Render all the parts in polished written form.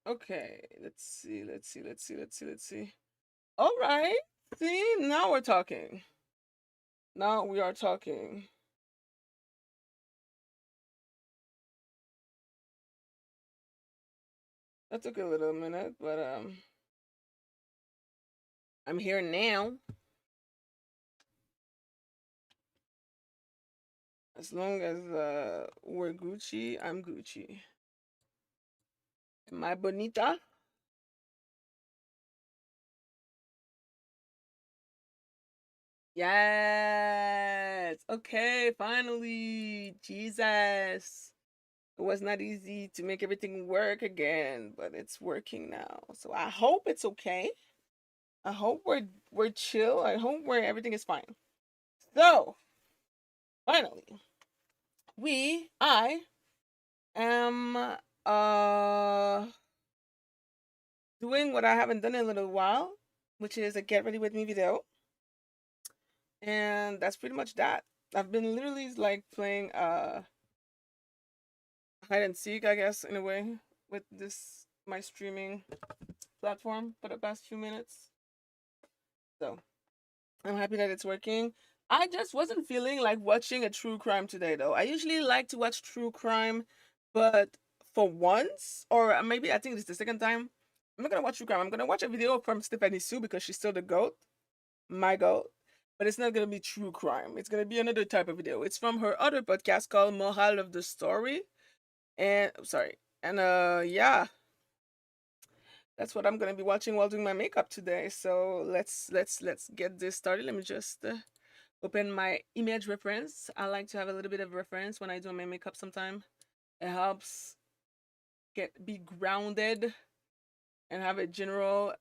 Okay, let's see. All right. See, now we're talking. Now we are talking. That took a little minute, but I'm here now. As long as we're Gucci, I'm Gucci. Am I bonita? Yes. Okay, finally. Jesus. It was not easy to make everything work again, but it's working now. So I hope it's okay. I hope we're chill. I hope we're everything is fine. So finally, I am doing what I haven't done in a little while, which is a get ready with me video. And that's pretty much that. I've been literally like playing hide and seek, I guess, in a way, with this my streaming platform for the past few minutes. So I'm happy that it's working. I just wasn't feeling like watching a true crime today, though. I usually like to watch true crime, but for once, or maybe I think it's the second time, I'm not gonna watch true crime. I'm gonna watch a video from Stephanie Sue because she's still the goat, my goat. But it's not gonna be true crime. It's gonna be another type of video. It's from her other podcast called Moral of the Story, and sorry, and yeah, that's what I'm gonna be watching while doing my makeup today. So let's get this started. Let me just open my image reference. I like to have a little bit of reference when I do my makeup. Sometime it helps be grounded and have a general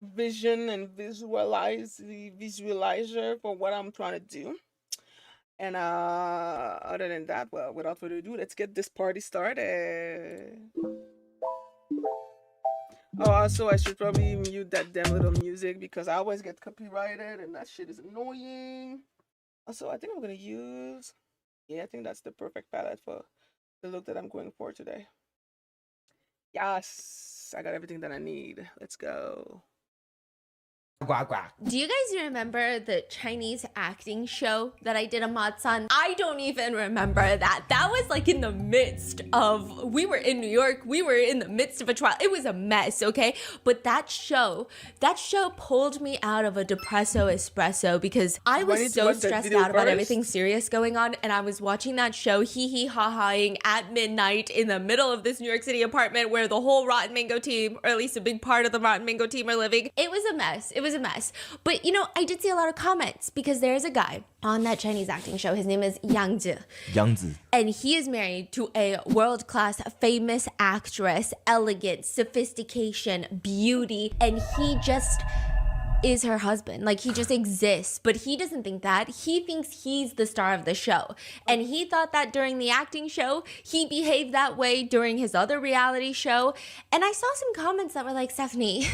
vision and visualize the visualizer for what I'm trying to do. And other than that, well, without further ado, let's get this party started. Oh, also, I should probably mute that damn little music because I always get copyrighted and that shit is annoying. Also, I think I'm gonna use, yeah, I think that's the perfect palette for the look that I'm going for today. Yes, I got everything that I need. Let's go. Do you guys remember the Chinese acting show that I did a mods on? I don't even remember that. That was like in the midst of, we were in New York, we were in the midst of a trial. It was a mess, okay? But that show pulled me out of a depresso espresso because I was so stressed out about everything serious going on, and I was watching that show hee ha-haing at midnight in the middle of this New York City apartment where the whole Rotten Mango team, or at least a big part of the Rotten Mango team, are living. It was a mess. It was a mess. But you know, I did see a lot of comments because there's a guy on that Chinese acting show. His name is Yang Zi. And he is married to a world-class famous actress, elegance, sophistication, beauty, and he just is her husband. Like, he just exists, but he doesn't think that. He thinks he's the star of the show. And he thought that during the acting show, he behaved that way during his other reality show. And I saw some comments that were like, Stephanie,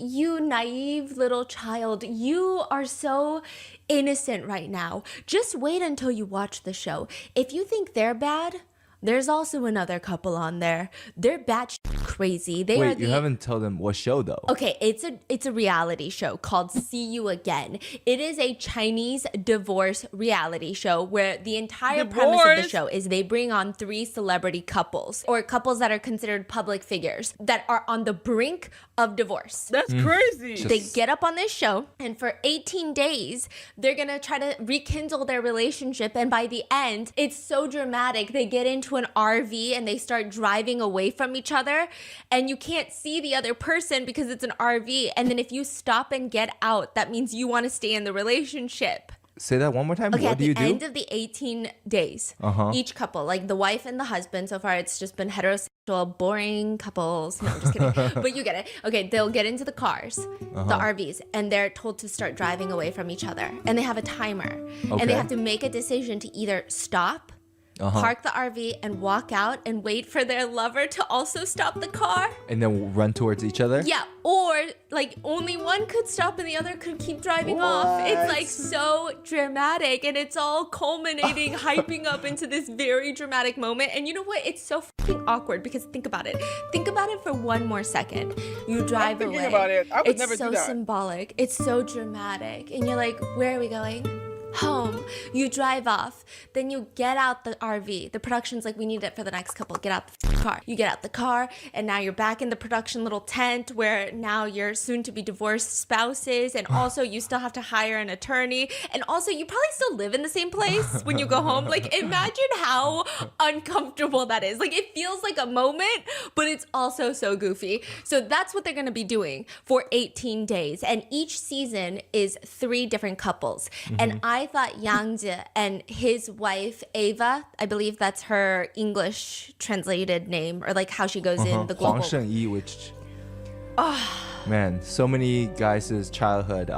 you naive little child, you are so innocent right now. Just wait until you watch the show. If you think they're bad, there's also another couple on there. They're batshit crazy. Wait, you haven't told them what show though. Okay, it's a reality show called See You Again. It is a Chinese divorce reality show where the entire premise of the show is they bring on 3 celebrity couples, or couples that are considered public figures that are on the brink of divorce. That's crazy. They get up on this show, and for 18 days, they're gonna try to rekindle their relationship, and by the end, it's so dramatic. They get into an RV and they start driving away from each other, and you can't see the other person because it's an RV, and then if you stop and get out, that means you want to stay in the relationship. Say that one more time. Okay, what do you do? At the end of the 18 days, each couple, like the wife and the husband, so far it's just been heterosexual, boring couples. No, I'm just kidding. But you get it. Okay, they'll get into the cars, the RVs, and they're told to start driving away from each other. And they have a timer. Okay. And they have to make a decision to either stop, park the RV, and walk out and wait for their lover to also stop the car. And then run towards each other? Yeah, or like only one could stop and the other could keep driving off. It's like so dramatic, and it's all culminating, hyping up into this very dramatic moment. And you know what? It's so fucking awkward because think about it. Think about it for one more second. You drive I'm thinking away. about it. I would It's never so do that. symbolic. It's so dramatic. And you're like, where are we going? Home. You drive off. Then you get out the RV. The production's like, we need it for the next couple. Get out the car. You get out the car, and now you're back in the production little tent where now you're soon to be divorced spouses, and also you still have to hire an attorney, and also you probably still live in the same place when you go home. Like, imagine how uncomfortable that is. Like, it feels like a moment, but it's also so goofy. So that's what they're going to be doing for 18 days, and each season is 3 different couples. And I thought Yang Jie and his wife Ava, I believe that's her English translated name, or like how she goes in the global. Huang Shengyi, which man, so many guys' childhood.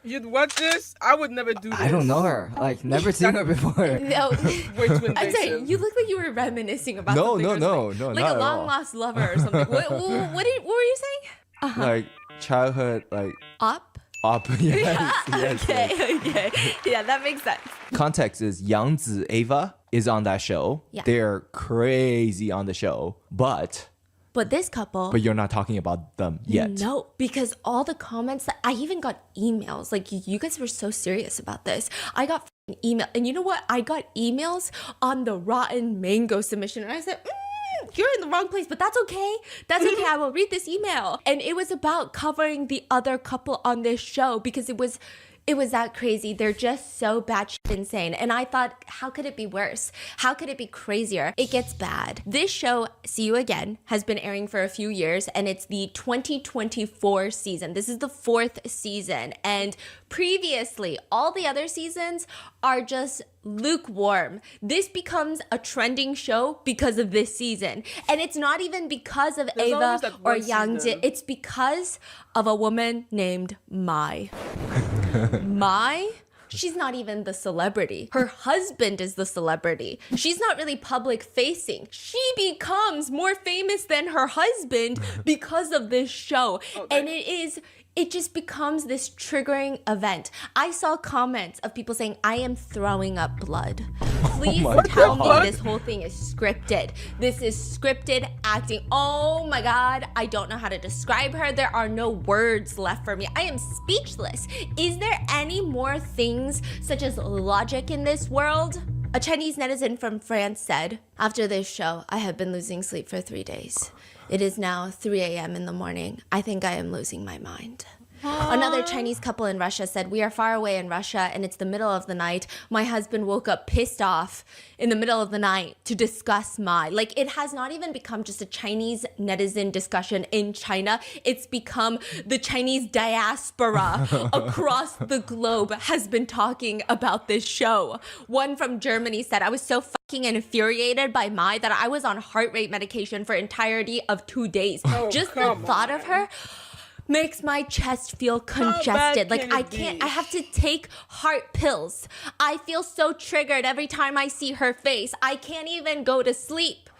You'd watch this? I would never do this. I don't know her. Like, never seen her before. No, Way too I'm sorry. invasive. You look like you were reminiscing about No, something. no, or no, something. no, like not a at all. long lost lover or something. What were you saying? Like childhood, like Up? up. Yes, yes, Okay, yes. okay. Yeah, that makes sense. Context is Yang Zi Ava is on that show. Yeah. They're crazy on the show, but This couple. you're not talking about them yet. No, because all the comments that I even got emails, like you guys were so serious about this. I got email, and you know what? I got emails on the rotten mango submission, and I said, you're in the wrong place, but that's okay. That's okay. I will read this email. And it was about covering the other couple on this show because it was that crazy. They're just so batshit insane. And I thought, how could it be worse? How could it be crazier? It gets bad. This show, See You Again, has been airing for a few years, and it's the 2024 season. This is the 4th season. And previously, all the other seasons are just lukewarm. This becomes a trending show because of this season. And it's not even because of There's Ava always that or one Yang Jie. season. It's because of a woman named Mai. Mai? She's not even the celebrity. Her husband is the celebrity. She's not really public facing. She becomes more famous than her husband because of this show. And it just becomes this triggering event. I saw comments of people saying, I am throwing up blood. Please my tell God. me this whole thing is scripted. This is scripted acting. Oh my God, I don't know how to describe her. There are no words left for me. I am speechless. Is there any more things such as logic in this world? A Chinese netizen from France said, after this show, I have been losing sleep for 3 days. It is now 3 a.m. in the morning. I think I am losing my mind. Another Chinese couple in Russia said, we are far away in Russia and it's the middle of the night. My husband woke up pissed off in the middle of the night to discuss Mai. Like, it has not even become just a Chinese netizen discussion in China. It's become the Chinese diaspora across the globe has been talking about this show. One from Germany said, I was so fucking infuriated by Mai that I was on heart rate medication for entirety of 2 days. Just the come thought of her makes my chest feel congested. bad Like, can I it can't, be? I have to take heart pills. I feel so triggered every time I see her face. I can't even go to sleep.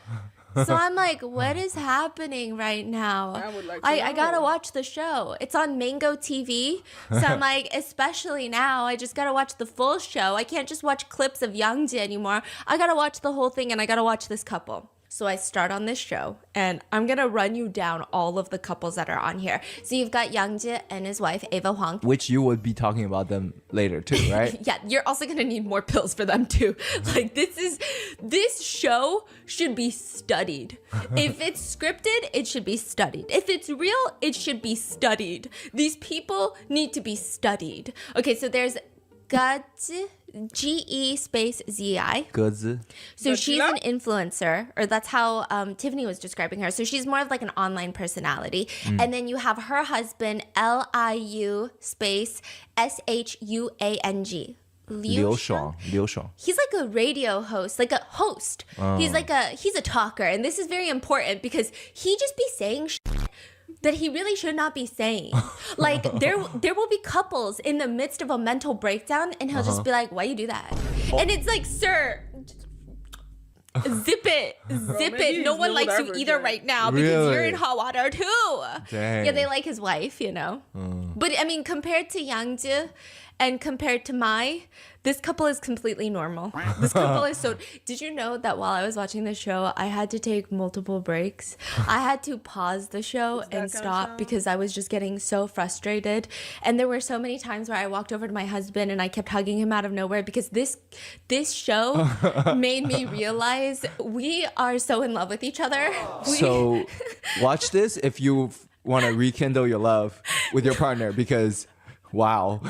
So I'm like, what is happening right now? I would like to I gotta know. watch the show. It's on Mango TV. So I'm like, especially now, I just gotta watch the full show. I can't just watch clips of Yang Jie anymore. I gotta watch the whole thing, and I gotta watch this couple. So I start on this show, and I'm gonna run you down all of the couples that are on here. So you've got Yang Jie and his wife, Ava Huang. Which you would be talking about them later too, right? Yeah, you're also gonna need more pills for them too. Like, this show should be studied. If it's scripted, it should be studied. If it's real, it should be studied. These people need to be studied. Okay, so there's Gazi, Ge space Zi. 鸽子. So she's Gotcha. an influencer, or that's how Tiffany was describing her. So she's more of like an online personality. And then you have her husband, Liu space Shuang. Liu Shuang. He's like a radio host, like a host. He's a talker. And this is very important because he just be saying shit that he really should not be saying. Like, there will be couples in the midst of a mental breakdown, and he'll just be like, why you do that? And it's like, sir, Zip it. Zip maybe it. No he's one likes you whatever, either Jen. right now because you're Really? in hot water too. Dang. Yeah, they like his wife, you know. But I mean, compared to Yangji and compared to Mai, this couple is completely normal. This couple is so. Did you know that while I was watching the show, I had to take multiple breaks? I had to pause the show that and kind of stop show? because I was just getting so frustrated. And there were so many times where I walked over to my husband and I kept hugging him out of nowhere because this show made me realize we are so in love with each other. So watch this if you want to rekindle your love with your partner because wow,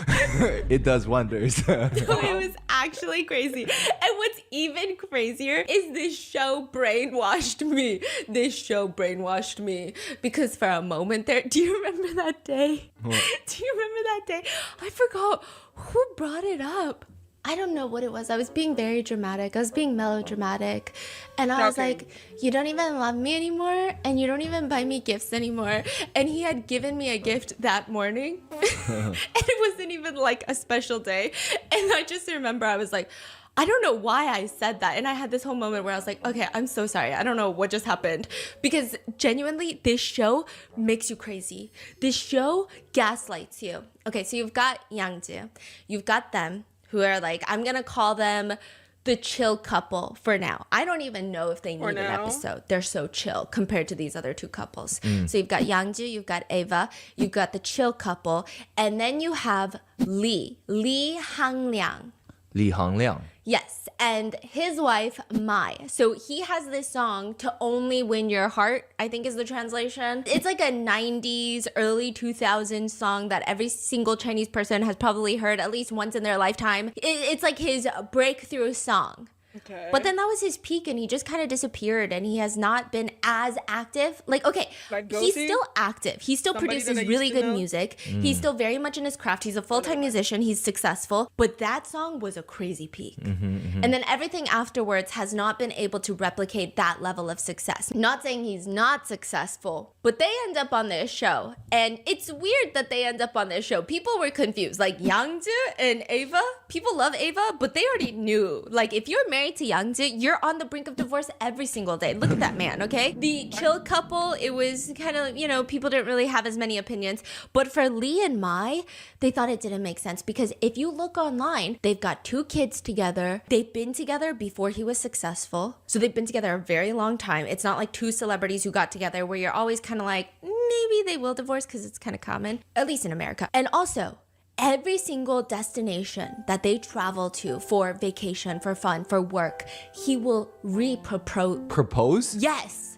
it does wonders. It was actually crazy. And what's even crazier is this show brainwashed me. This show brainwashed me because for a moment there, do you remember that day? What? Do you remember that day? I forgot who brought it up. I don't know what it was. I was being very dramatic. I was being melodramatic. And I was Okay. like, you don't even love me anymore. And you don't even buy me gifts anymore. And he had given me a gift that morning. And it wasn't even like a special day. And I just remember I was like, I don't know why I said that. And I had this whole moment where I was like, okay, I'm so sorry. I don't know what just happened. Because genuinely, this show makes you crazy. This show gaslights you. Okay, so you've got Yangji. You've got them who are like, I'm going to call them the chill couple for now. I don't even know if they need an now. episode. They're so chill compared to these other two couples. So you've got Yangji, you've got Ava, you've got the chill couple, and then you have Li Hangliang. Li Hangliang. Yes, and his wife, Mai. So he has this song, To Only Win Your Heart, I think is the translation. It's like a 90s, early 2000s song that every single Chinese person has probably heard at least once in their lifetime. It's like his breakthrough song. Okay. But then that was his peak and he just kind of disappeared and he has not been as active. Like, okay, Like he's Goatee? Still active. He still Somebody produces that I really used to good know? music. He's still very much in his craft. He's a full-time musician. He's successful. But that song was a crazy peak. And then everything afterwards has not been able to replicate that level of success. Not saying he's not successful, but they end up on this show. And it's weird that they end up on this show. People were confused. Like Yangji and Ava, people love Ava, but they already knew. Like if you're married to Yangji, you're on the brink of divorce every single day. Look at that man, okay? The chill couple, it was kind of, you know, people didn't really have as many opinions. But for Lee and Mai, they thought it didn't make sense because if you look online, they've got 2 kids together. They've been together before he was successful. So they've been together a very long time. It's not like 2 celebrities who got together where you're always kind of like, maybe they will divorce because it's kind of common, at least in America. And also, every single destination that they travel to for vacation, for fun, for work, he will re-propose. Propose? Yes.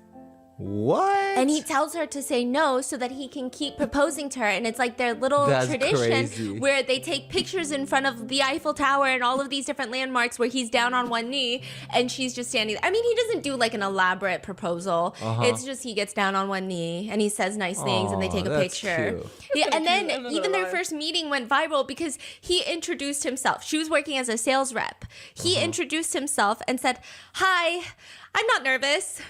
What? And he tells her to say no so that he can keep proposing to her. And it's like their little That's tradition crazy. where they take pictures in front of the Eiffel Tower and all of these different landmarks where he's down on one knee and she's just standing there. I mean, he doesn't do like an elaborate proposal. It's just he gets down on one knee and he says nice things and they take a that's picture. cute. Yeah, and then cute. I love even that their line. first meeting went viral because he introduced himself. She was working as a sales rep. He introduced himself and said, "Hi, I'm not nervous."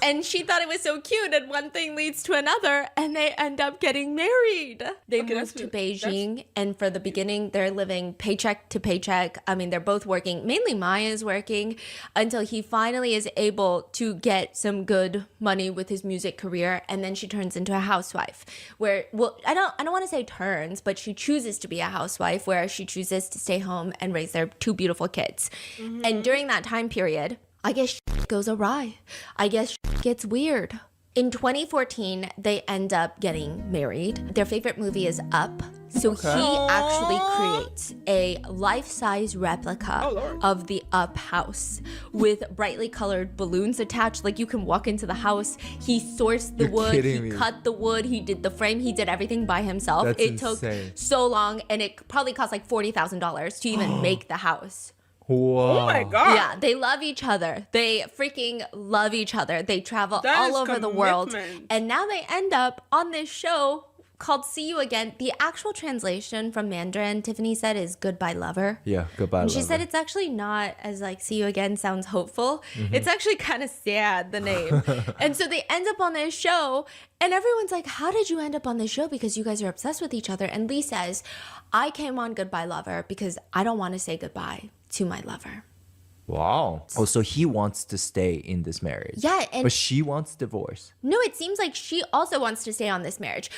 And she thought it was so cute, and one thing leads to another, and they end up getting married. They Okay, moved to that's- Beijing, and for the beginning, they're living paycheck to paycheck. I mean, they're both working. Mainly Maya is working until he finally is able to get some good money with his music career, and then she turns into a housewife. Where, well, I don't want to say turns, but she chooses to be a housewife, where she chooses to stay home and raise their 2 beautiful kids. And during that time period, I guess shit goes awry. I guess shit gets weird. In 2014, they end up getting married. Their favorite movie is Up. So he actually creates a life-size replica Lord. of the Up house with brightly colored balloons attached. Like you can walk into the house. He sourced the You're wood. kidding He me. cut the wood. He did the frame. He did everything by himself. That's It took insane. so long, and it probably cost like $40,000 to even make the house. Whoa. Oh my god. Yeah, they love each other. They freaking love each other. They travel That all is over the world. commitment. And now they end up on this show called See You Again. The actual translation from Mandarin, Tiffany said, is Goodbye Lover. Yeah, goodbye. And she lover. said it's actually not as like See You Again sounds hopeful. It's actually kind of sad, the name. And so they end up on this show and everyone's like, how did you end up on this show? Because you guys are obsessed with each other. And Lee says, I came on Goodbye Lover because I don't want to say goodbye to my lover. Wow. Oh, so he wants to stay in this marriage. Yeah, and but she wants divorce. no, it seems like she also wants to stay on this marriage.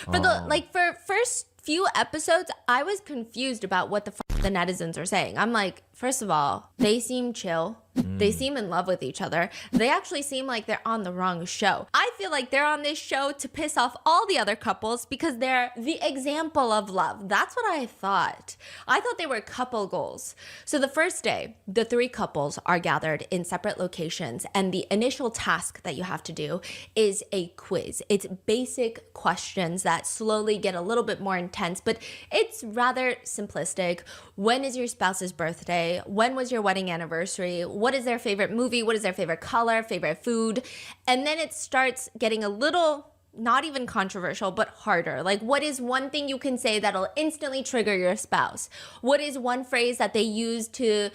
For first few episodes, I was confused about what the the netizens are saying. I'm like, first of all, they seem chill. They seem in love with each other. They actually seem like they're on the wrong show. I feel like they're on this show to piss off all the other couples because they're the example of love. That's what I thought. I thought they were couple goals. So the first day, the 3 couples are gathered in separate locations, and the initial task that you have to do is a quiz. It's basic questions that slowly get a little bit more intense, but it's rather simplistic. When is your spouse's birthday? When was your wedding anniversary? What is their favorite movie? What is their favorite color, favorite food? And then it starts getting a little, not even controversial, but harder. Like, what is one thing you can say that'll instantly trigger your spouse? What is one phrase that they use to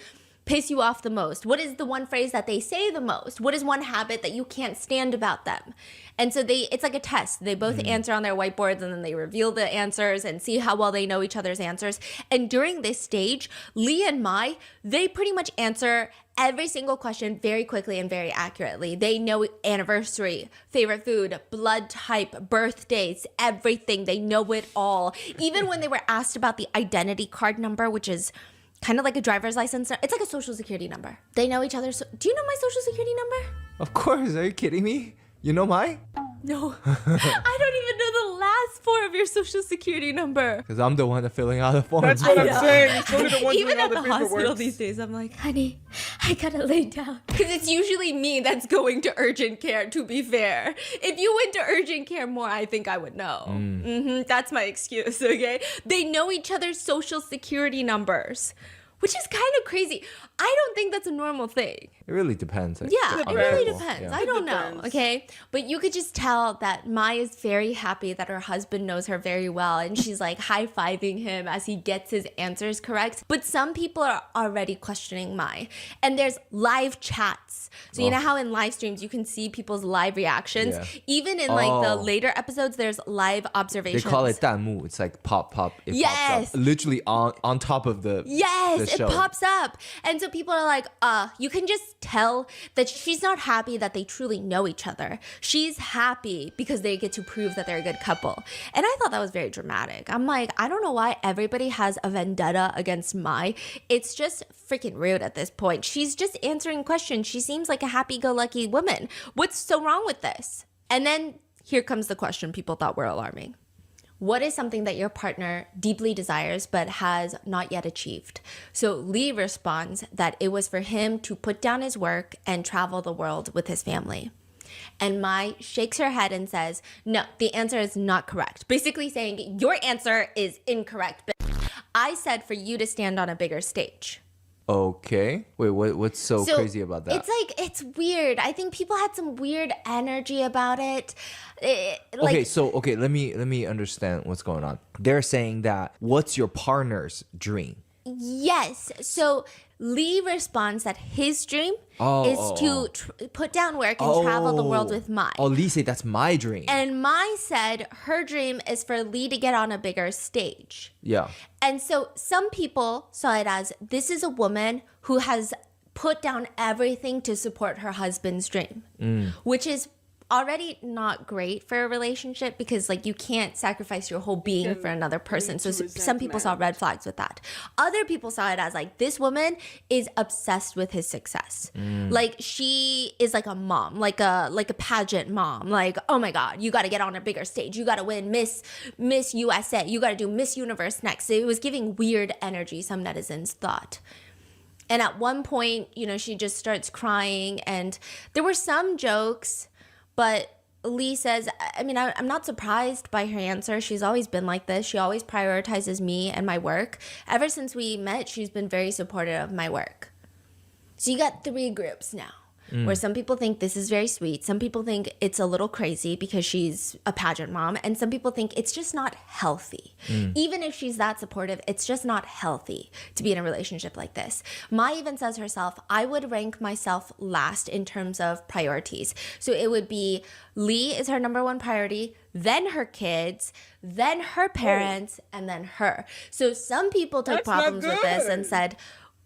piss you off the most? What is the one phrase that they say the most? What is one habit that you can't stand about them? And so it's like a test. They both answer on their whiteboards, and then they reveal the answers and see how well they know each other's answers. And during this stage, Lee and Mai, they pretty much answer every single question very quickly and very accurately. They know anniversary, favorite food, blood type, birthdays, everything. They know it all. Even when they were asked about the identity card number, which is kind of like a driver's license. It's like a social security number. They know each other. Do you know my social security number? Of course. Are you kidding me? You know mine? No. I don't even know the last 4 of your social security number. Because I'm the one that's filling out the form. That's what I'm saying. It's only the ones Even doing all at the the paperwork. hospital these days, I'm like, honey, I gotta lay down. Because it's usually me that's going to urgent care, to be fair. If you went to urgent care more, I think I would know. That's my excuse, okay? They know each other's social security numbers, which is kind of crazy. I don't think that's a normal thing. It really depends. Like, Yeah, it on really people. depends. Yeah. I don't know, depends. okay? But you could just tell that Mai is very happy that her husband knows her very well, and she's like high-fiving him as he gets his answers correct. But some people are already questioning Mai. And there's live chats. So you know how in live streams you can see people's live reactions? Yeah. Even in like the Oh. later episodes, there's live They observations. call it 弹幕. It's like pop. It Yes. pops up. Literally on top of the Yes, the it show. pops up. And so people are like, you can just tell that she's not happy that they truly know each other. She's happy because they get to prove that they're a good couple. And I thought that was very dramatic. I'm like, I don't know why everybody has a vendetta against Mai. It's just freaking rude at this point. She's just answering questions. She seems like a happy-go-lucky woman. What's so wrong with this? And then here comes the question people thought were alarming. What is something that your partner deeply desires but has not yet achieved? So Lee responds that it was for him to put down his work and travel the world with his family. And Mai shakes her head and says, no, the answer is not correct. Basically saying, your answer is incorrect. But I said for you to stand on a bigger stage. Okay. Wait, what's so crazy about that? It's like, it's weird. I think people had some weird energy about it. Okay, let me understand what's going on. They're saying that what's your partner's dream? Yes. So Lee responds that his dream is to put down work and travel the world with Mai. Oh, Lee said that's my dream. And Mai said her dream is for Lee to get on a bigger stage. Yeah. And so some people saw it as this is a woman who has put down everything to support her husband's dream, which is already not great for a relationship because like you can't sacrifice your whole being for another person. So some people saw red flags with that. Other people saw it as like this woman is obsessed with his success. Like she is like a mom, like a pageant mom. Like, oh my God, you got to get on a bigger stage. You got to win Miss USA. You got to do Miss Universe next. It was giving weird energy, some netizens thought. And at one point, you know, she just starts crying and there were some jokes. But Lee says, I mean, I'm not surprised by her answer. She's always been like this. She always prioritizes me and my work. Ever since we met, she's been very supportive of my work. So you got 3 groups now. Where some people think this is very sweet. Some people think it's a little crazy because she's a pageant mom. And some people think it's just not healthy. Even if she's that supportive, it's just not healthy to be in a relationship like this. Mai even says herself, I would rank myself last in terms of priorities. So it would be Lee is her number 1 priority, then her kids, then her parents, and then her. So some people took That's not problems with this and good. said,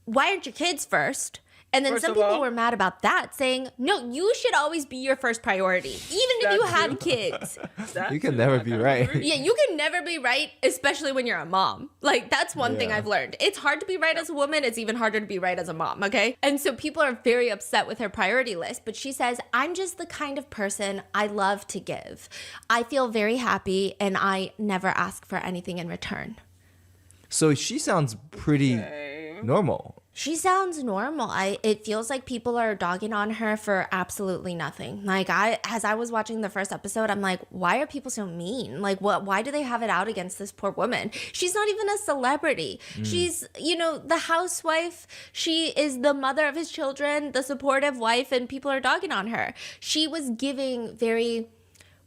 why aren't your kids first? And then First some of people all- were mad about that, saying, no, you should always be your first priority, even if you That have too. kids. That You can too, never I be kinda right. agree. Yeah, you can never be right, especially when you're a mom. Like, that's one thing Yeah. I've learned. It's hard to be right as a woman. It's even harder to be right as a mom, okay? And so people are very upset with her priority list, but she says, I'm just the kind of person I love to give. I feel very happy and I never ask for anything in return. So she sounds pretty Okay. normal. She sounds normal. It feels like people are dogging on her for absolutely nothing. Like as I was watching the first episode, I'm like, why are people so mean? Like why do they have it out against this poor woman? She's not even a celebrity. She's, the housewife. She is the mother of his children, the supportive wife, and people are dogging on her. She was giving very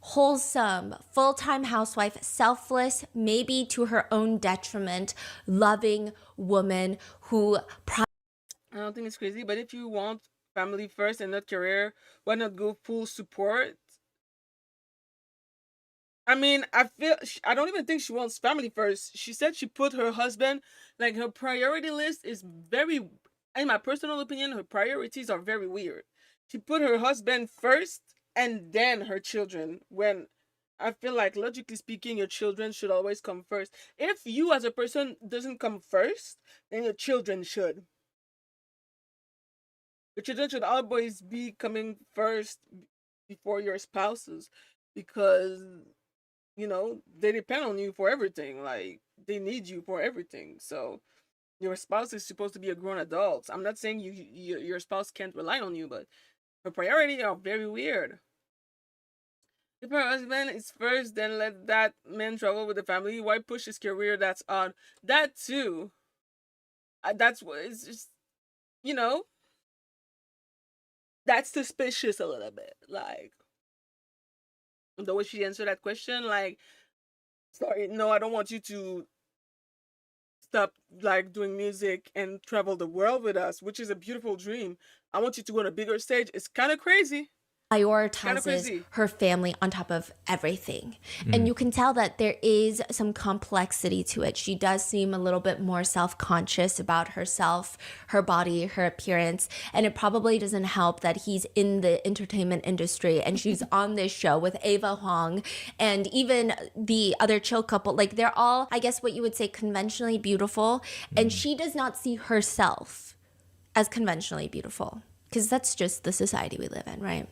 wholesome, full-time housewife, selfless, maybe to her own detriment, loving woman who I don't think it's crazy, but if you want family first and not career, why not go full support? I mean, I don't even think she wants family first. She said she put her husband, like her priority list is very, in my personal opinion, her priorities are very weird. She put her husband first and then her children, when I feel like logically speaking, your children should always come first. If you as a person doesn't come first, then your children should. Your children should always be coming first before your spouses, because they depend on you for everything. Like, they need you for everything. So your spouse is supposed to be a grown adult. I'm not saying your spouse can't rely on you, but her priority are very weird. If her husband is first, then let that man travel with the family. Why push his career? That's odd. That too. That's what it's just. You know, that's suspicious a little bit. Like, the way she answered that question, like, sorry, no, I don't want you to stop like doing music and travel the world with us, which is a beautiful dream. I want you to go on a bigger stage. It's kind of crazy. Kinda prioritizes crazy. her family on top of everything. And you can tell that there is some complexity to it. She does seem a little bit more self-conscious about herself, her body, her appearance. And it probably doesn't help that he's in the entertainment industry and she's on this show with Ava Huang and even the other chill couple. Like, they're all, I guess what you would say, conventionally beautiful. And she does not see herself as conventionally beautiful, because that's just the society we live in, right?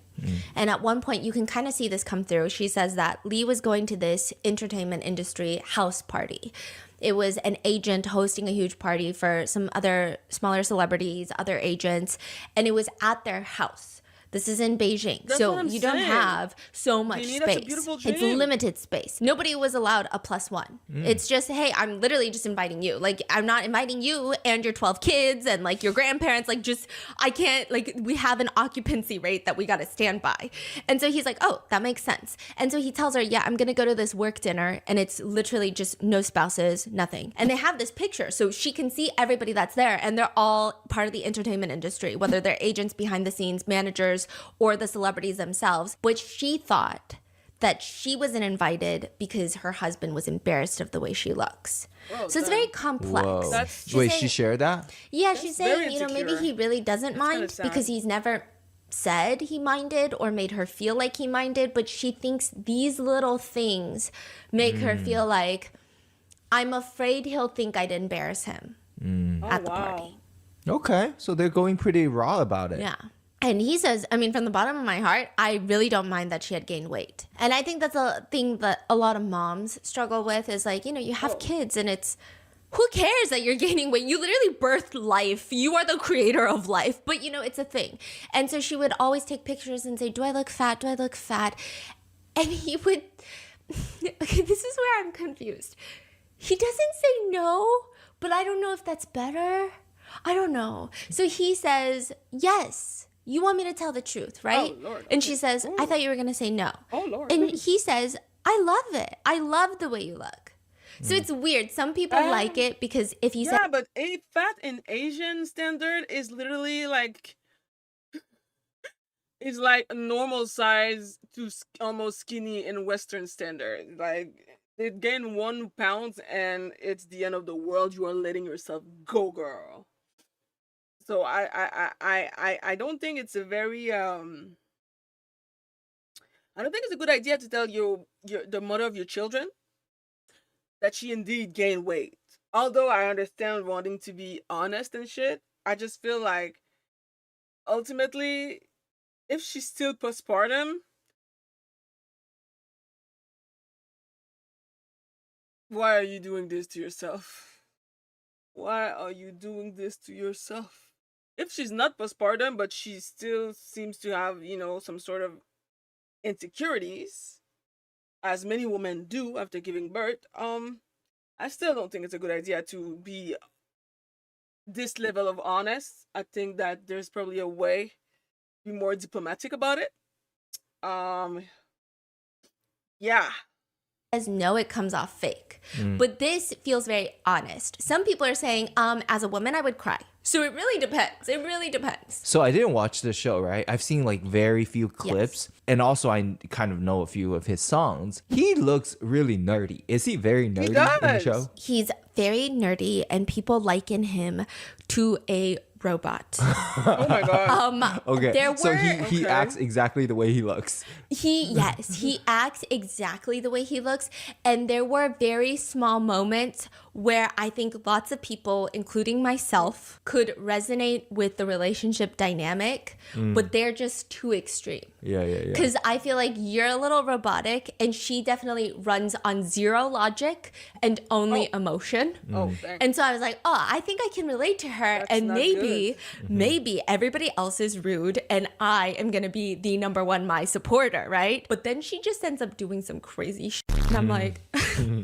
And at one point, you can kind of see this come through. She says that Lee was going to this entertainment industry house party. It was an agent hosting a huge party for some other smaller celebrities, other agents, and it was at their house. This is in Beijing. That's So what I'm you don't saying. have so much Jeannie, that's a space. beautiful It's dream. limited space. Nobody was allowed a +1. It's just, hey, I'm literally just inviting you. Like, I'm not inviting you and your 12 kids and like your grandparents. Like, just, I can't, like, we have an occupancy rate that we got to stand by. And so he's like, oh, that makes sense. And so he tells her, yeah, I'm going to go to this work dinner. And it's literally just no spouses, nothing. And they have this picture so she can see everybody that's there. And they're all part of the entertainment industry, whether they're agents behind the scenes, managers, or the celebrities themselves. But she thought that she wasn't invited because her husband was embarrassed of the way she looks. Oh, So it's very complex. Whoa. That's- She's Wait, saying- she shared that? Yeah, That's she's very saying, maybe insecure. he really doesn't kinda mind sad. because he's never said he minded or made her feel like he minded, but she thinks these little things make her feel like, I'm afraid he'll think I'd embarrass him at the party. Okay, so they're going pretty raw about it. Yeah. And he says, I mean, from the bottom of my heart, I really don't mind that she had gained weight. And I think that's a thing that a lot of moms struggle with is like, you have kids and it's, who cares that you're gaining weight? You literally birthed life. You are the creator of life. But, it's a thing. And so she would always take pictures and say, do I look fat? Do I look fat? And he would, okay, this is where I'm confused. He doesn't say no, but I don't know if that's better. I don't know. So he says, yes. You want me to tell the truth, right? Oh, Lord. And she says, I thought you were going to say no. Oh, Lord. And he says, I love it. I love the way you look. So it's weird. Some people like it because if he said, Yeah, but fat in Asian standard is literally like, is like a normal size to almost skinny in Western standard. Like, they gain 1 pound and it's the end of the world. You are letting yourself go, girl. So I don't think it's a very I don't think it's a good idea to tell your the mother of your children that she indeed gained weight. Although I understand wanting to be honest and shit, I just feel like ultimately, if she's still postpartum, why are you doing this to yourself? Why are you doing this to yourself? If she's not postpartum, but she still seems to have, some sort of insecurities, as many women do after giving birth, I still don't think it's a good idea to be this level of honest. I think that there's probably a way to be more diplomatic about it. Um, yeah. Guys know it comes off fake, but this feels very honest. Some people are saying, as a woman, I would cry. So it really depends. It really depends. So I didn't watch the show, right? I've seen like very few clips. Yes. And also I kind of know a few of his songs. He looks really nerdy. Is he very nerdy in the does. show? He's very nerdy, and people liken him to a robot. Oh my god. Okay. There So were he acts exactly the way he looks. he acts exactly the way he looks, and there were very small moments where I think lots of people, including myself, could resonate with the relationship dynamic, but they're just too extreme. Yeah. Because I feel like you're a little robotic, and she definitely runs on zero logic and only emotion. Oh, dang. And so I was like, oh, I think I can relate to her. That's And not maybe everybody else is rude and I am going to be the number one, my supporter, right? But then she just ends up doing some crazy shit. And I'm like,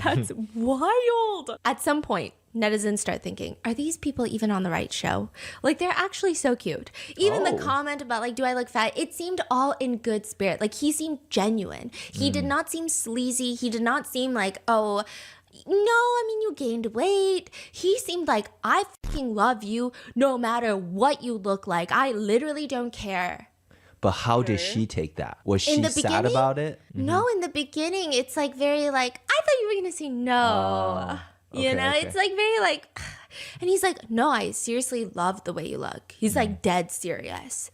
that's wild. At some point, netizens start thinking, are these people even on the right show? Like, they're actually so cute. Even the comment about, like, do I look fat? It seemed all in good spirit. Like, he seemed genuine. He did not seem sleazy. He did not seem like, oh, no, I mean, you gained weight. He seemed like, I fucking love you no matter what you look like. I literally don't care. But how did she take that? Was she the sad beginning? about it? No, in the beginning, it's like very like, I thought you were going to say no. You know, okay. it's like very like, and he's like, no, I seriously love the way you look. He's like dead serious.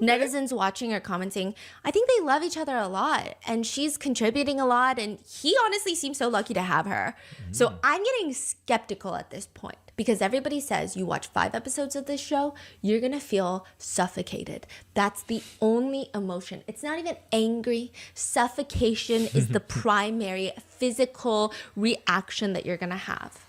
Netizens watching are commenting, I think they love each other a lot and she's contributing a lot and he honestly seems so lucky to have her. So I'm getting skeptical at this point because everybody says you watch 5 episodes of this show, you're gonna feel suffocated. That's the only emotion. It's not even angry. Suffocation is the primary physical reaction that you're gonna have.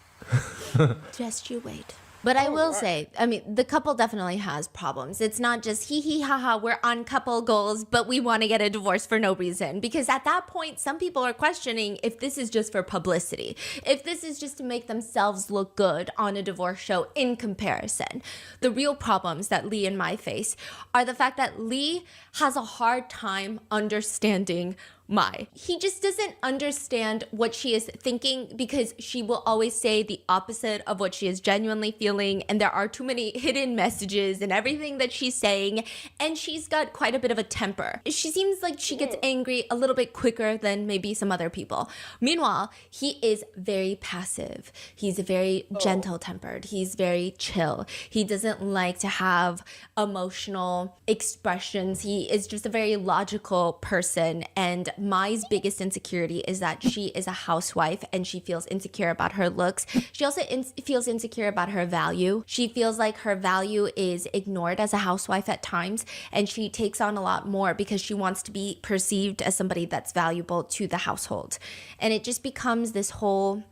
Just you wait. But I will say, I mean, the couple definitely has problems. It's not just hee hee ha ha, we're on couple goals, but we want to get a divorce for no reason. Because at that point, some people are questioning if this is just for publicity, if this is just to make themselves look good on a divorce show in comparison. The real problems that Lee and Mai face are the fact that Lee has a hard time understanding Mai. He just doesn't understand what she is thinking because she will always say the opposite of what she is genuinely feeling, and there are too many hidden messages in everything that she's saying, and she's got quite a bit of a temper. She seems like she gets angry a little bit quicker than maybe some other people. Meanwhile, he is very passive. He's very gentle-tempered. He's very chill. He doesn't like to have emotional expressions. He is just a very logical person, and Mai's biggest insecurity is that she is a housewife and she feels insecure about her looks. She also feels insecure about her value. She feels like her value is ignored as a housewife at times, and she takes on a lot more because she wants to be perceived as somebody that's valuable to the household. And it just becomes this whole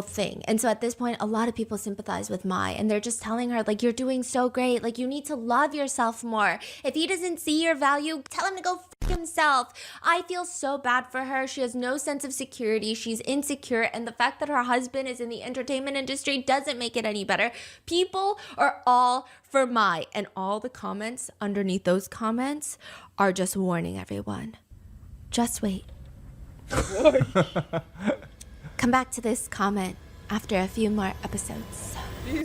thing. And so at this point, a lot of people sympathize with Mai, and they're just telling her, like, you're doing so great. Like, you need to love yourself more. If he doesn't see your value, tell him to go f himself. I feel so bad for her. She has no sense of security. She's insecure. And the fact that her husband is in the entertainment industry doesn't make it any better. People are all for Mai. And all the comments underneath those comments are just warning everyone. Just wait. Come back to this comment after a few more episodes.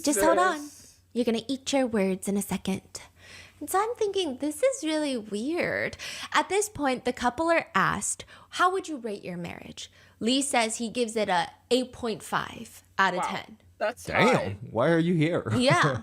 Just hold on. You're going to eat your words in a second. And so I'm thinking, this is really weird. At this point, the couple are asked, how would you rate your marriage? Lee says he gives it a 8.5 out of 10. That's Damn, high. why are you here? Yeah.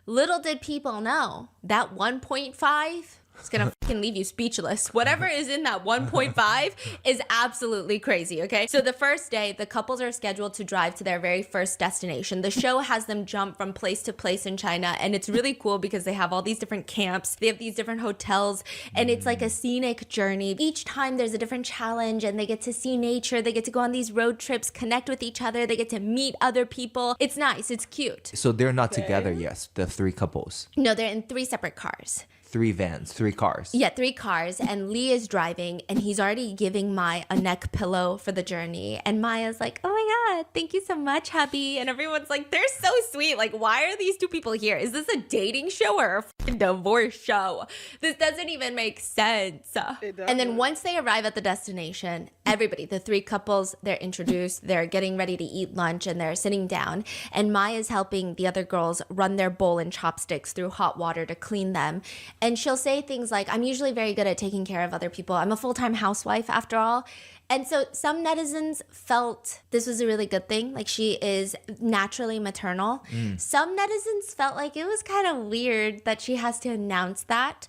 Little did people know that 1.5 is gonna fucking leave you speechless. Whatever is in that 1.5 is absolutely crazy, okay? So the first day, the couples are scheduled to drive to their very first destination. The show has them jump from place to place in China, and it's really cool because they have all these different camps, they have these different hotels, and it's like a scenic journey. Each time there's a different challenge, and they get to see nature, they get to go on these road trips, connect with each other, they get to meet other people. It's nice, it's cute. So they're not together, yes, the three couples. No, they're in 3 separate cars. 3 vans, 3 cars. Yeah, 3 cars, and Lee is driving, and he's already giving Mai a neck pillow for the journey. And Maya's like, oh my God, thank you so much, hubby. And everyone's like, they're so sweet. Like, why are these 2 people here? Is this a dating show or a fucking divorce show? This doesn't even make sense. And then once they arrive at the destination, everybody, the 3 couples, they're introduced, they're getting ready to eat lunch, and they're sitting down. And Maya's helping the other girls run their bowl and chopsticks through hot water to clean them. And she'll say things like, I'm usually very good at taking care of other people. I'm a full-time housewife after all. And so some netizens felt this was a really good thing. Like, she is naturally maternal. Some netizens felt like it was kind of weird that she has to announce that.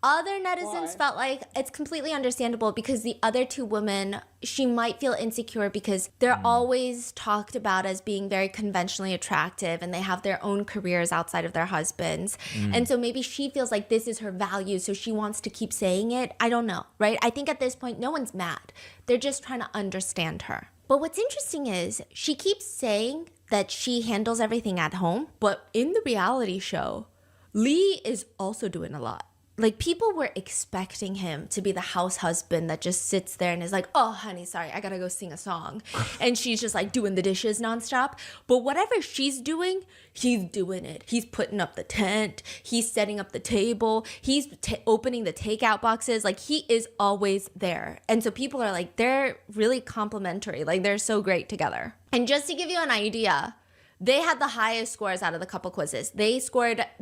Other netizens felt like it's completely understandable because the other 2 women, she might feel insecure because they're always talked about as being very conventionally attractive and they have their own careers outside of their husbands. And so maybe she feels like this is her value, so she wants to keep saying it. I don't know, right? I think at this point, no one's mad. They're just trying to understand her. But what's interesting is she keeps saying that she handles everything at home, but in the reality show, Lee is also doing a lot. Like, people were expecting him to be the house husband that just sits there and is like, oh, honey, sorry, I gotta go sing a song. And she's just like doing the dishes nonstop. But whatever she's doing, he's doing it. He's putting up the tent. He's setting up the table. He's opening the takeout boxes. Like, he is always there. And so people are like, they're really complimentary. Like, they're so great together. And just to give you an idea, they had the highest scores out of the couple quizzes. The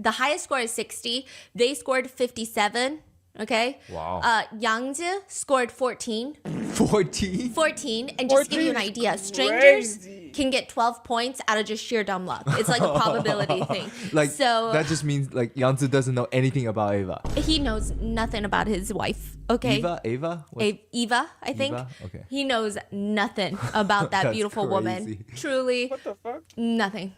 highest score is 60. They scored 57. Okay? Wow. Yangzi scored 14. 14? 14. And just to give you an idea, strangers crazy. can get 12 points out of just sheer dumb luck. It's like a probability thing. Like, so that just means, like, Yangzi doesn't know anything about Ava. he knows nothing about his wife. Okay? Ava? Eva, I think. Eva? Okay. He knows nothing about that That's beautiful woman. crazy. Truly, What the fuck? nothing.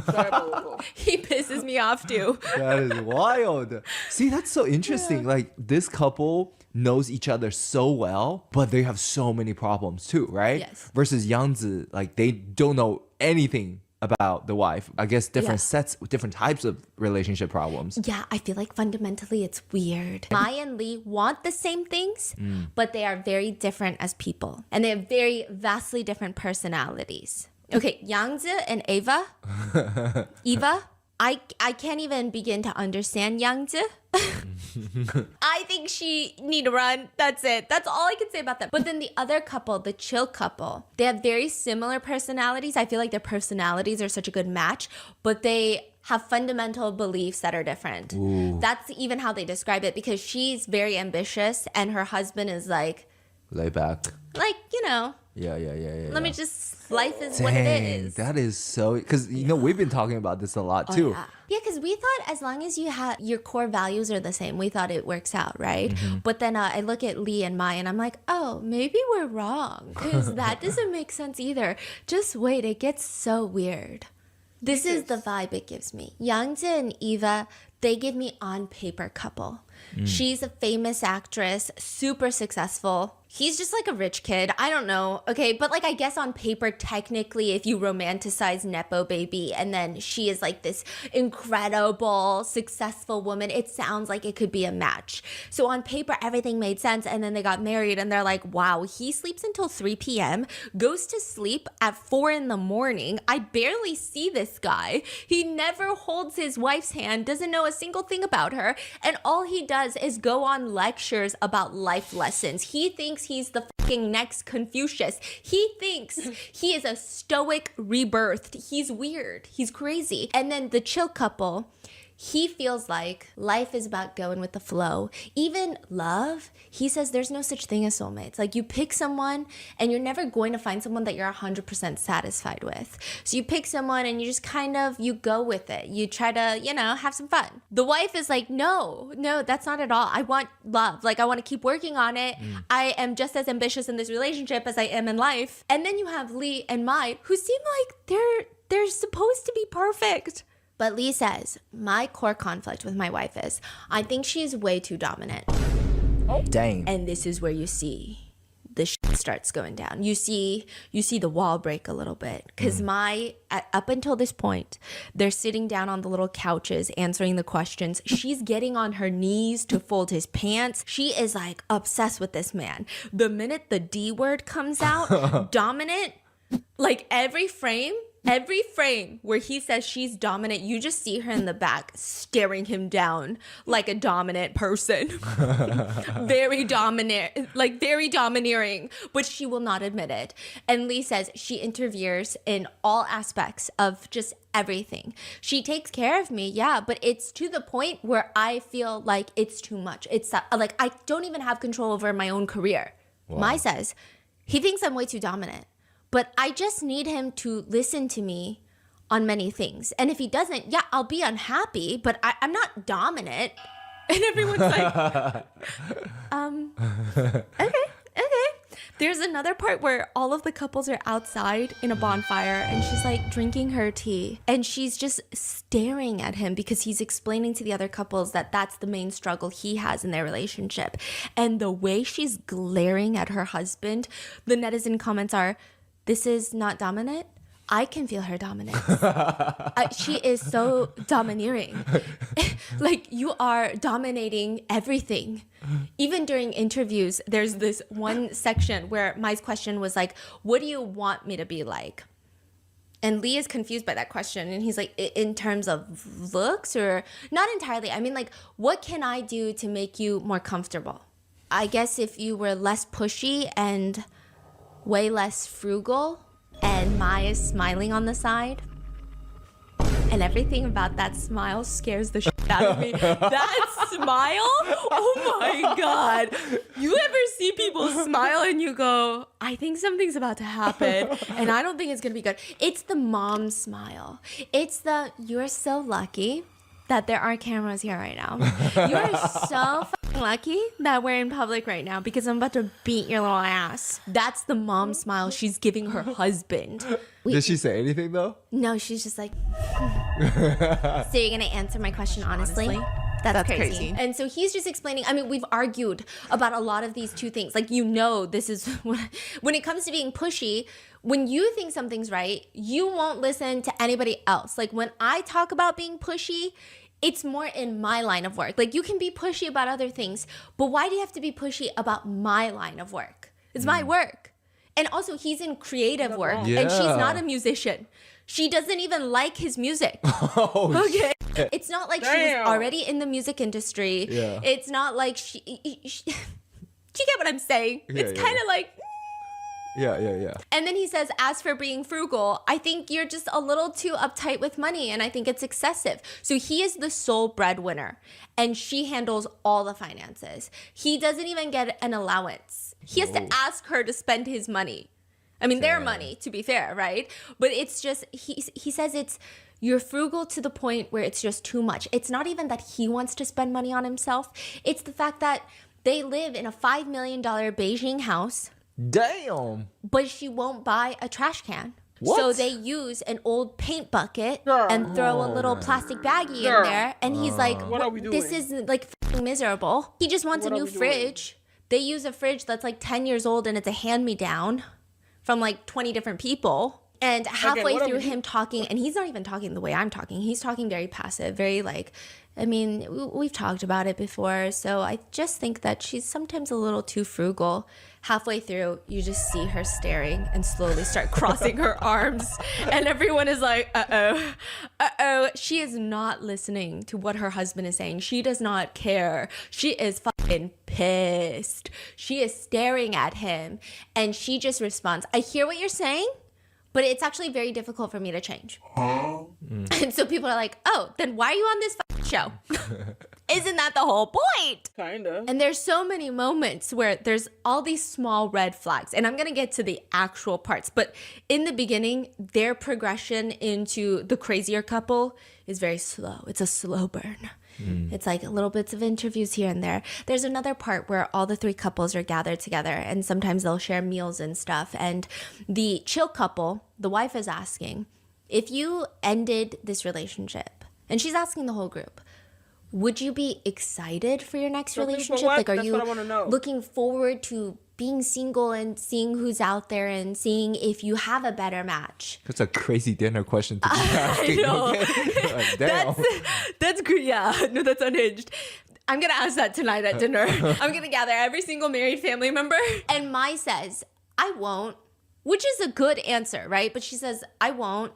Diabolical. He pisses me off too. That is wild. See, that's so interesting. Like, this couple knows each other so well, but they have so many problems too, right? Yes. Versus Yangzi, like, they don't know anything about the wife. I guess different sets, different types of relationship problems. Yeah, I feel like fundamentally it's weird. Mai and Lee want the same things, but they are very different as people. And they have very vastly different personalities. Okay, Yangzi and Eva, I can't even begin to understand Yangzi. I think she need to run. That's it. That's all I can say about them. But then the other couple, the chill couple, they have very similar personalities. I feel like their personalities are such a good match, but they have fundamental beliefs that are different. That's even how they describe it, because she's very ambitious and her husband is like, Lay back. you know, Yeah. let me just, life is what it is. That is so, because, you know, we've been talking about this a lot too. Yeah, because we thought as long as you have your core values are the same, we thought it works out, right? But then I look at Lee and Mai and I'm like, oh, maybe we're wrong, because that doesn't make sense either. Just wait, it gets so weird. This is the vibe it gives me. Yangzi and Eva, they give me on paper couple. She's a famous actress, super successful. He's just like a rich kid. I don't know. Okay, but like, I guess on paper, technically, if you romanticize Nepo baby and then she is like this incredible, successful woman, it sounds like it could be a match. So on paper, everything made sense. And then they got married and they're like, wow, he sleeps until 3 p.m., goes to sleep at 4 in the morning. I barely see this guy. He never holds his wife's hand, doesn't know a single thing about her. And all he does is go on lectures about life lessons. He thinks he's the fucking next Confucius. He thinks he is a stoic rebirthed. He's weird. He's crazy. And then the chill couple, He feels like life is about going with the flow. Even love, he says there's no such thing as soulmates. Like you pick someone and you're never going to find someone that you're 100% satisfied with. So you pick someone and you just kind of, you go with it. You try to, have some fun. The wife is like, no, that's not at all. I want love. Like I want to keep working on it. I am just as ambitious in this relationship as I am in life. And then you have Lee and Mai who seem like they're supposed to be perfect. But Lee says, my core conflict with my wife is, I think she's way too dominant. Dang. And this is where you see the shit starts going down. You see the wall break a little bit. Because up until this point, they're sitting down on the little couches answering the questions. She's getting on her knees to fold his pants. She is like obsessed with this man. The minute the D word comes out, dominant, like every frame where he says she's dominant, you just see her in the back staring him down like a dominant person. Very dominant, like very domineering, but she will not admit it. And Lee says she interferes in all aspects of just everything. She takes care of me, yeah, but it's to the point where I feel like it's too much. It's like I don't even have control over my own career. Wow. Mai says he thinks I'm way too dominant. But I just need him to listen to me on many things. And if he doesn't, yeah, I'll be unhappy, but I'm not dominant. And everyone's like, okay. There's another part where all of the couples are outside in a bonfire and she's like drinking her tea. And she's just staring at him because he's explaining to the other couples that that's the main struggle he has in their relationship. And the way she's glaring at her husband, the netizen comments are, this is not dominant. I can feel her dominance. She is so domineering. Like you are dominating everything. Even during interviews, there's this one section where Mai's question was like, what do you want me to be like? And Lee is confused by that question. And he's like, in terms of looks or not entirely. I mean, like, what can I do to make you more comfortable? I guess if you were less pushy and way less frugal, and Mai is smiling on the side, and everything about that smile scares the shit out of me. That smile? Oh my God. You ever see people smile and you go, I think something's about to happen and I don't think it's gonna be good. It's the mom smile. It's the, you're so lucky that there are cameras here right now. You are so lucky that we're in public right now because I'm about to beat your little ass. That's the mom smile she's giving her husband. Did she say anything though? No, she's just like, so you're gonna answer my question honestly? That's crazy. And so he's just explaining, I mean, we've argued about a lot of these two things. Like, this is, when it comes to being pushy, when you think something's right, you won't listen to anybody else. Like when I talk about being pushy, it's more in my line of work. Like you can be pushy about other things, but why do you have to be pushy about my line of work? It's my work. And also he's in creative work and she's not a musician. She doesn't even like his music. Okay. It's not like she was already in the music industry. Yeah. It's not like she do you get what I'm saying? It's kind of like Yeah. And then he says, as for being frugal, I think you're just a little too uptight with money and I think it's excessive. So he is the sole breadwinner and she handles all the finances. He doesn't even get an allowance. He has to ask her to spend his money. I mean, their money, to be fair, right? But it's just, he says you're frugal to the point where it's just too much. It's not even that he wants to spend money on himself. It's the fact that they live in a $5 million Beijing house. Damn. But she won't buy a trash can. What? So they use an old paint bucket and throw a little plastic baggie in there. And he's like, What are we doing? this is like f***ing miserable. He just wants a new fridge. They use a fridge that's like 10 years old and it's a hand-me-down from like 20 different people. And halfway through him talking, and he's not even talking the way I'm talking. He's talking very passive, very like, I mean, we've talked about it before. So I just think that she's sometimes a little too frugal. Halfway through, you just see her staring and slowly start crossing her arms. And everyone is like, uh-oh. She is not listening to what her husband is saying. She does not care. She is fucking pissed. She is staring at him. And she just responds, I hear what you're saying, but it's actually very difficult for me to change. And so people are like, oh, then why are you on this show. Isn't that the whole point? Kind of. And there's so many moments where there's all these small red flags. And I'm going to get to the actual parts. But in the beginning, their progression into the crazier couple is very slow. It's a slow burn. It's like little bits of interviews here and there. There's another part where all the three couples are gathered together and sometimes they'll share meals and stuff. And the chill couple, the wife is asking, if you ended this relationship, and she's asking the whole group, would you be excited for your next relationship? Like, are That's you what I wanna know. looking forward to being single and seeing who's out there and seeing if you have a better match? That's a crazy dinner question to be asking. know. Okay? Like, damn. That's great. Yeah, no, that's unhinged. I'm gonna ask that tonight at dinner. I'm gonna gather every single married family member. And Mai says, I won't, which is a good answer, right? But she says, I won't.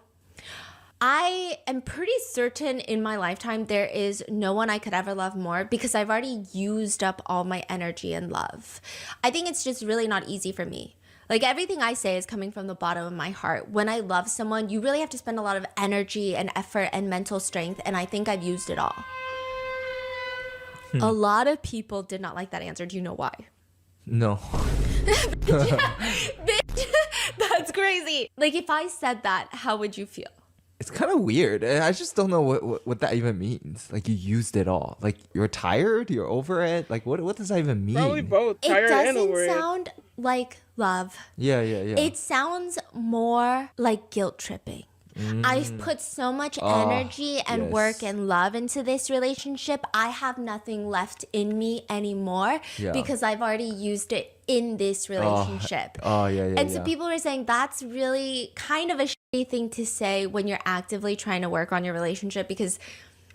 I am pretty certain in my lifetime there is no one I could ever love more because I've already used up all my energy and love. I think it's just really not easy for me. Like everything I say is coming from the bottom of my heart. When I love someone, you really have to spend a lot of energy and effort and mental strength, and I think I've used it all. A lot of people did not like that answer. Do you know why? No. Bitch, that's crazy. Like if I said that, how would you feel? It's kind of weird. I just don't know what that even means. Like you used it all. Like you're tired, you're over it. Like what does that even mean? Probably both. It Tired and over doesn't it. sound like love. Yeah. It sounds more like guilt tripping. I've put so much energy and yes. work and love into this relationship. I have nothing left in me anymore because I've already used it in this relationship. Yeah. And so people are saying that's really kind of a shitty thing to say when you're actively trying to work on your relationship because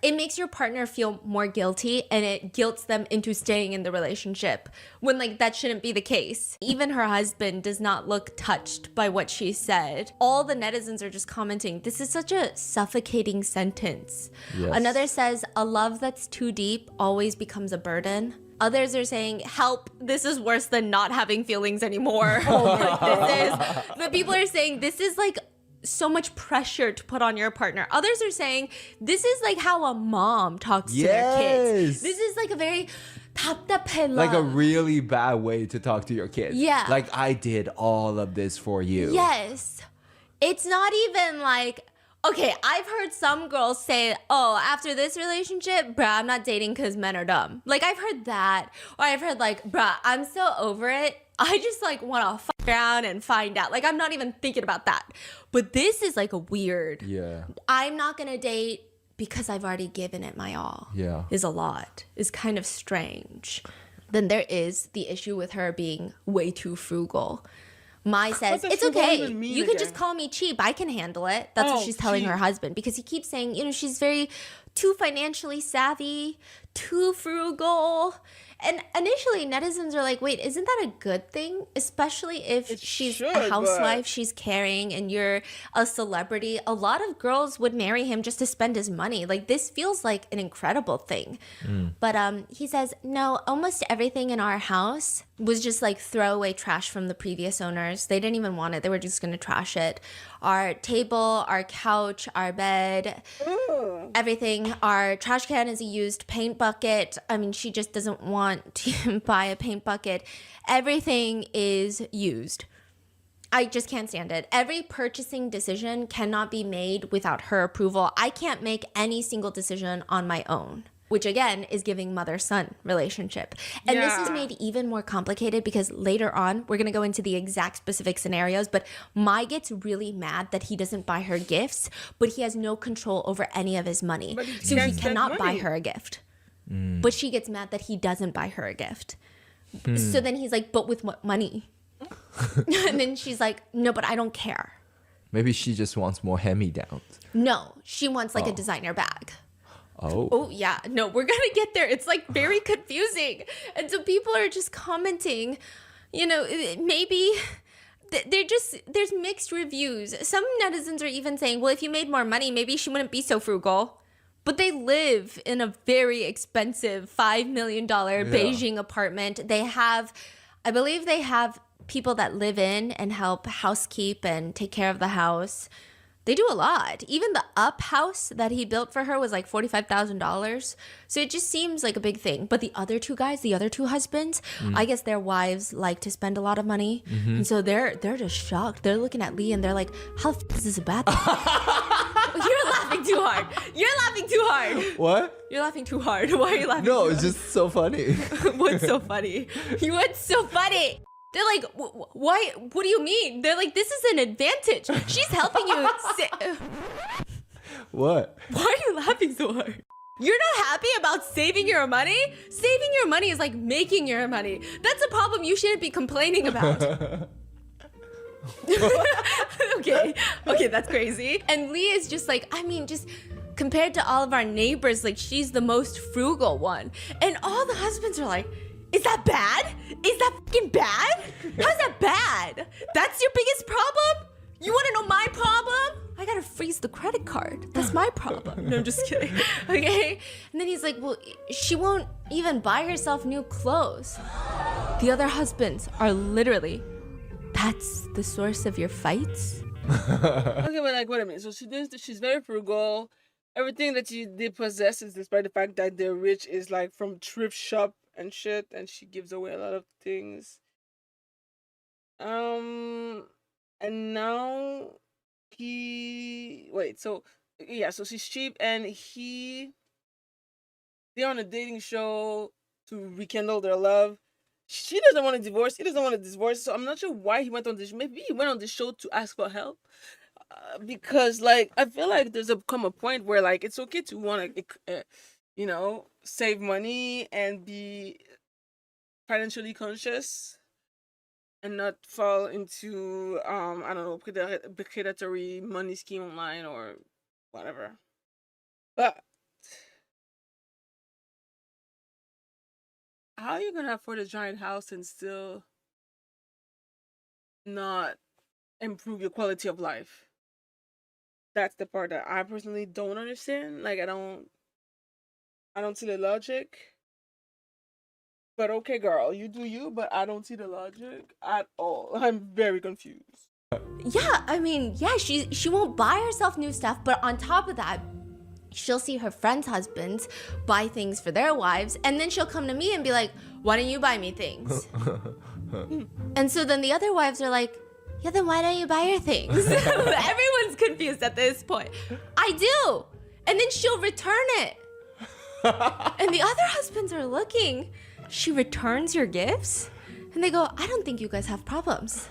it makes your partner feel more guilty and it guilts them into staying in the relationship when like that shouldn't be the case. Even her husband does not look touched by what she said. All the netizens are just commenting, this is such a suffocating sentence. Yes. Another says, a love that's too deep always becomes a burden. Others are saying, help, this is worse than not having feelings anymore. But people are saying this is like so much pressure to put on your partner. Others are saying this is like how a mom talks to their kids. This is like a very 답답해 love. Like a really bad way to talk to your kids. Yeah. Like I did all of this for you. Yes. It's not even like, okay, I've heard some girls say, oh, after this relationship, bruh, I'm not dating because men are dumb. Like I've heard that. Or I've heard like, bruh, I'm so over it. I just like want to fuck around and find out. Like I'm not even thinking about that. But this is like a weird. Yeah. I'm not going to date because I've already given it my all. Yeah. Is a lot. Is kind of strange. Then there is the issue with her being way too frugal. Mai says, does it's frugal okay. even mean You can again? just call me cheap. I can handle it. That's what Oh, she's telling cheap. her husband because he keeps saying, you know, she's very too financially savvy, too frugal. And initially, netizens are like, wait, isn't that a good thing? Especially if she's should, a housewife, but- she's caring, and you're a celebrity. A lot of girls would marry him just to spend his money. Like, this feels like an incredible thing. But he says, no, almost everything in our house was just like throwaway trash from the previous owners. They didn't even want it. They were just going to trash it. Our table, our couch, our bed, everything. Our trash can is a used paint bucket. I mean, she just doesn't want to buy a paint bucket. Everything is used. I just can't stand it. Every purchasing decision cannot be made without her approval. I can't make any single decision on my own, which again is giving mother-son relationship. And this is Yeah. made even more complicated because later on, we're going to go into the exact specific scenarios, but Mai gets really mad that he doesn't buy her gifts, but he has no control over any of his money. But he So can't he spend cannot buy money. her a gift. But she gets mad that he doesn't buy her a gift. So then he's like, but with what money? And then she's like, no, but I don't care. Maybe she just wants more hand-me-downs. No, she wants like a designer bag. Oh. Yeah, no, we're gonna get there. It's like very confusing. And so people are just commenting, you know, maybe there's mixed reviews. Some netizens are even saying, well, if you made more money, maybe she wouldn't be so frugal. But they live in a very expensive $5 million Beijing apartment. They have, I believe they have people that live in and help housekeep and take care of the house. They do a lot. Even the up house that he built for her was like $45,000. So it just seems like a big thing. But the other two guys, the other two husbands, I guess their wives like to spend a lot of money. And so they're just shocked. They're looking at Lee and they're like, how is this a bad thing? You're laughing too hard. You're laughing too hard. What? You're laughing too hard. Why are you laughing No, too it's just so funny. hard? What's so funny? What's so funny? They're like, why? What do you mean? They're like, this is an advantage. She's helping you. What? Why are you laughing so hard? You're not happy about saving your money? Saving your money is like making your money. That's a problem you shouldn't be complaining about. Okay, that's crazy. And Lee is just like, I mean, just compared to all of our neighbors, like she's the most frugal one. And all the husbands are like, is that bad? Is that fucking bad? How's that bad? That's your biggest problem? You want to know my problem? I gotta freeze the credit card. That's my problem. No, I'm just kidding. Okay? And then he's like, well, she won't even buy herself new clothes. The other husbands are literally, that's the source of your fights? Okay, but like, wait a minute. So she's very frugal. Everything that they possess is, despite the fact that they're rich, is like from thrift shop and shit, and she gives away a lot of things. And now so she's cheap, and they're on a dating show to rekindle their love. She doesn't want to divorce. He doesn't want to divorce. So I'm not sure why he went on this. Maybe he went on the show to ask for help. Because like I feel like there's come a point where like it's okay to want to save money and be financially conscious and not fall into I don't know, predatory money scheme online or whatever. But how are you gonna afford a giant house and still not improve your quality of life? That's the part that I personally don't understand. Like I don't see the logic. But okay, girl, you do you, but I don't see the logic at all. I'm very confused. Yeah, I mean, yeah, she won't buy herself new stuff, but on top of that, she'll see her friends' husbands buy things for their wives, and then she'll come to me and be like, why don't you buy me things? And so then the other wives are like, yeah, then why don't you buy her things? Everyone's confused at this point. I do. And then she'll return it. And the other husbands are looking. She returns your gifts? And they go, I don't think you guys have problems.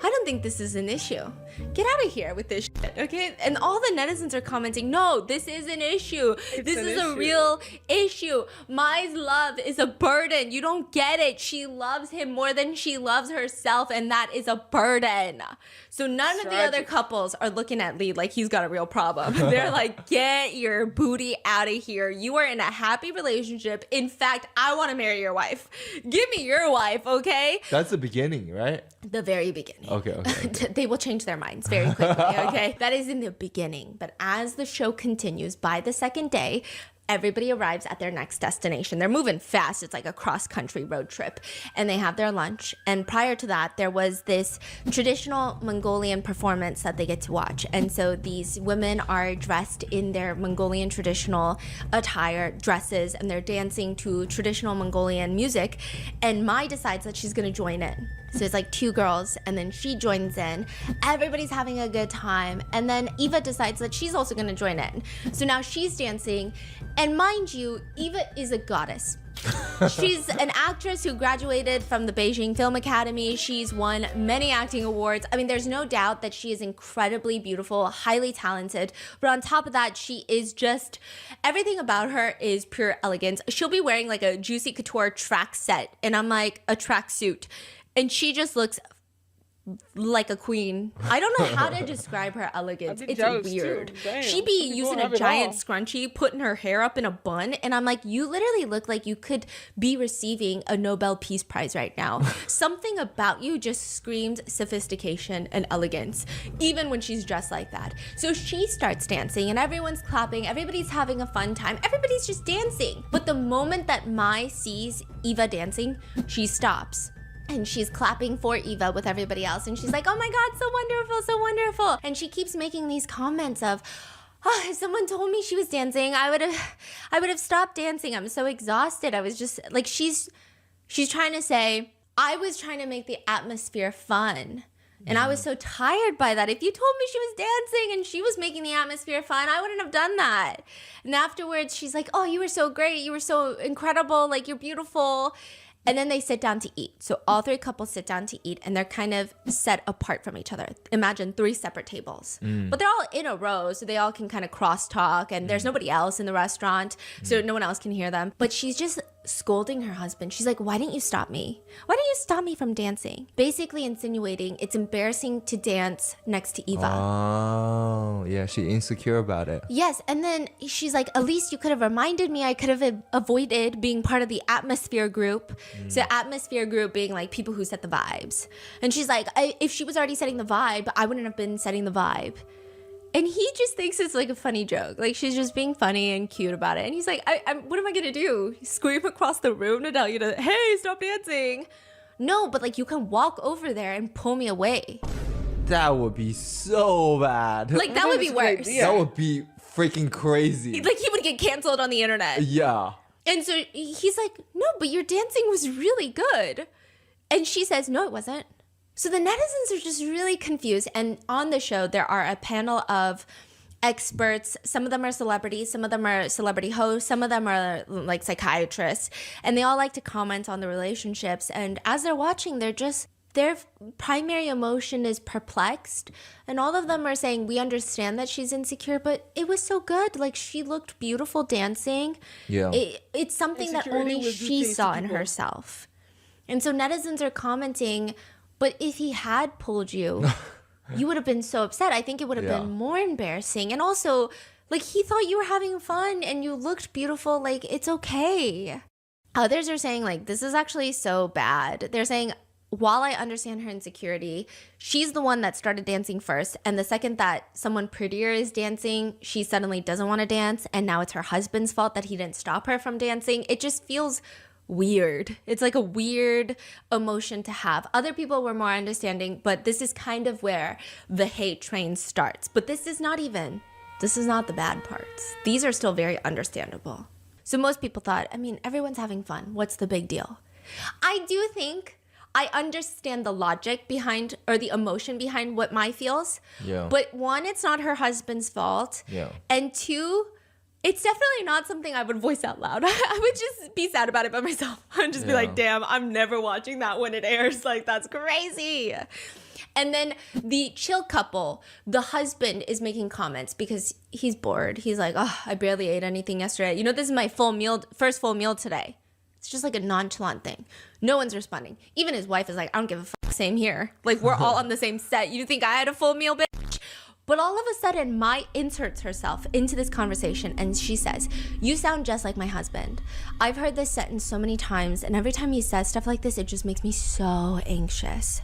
I don't think this is an issue. Get out of here with this shit, okay? And all the netizens are commenting, no, this is an issue. This is a real issue. Mai's love is a burden. You don't get it. She loves him more than she loves herself, and that is a burden. So none of the other couples are looking at Lee like he's got a real problem. They're like, get your booty out of here. You are in a happy relationship. In fact, I want to marry your wife. Give me your wife, okay? That's the beginning, right? The very beginning. Okay. They will change their minds very quickly, okay? That is in the beginning. But as the show continues, by the second day, everybody arrives at their next destination. They're moving fast. It's like a cross-country road trip. And they have their lunch. And prior to that, there was this traditional Mongolian performance that they get to watch. And so these women are dressed in their Mongolian traditional attire, dresses, and they're dancing to traditional Mongolian music. And Mai decides that she's going to join in. So it's like two girls, and then she joins in. Everybody's having a good time. And then Eva decides that she's also going to join in. So now she's dancing. And mind you, Eva is a goddess. She's an actress who graduated from the Beijing Film Academy. She's won many acting awards. I mean, there's no doubt that she is incredibly beautiful, highly talented. But on top of that, she is just, everything about her is pure elegance. She'll be wearing like a Juicy Couture track set. And I'm like, a track suit. And she just looks like a queen. I don't know how to describe her elegance. It's weird. She be using a giant scrunchie, putting her hair up in a bun, and I'm like, you literally look like you could be receiving a Nobel Peace Prize right now. Something about you just screams sophistication and elegance, even when she's dressed like that. So she starts dancing, and everyone's clapping. Everybody's having a fun time. Everybody's just dancing. But the moment that Mai sees Eva dancing, she stops. And she's clapping for Eva with everybody else. And she's like, oh my God, so wonderful, so wonderful. And she keeps making these comments of, oh, if someone told me she was dancing, I would have stopped dancing. I'm so exhausted. I was just like, she's trying to say, I was trying to make the atmosphere fun. And I was so tired by that. If you told me she was dancing and she was making the atmosphere fun, I wouldn't have done that. And afterwards, she's like, oh, you were so great. You were so incredible. Like, you're beautiful. And then they sit down to eat. So all three couples sit down to eat, and they're kind of set apart from each other. Imagine 3 separate tables. But they're all in a row, so they all can kind of cross talk, and there's nobody else in the restaurant, so no one else can hear them. But she's just scolding her husband. She's like, why didn't you stop me? Why didn't you stop me from dancing? Basically insinuating it's embarrassing to dance next to Eva. Oh, yeah, she insecure about it. Yes, and then she's like, at least you could have reminded me. I could have avoided being part of the atmosphere group. So atmosphere group being like people who set the vibes. And she's like, if she was already setting the vibe, I wouldn't have been setting the vibe. And he just thinks it's like a funny joke. Like, she's just being funny and cute about it. And he's like, what am I going to do? Scream across the room to tell you to, hey, stop dancing. No, but like, you can walk over there and pull me away. That would be so bad. Like, that would be worse. That would be freaking crazy. Like, he would get canceled on the internet. Yeah. And so he's like, no, but your dancing was really good. And she says, no, it wasn't. So the netizens are just really confused. And on the show, there are a panel of experts. Some of them are celebrities. Some of them are celebrity hosts. Some of them are like psychiatrists. And they all like to comment on the relationships. And as they're watching, their primary emotion is perplexed. And all of them are saying, we understand that she's insecure, but it was so good. Like, she looked beautiful dancing. Yeah. It's something that only she saw in herself. And so netizens are commenting, but if he had pulled you, you would have been so upset. I think it would have been more embarrassing. And also, like, he thought you were having fun and you looked beautiful. Like, it's okay. Others are saying, like, this is actually so bad. They're saying, while I understand her insecurity, she's the one that started dancing first. And the second that someone prettier is dancing, she suddenly doesn't want to dance. And now it's her husband's fault that he didn't stop her from dancing. It just feels weird. It's like a weird emotion to have. Other people were more understanding, but this is kind of where the hate train starts. But this is not the bad parts. These are still very understandable. So most people thought, I mean, everyone's having fun. What's the big deal? I do think I understand the logic behind, or the emotion behind what Mai feels. Yeah. But one, it's not her husband's fault. Yeah. And two, it's definitely not something I would voice out loud. I would just be sad about it by myself. I'd just be like, damn, I'm never watching that when it airs. Like, that's crazy. And then the chill couple, the husband is making comments because he's bored. He's like, oh, I barely ate anything yesterday. You know, this is my first full meal today. It's just like a nonchalant thing. No one's responding. Even his wife is like, I don't give a fuck. Same here. Like, we're all on the same set. You think I had a full meal, bitch? But all of a sudden, Mai inserts herself into this conversation and she says, you sound just like my husband. I've heard this sentence so many times, and every time he says stuff like this, it just makes me so anxious.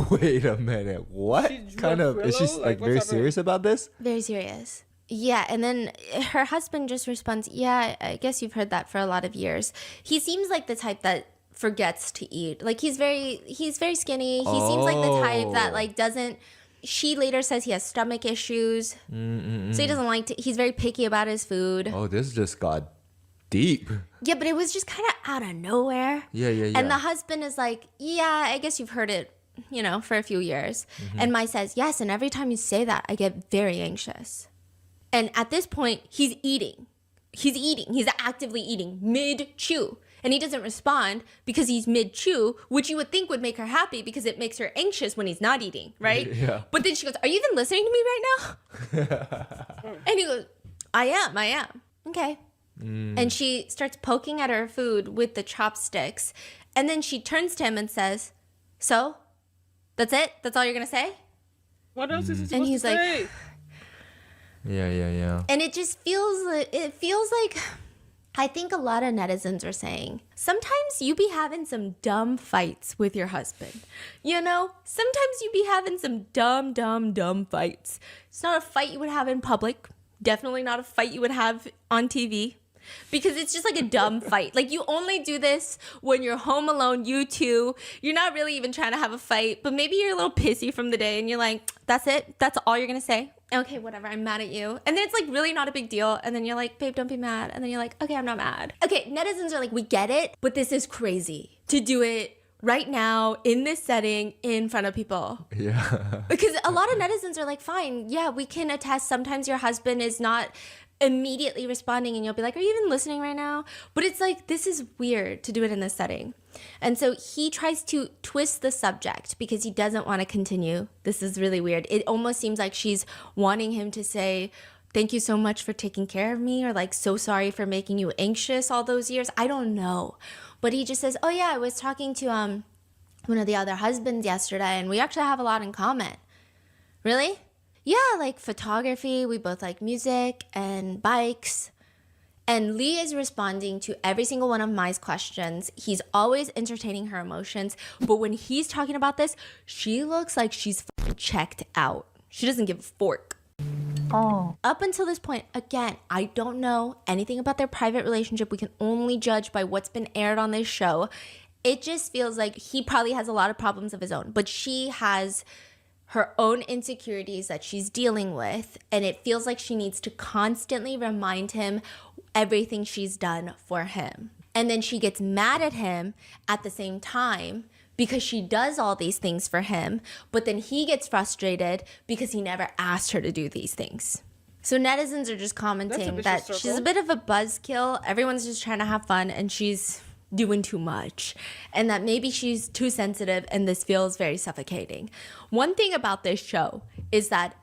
Wait a minute. What kind of, is she like very serious about this? Very serious. Yeah, and then her husband just responds, yeah, I guess you've heard that for a lot of years. He seems like the type that forgets to eat. Like, he's very skinny. He seems like the type that like doesn't. She later says he has stomach issues. So he doesn't like to, he's very picky about his food. Oh, this just got deep. Yeah, but it was just kind of out of nowhere. Yeah. And the husband is like, yeah, I guess you've heard it, you know, for a few years. And Mai says, yes, and every time you say that, I get very anxious. And at this point, he's eating. He's actively eating mid-chew. And he doesn't respond because he's mid-chew, which you would think would make her happy because it makes her anxious when he's not eating, right? Yeah. But then she goes, are you even listening to me right now? And he goes, I am. Okay. And she starts poking at her food with the chopsticks. And then she turns to him and says, so? That's it? That's all you're going to say? What else is he supposed And he's to say? like, Yeah. and it just feels like I think a lot of netizens are saying, sometimes you be having some dumb fights with your husband. You know, sometimes you be having some dumb fights. It's not a fight you would have in public. Definitely not a fight you would have on TV. because it's just like a dumb fight. Like, you only do this when you're home alone, you two. You're not really even trying to have a fight, but maybe you're a little pissy from the day and you're like, that's it? That's all you're going to say? Okay, whatever, I'm mad at you. And then it's like really not a big deal. And then you're like, babe, don't be mad. And then you're like, okay, I'm not mad. Okay, netizens are like, we get it, but this is crazy to do it right now in this setting in front of people. Yeah. Because a lot of netizens are like, fine, yeah, we can attest sometimes your husband is not immediately responding and you'll be like, are you even listening right now? But it's like, this is weird to do it in this setting. And so he tries to twist the subject because he doesn't want to continue. This is really weird. It almost seems like she's wanting him to say, thank you so much for taking care of me, or like, so sorry for making you anxious all those years. I don't know. But he just says, oh yeah, I was talking to one of the other husbands yesterday and we actually have a lot in common. Really? Yeah, like photography, we both like music and bikes. And Lee is responding to every single one of Mai's questions. He's always entertaining her emotions. But when he's talking about this, she looks like she's checked out. She doesn't give a fork. Oh. Up until this point, again, I don't know anything about their private relationship. We can only judge by what's been aired on this show. It just feels like he probably has a lot of problems of his own, but she has her own insecurities that she's dealing with, and it feels like she needs to constantly remind him everything she's done for him. And then she gets mad at him at the same time because she does all these things for him, but then he gets frustrated because he never asked her to do these things. So netizens are just commenting that she's a bit of a buzzkill. Everyone's just trying to have fun and she's doing too much, and that maybe she's too sensitive and this feels very suffocating. One thing about this show is that,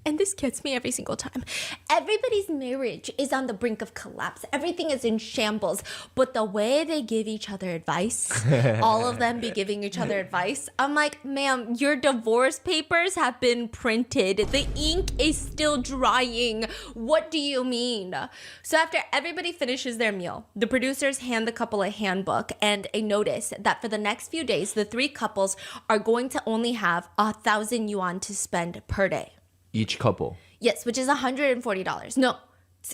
and this gets me every single time, everybody's marriage is on the brink of collapse. Everything is in shambles, but the way they give each other advice, all of them be giving each other advice, I'm like, ma'am, your divorce papers have been printed. The ink is still drying. What do you mean? So after everybody finishes their meal, the producers hand the couple a handbook and a notice that for the next few days, the three couples are going to only have 1,000 yuan to spend per day. Each couple. Yes, which is $140. No,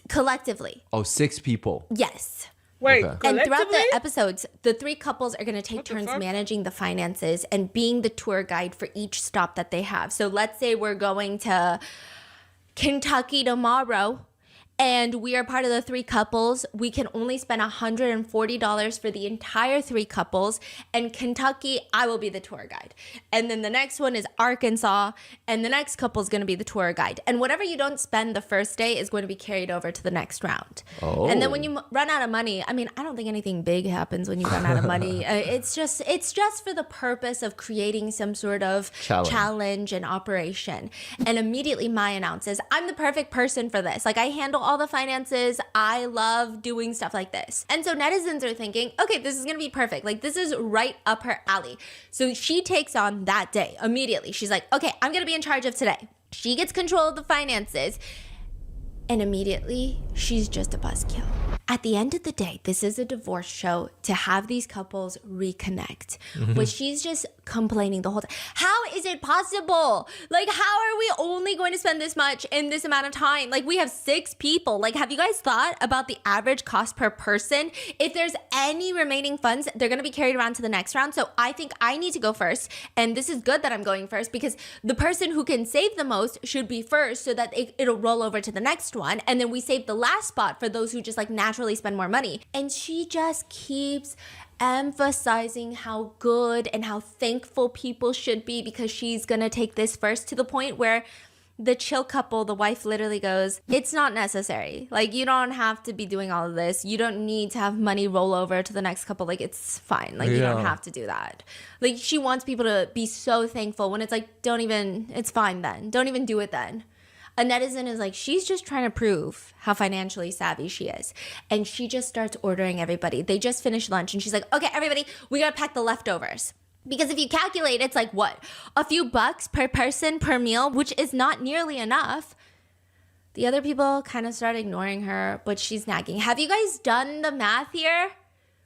collectively. Oh, 6 people. Yes. Wait, Okay. And throughout the collectively? episodes, the three couples are going to take turns managing the finances and being the tour guide for each stop that they have. So let's say we're going to Kentucky tomorrow and we are part of the three couples. We can only spend $140 for the entire three couples. And Kentucky, I will be the tour guide. And then the next one is Arkansas, and the next couple is going to be the tour guide. And whatever you don't spend the first day is going to be carried over to the next round. Oh. And then when you run out of money, I mean, I don't think anything big happens when you run out of money. It's just for the purpose of creating some sort of challenge and operation. And immediately Mai announces, I'm the perfect person for this. Like, I handle all the finances. I love doing stuff like this. And so netizens are thinking, okay, this is going to be perfect. Like, this is right up her alley. So she takes on that day immediately. She's like, okay, I'm going to be in charge of today. She gets control of the finances. And immediately, she's just a buzzkill. At the end of the day, this is a divorce show to have these couples reconnect. But she's just complaining the whole time. How is it possible? Like, how are we only going to spend this much in this amount of time? Like, we have 6 people. Like, have you guys thought about the average cost per person? If there's any remaining funds, they're going to be carried around to the next round. So I think I need to go first. And this is good that I'm going first because the person who can save the most should be first so that it'll roll over to the next one. And then we save the last spot for those who just like naturally spend more money. And she just keeps emphasizing how good and how thankful people should be because she's gonna take this first, to the point where the chill couple, the wife literally goes, it's not necessary. Like, you don't have to be doing all of this. You don't need to have money roll over to the next couple. Like, it's fine. Like, you don't have to do that. Like, she wants people to be so thankful when it's like, it's fine then. Don't even do it then. A netizen is like, she's just trying to prove how financially savvy she is. And she just starts ordering everybody. They just finished lunch and she's like, okay, everybody, we gotta pack the leftovers. Because if you calculate, it's like what? A few bucks per person per meal, which is not nearly enough. The other people kind of start ignoring her, but she's nagging. Have you guys done the math here?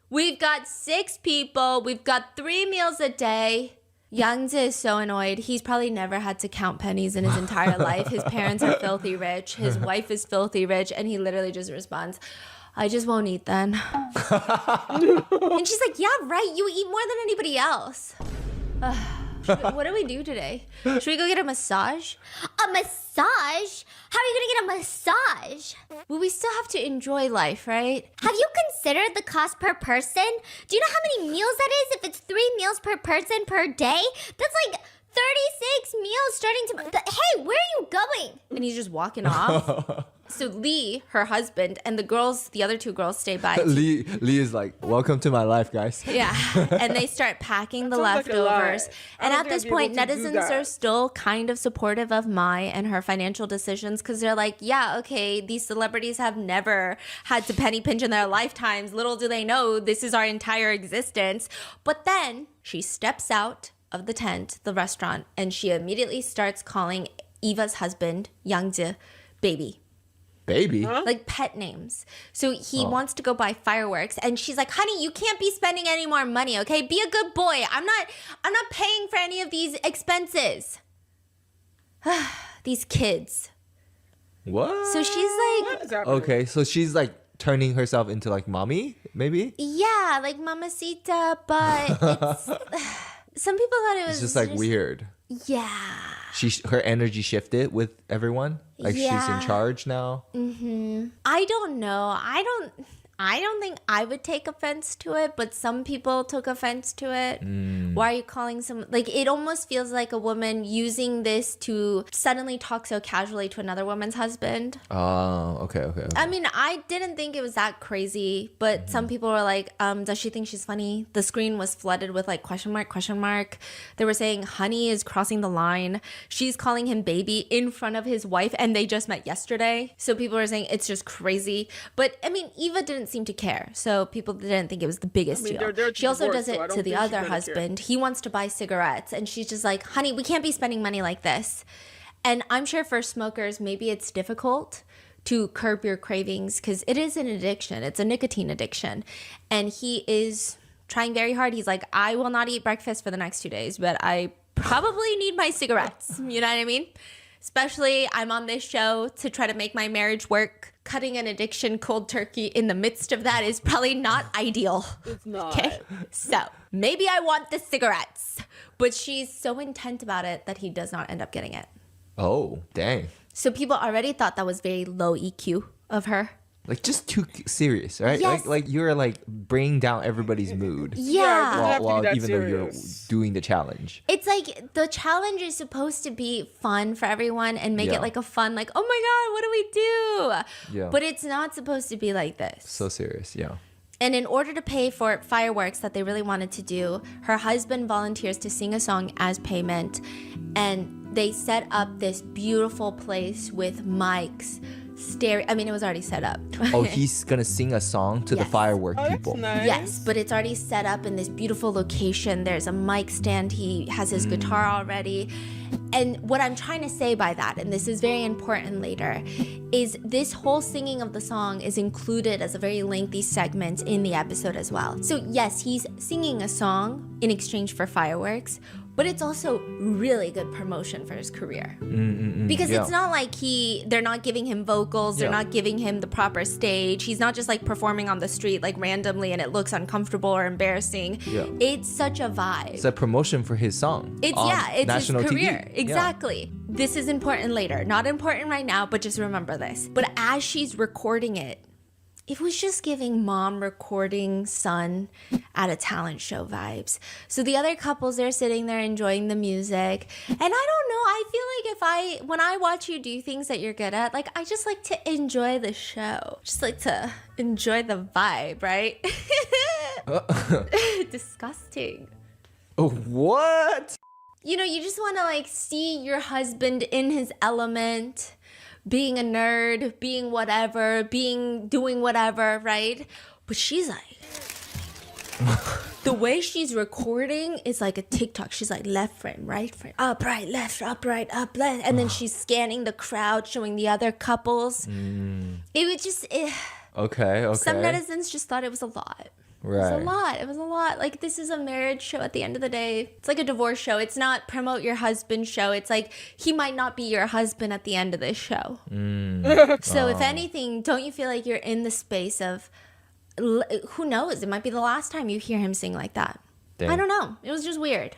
We've got 6 people. We've got 3 meals a day. Yangzi is so annoyed. He's probably never had to count pennies in his entire life. His parents are filthy rich. His wife is filthy rich. And he literally just responds, I just won't eat then. And she's like, yeah, right. You eat more than anybody else. What do we do today? Should we go get a massage? A massage? How are you gonna get a massage? Well, we still have to enjoy life, right? Have you considered the cost per person? Do you know how many meals that is? If it's 3 meals per person per day, that's like 36 meals starting to... Hey, where are you going? And he's just walking off. So Lee, her husband, and the other 2 girls stay by. Lee is like, welcome to my life, guys. Yeah. And they start packing the sounds like a lie. leftovers. I And don't at think this I'd be point, able to do netizens that. are still kind of supportive of Mai and her financial decisions because they're like, yeah, okay, these celebrities have never had to penny pinch in their lifetimes. Little do they know this is our entire existence. But then she steps out of the tent, the restaurant, and she immediately starts calling Eva's husband, Yangzi, baby. Baby. Like pet names. So he wants to go buy fireworks and she's like, honey, you can't be spending any more money, okay? Be a good boy. I'm not paying for any of these expenses. These kids. What? So she's like, What is happening? Okay, so she's like turning herself into like mommy, maybe? yeah, like mamacita, but it's some people thought it was It's just like weird. Yeah. Her energy shifted with everyone. Like she's Yeah. in charge now. I don't know. I don't think I would take offense to it, but some people took offense to it. Why are you calling some like it almost feels like a woman using this to suddenly talk so casually to another woman's husband. Oh, okay. I mean, I didn't think it was that crazy, but some people were like, does she think she's funny? The screen was flooded with like question mark. They were saying honey is crossing the line. She's calling him baby in front of his wife and they just met yesterday. So people were saying it's just crazy. But I mean, Eva didn't seem to care. So people didn't think it was the biggest deal. they're She also divorced, does so I it don't to the think she's other gonna care. husband. He wants to buy cigarettes and she's just like, honey, we can't be spending money like this. And I'm sure for smokers, maybe it's difficult to curb your cravings because it is an addiction. It's a nicotine addiction. And he is trying very hard. He's like, I will not eat breakfast for the next 2 days, but I probably need my cigarettes. You know what I mean? Especially I'm on this show to try to make my marriage work. Cutting an addiction cold turkey in the midst of that is probably not ideal. It's not. Okay. So maybe I want the cigarettes, but she's so intent about it that he does not end up getting it. Oh, dang. So people already thought that was very low EQ of her. Like just too serious, right? Yes. Like you're like bringing down everybody's mood. Yeah. doesn't have to be While that even though you're serious. doing the challenge. It's like the challenge is supposed to be fun for everyone and make Yeah. it like a fun, like, oh my God, what do we do? Yeah. But it's not supposed to be like this. So serious, yeah. And in order to pay for fireworks that they really wanted to do, her husband volunteers to sing a song as payment. And they set up this beautiful place with mics, stereo. I mean, it was already set up. Oh, he's gonna sing a song to the Yes. firework Oh, that's people. nice. Yes, but it's already set up in this beautiful location. There's a mic stand. He has his guitar already. And what I'm trying to say by that, and this is very important later, is this whole singing of the song is included as a very lengthy segment in the episode as well. So yes, he's singing a song in exchange for fireworks, but it's also really good promotion for his career. Because yeah. it's not like they're not giving him vocals, they're Yeah. not giving him the proper stage. He's not just like performing on the street like randomly and it looks uncomfortable or embarrassing. Yeah. It's such a vibe. It's a promotion for his song. It's on it's national his career. TV. Yeah. Exactly. This is important later. Not important right now, but just remember this. But as she's recording it, it was just giving mom recording son at a talent show vibes. So the other couples, they're sitting there enjoying the music. And I don't know, I feel like when I watch you do things that you're good at, like I just like to enjoy the show. Just like to enjoy the vibe, right? Disgusting. Oh, what? You know, you just want to like see your husband in his element, being a nerd, being whatever, doing whatever, right? But she's like, the way she's recording is like a TikTok. She's like left frame, right frame, up, right, left, up, right, up, left. And then she's scanning the crowd, showing the other couples. It was just, Okay. some netizens just thought it was a lot. Right. It was a lot. It was a lot. Like, this is a marriage show at the end of the day. It's like a divorce show. It's not promote your husband show. It's like, he might not be your husband at the end of this show. So if anything, don't you feel like you're in the space of, who knows? It might be the last time you hear him sing like that. Dang. I don't know. It was just weird.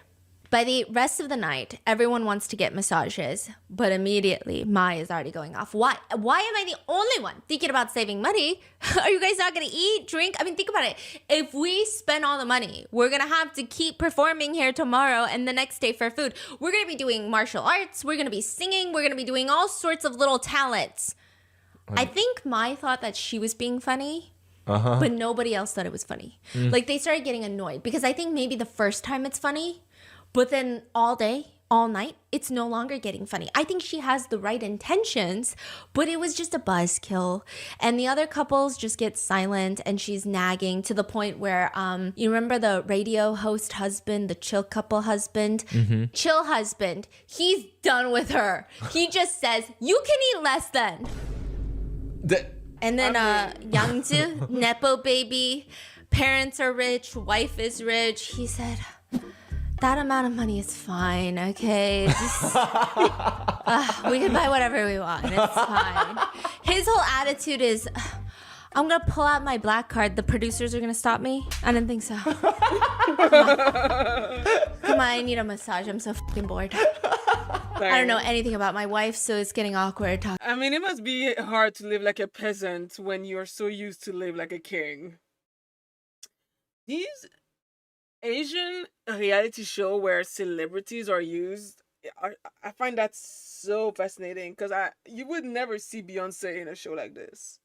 By the rest of the night, everyone wants to get massages, but immediately Mai is already going off. Why am I the only one thinking about saving money? Are you guys not going to eat, drink? I mean, think about it. If we spend all the money, we're going to have to keep performing here tomorrow and the next day for food. We're going to be doing martial arts. We're going to be singing. We're going to be doing all sorts of little talents. I think Mai thought that she was being funny. But nobody else thought it was funny. Like, they started getting annoyed because I think maybe the first time it's funny, but then all day, all night, it's no longer getting funny. I think she has the right intentions, but it was just a buzzkill. And the other couples just get silent, and she's nagging to the point where, you remember the radio host husband, the chill couple husband? Chill husband, he's done with her. He just says, you can eat less then. And then Yangju, Nepo baby, parents are rich, wife is rich. He said, that amount of money is fine, okay? Just, we can buy whatever we want. It's fine. His whole attitude is, I'm going to pull out my black card. The producers are going to stop me? I didn't think so. Come on, I need a massage. I'm so fucking bored. I don't know anything about my wife, so it's getting awkward talking. I mean, it must be hard to live like a peasant when you're so used to live like a king. These Asian reality show where celebrities are used, I find that so fascinating because you would never see Beyonce in a show like this.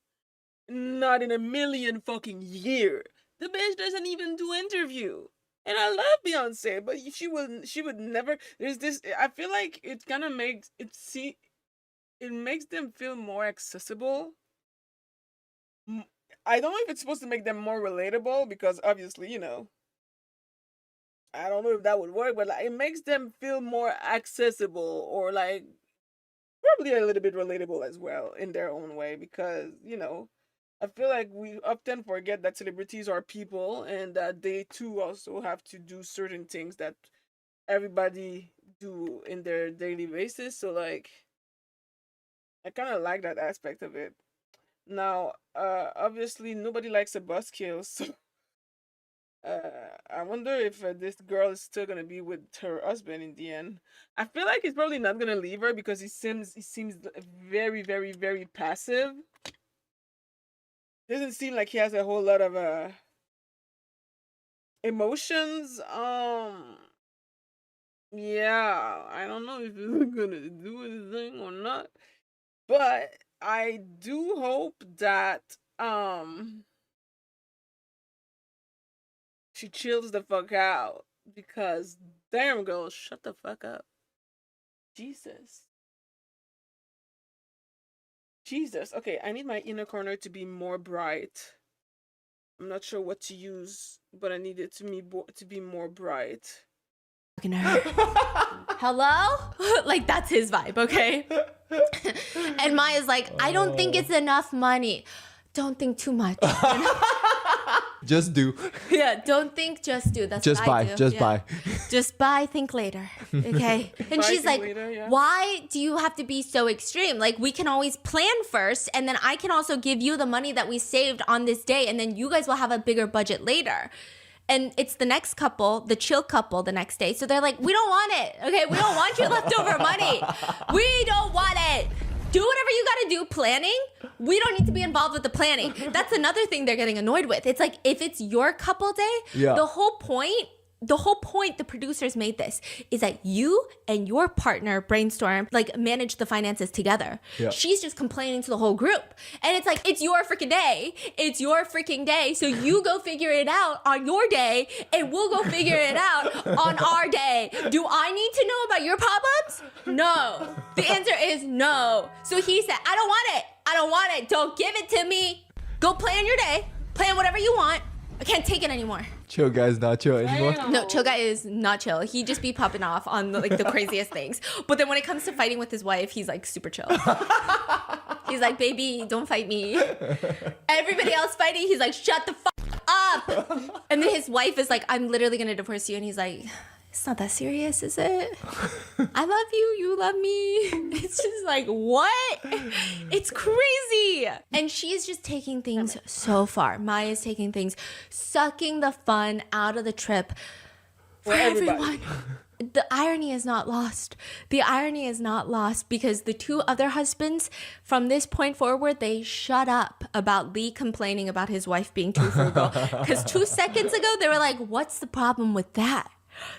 Not in a million fucking year. The bitch doesn't even do interview. And I love Beyonce, but she would never. There's this. I feel like it kind of makes it makes them feel more accessible. I don't know if it's supposed to make them more relatable because obviously, I don't know if that would work, but like, it makes them feel more accessible or like probably a little bit relatable as well in their own way because, I feel like we often forget that celebrities are people and that they too also have to do certain things that everybody do in their daily basis. So like, I kind of like that aspect of it. Now, obviously nobody likes a buzzkill, so I wonder if this girl is still gonna be with her husband in the end. I feel like he's probably not gonna leave her because he seems very, very, very passive. Doesn't seem like he has a whole lot of emotions. Yeah, I don't know if he's gonna do anything or not, but I do hope that she chills the fuck out because damn girl, shut the fuck up. Jesus. Okay, I need my inner corner to be more bright. I'm not sure what to use, but I need it to be more bright. Hello? Like, that's his vibe, okay? And Maya's like, I don't think it's enough money. Don't think too much. Just do. Yeah, don't think, just do. That's Just what buy. I do. Just Yeah. buy. Just buy, think later. Okay? And Buy, she's think like, later, yeah. why do you have to be so extreme? Like, we can always plan first, and then I can also give you the money that we saved on this day, and then you guys will have a bigger budget later. And it's the next couple, the chill couple, the next day. So they're like, we don't want it. Okay? We don't want your leftover money. We don't want it. Do whatever you gotta do planning. We don't need to be involved with the planning. That's another thing they're getting annoyed with. It's like, if it's your couple day, Yeah. the whole point the producers made this is that you and your partner brainstorm, like, manage the finances together. Yeah. She's just complaining to the whole group. And it's like, it's your freaking day. It's your freaking day. So you go figure it out on your day and we'll go figure it out on our day. Do I need to know about your problems? No. The answer is no. So he said, I don't want it. I don't want it. Don't give it to me. Go plan your day. Plan whatever you want. I can't take it anymore. Chill guy's not chill anymore. No, chill guy is not chill. He just be popping off on the craziest things. But then when it comes to fighting with his wife, he's like super chill. He's like, baby, don't fight me. Everybody else fighting, he's like, shut the fuck up. And then his wife is like, I'm literally gonna divorce you. And he's like, it's not that serious, is it? I love you, you love me. It's just like, what? It's crazy. And she is just taking things so far. Maya's taking things, sucking the fun out of the trip for everyone. The irony is not lost. The irony is not lost because the two other husbands from this point forward, they shut up about Lee complaining about his wife being too frugal. Because 2 seconds ago, they were like, what's the problem with that?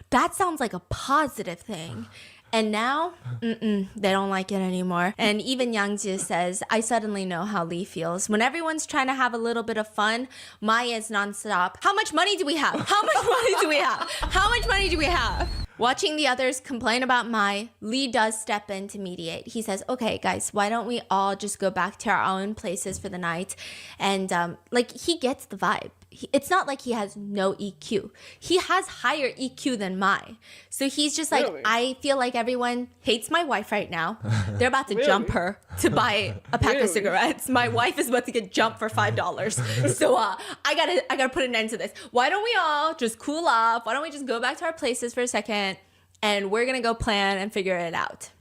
That sounds like a positive thing. And now, they don't like it anymore. And even Yangji says, I suddenly know how Lee feels. When everyone's trying to have a little bit of fun, Maya is nonstop. How much money do we have? How much money do we have? How much money do we have? Watching the others complain about Mai, Lee does step in to mediate. He says, okay, guys, why don't we all just go back to our own places for the night? And he gets the vibe. It's not like he has no EQ. He has higher EQ than Mai. So he's just like, really? I feel like everyone hates my wife right now. They're about to jump her to buy a pack of cigarettes. My wife is about to get jumped for $5. So I gotta put an end to this. Why don't we all just cool off? Why don't we just go back to our places for a second and we're gonna go plan and figure it out?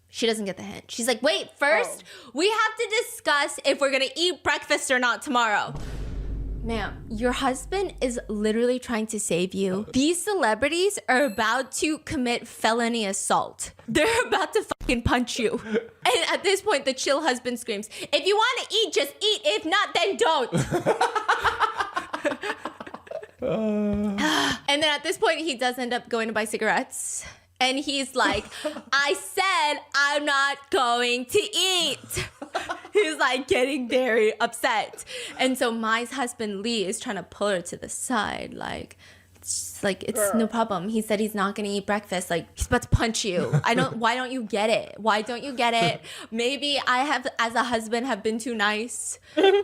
She doesn't get the hint. She's like, wait, first, we have to discuss if we're gonna eat breakfast or not tomorrow. Ma'am, your husband is literally trying to save you. These celebrities are about to commit felony assault. They're about to fucking punch you. And at this point, the chill husband screams, if you want to eat, just eat. If not, then don't. And then at this point, he does end up going to buy cigarettes. And he's like, I said I'm not going to eat. He's like getting very upset. And so Mai's husband Lee is trying to pull her to the side. It's no problem. He said he's not going to eat breakfast. Like, he's about to punch you. Why don't you get it? Why don't you get it? Maybe I have, as a husband, have been too nice.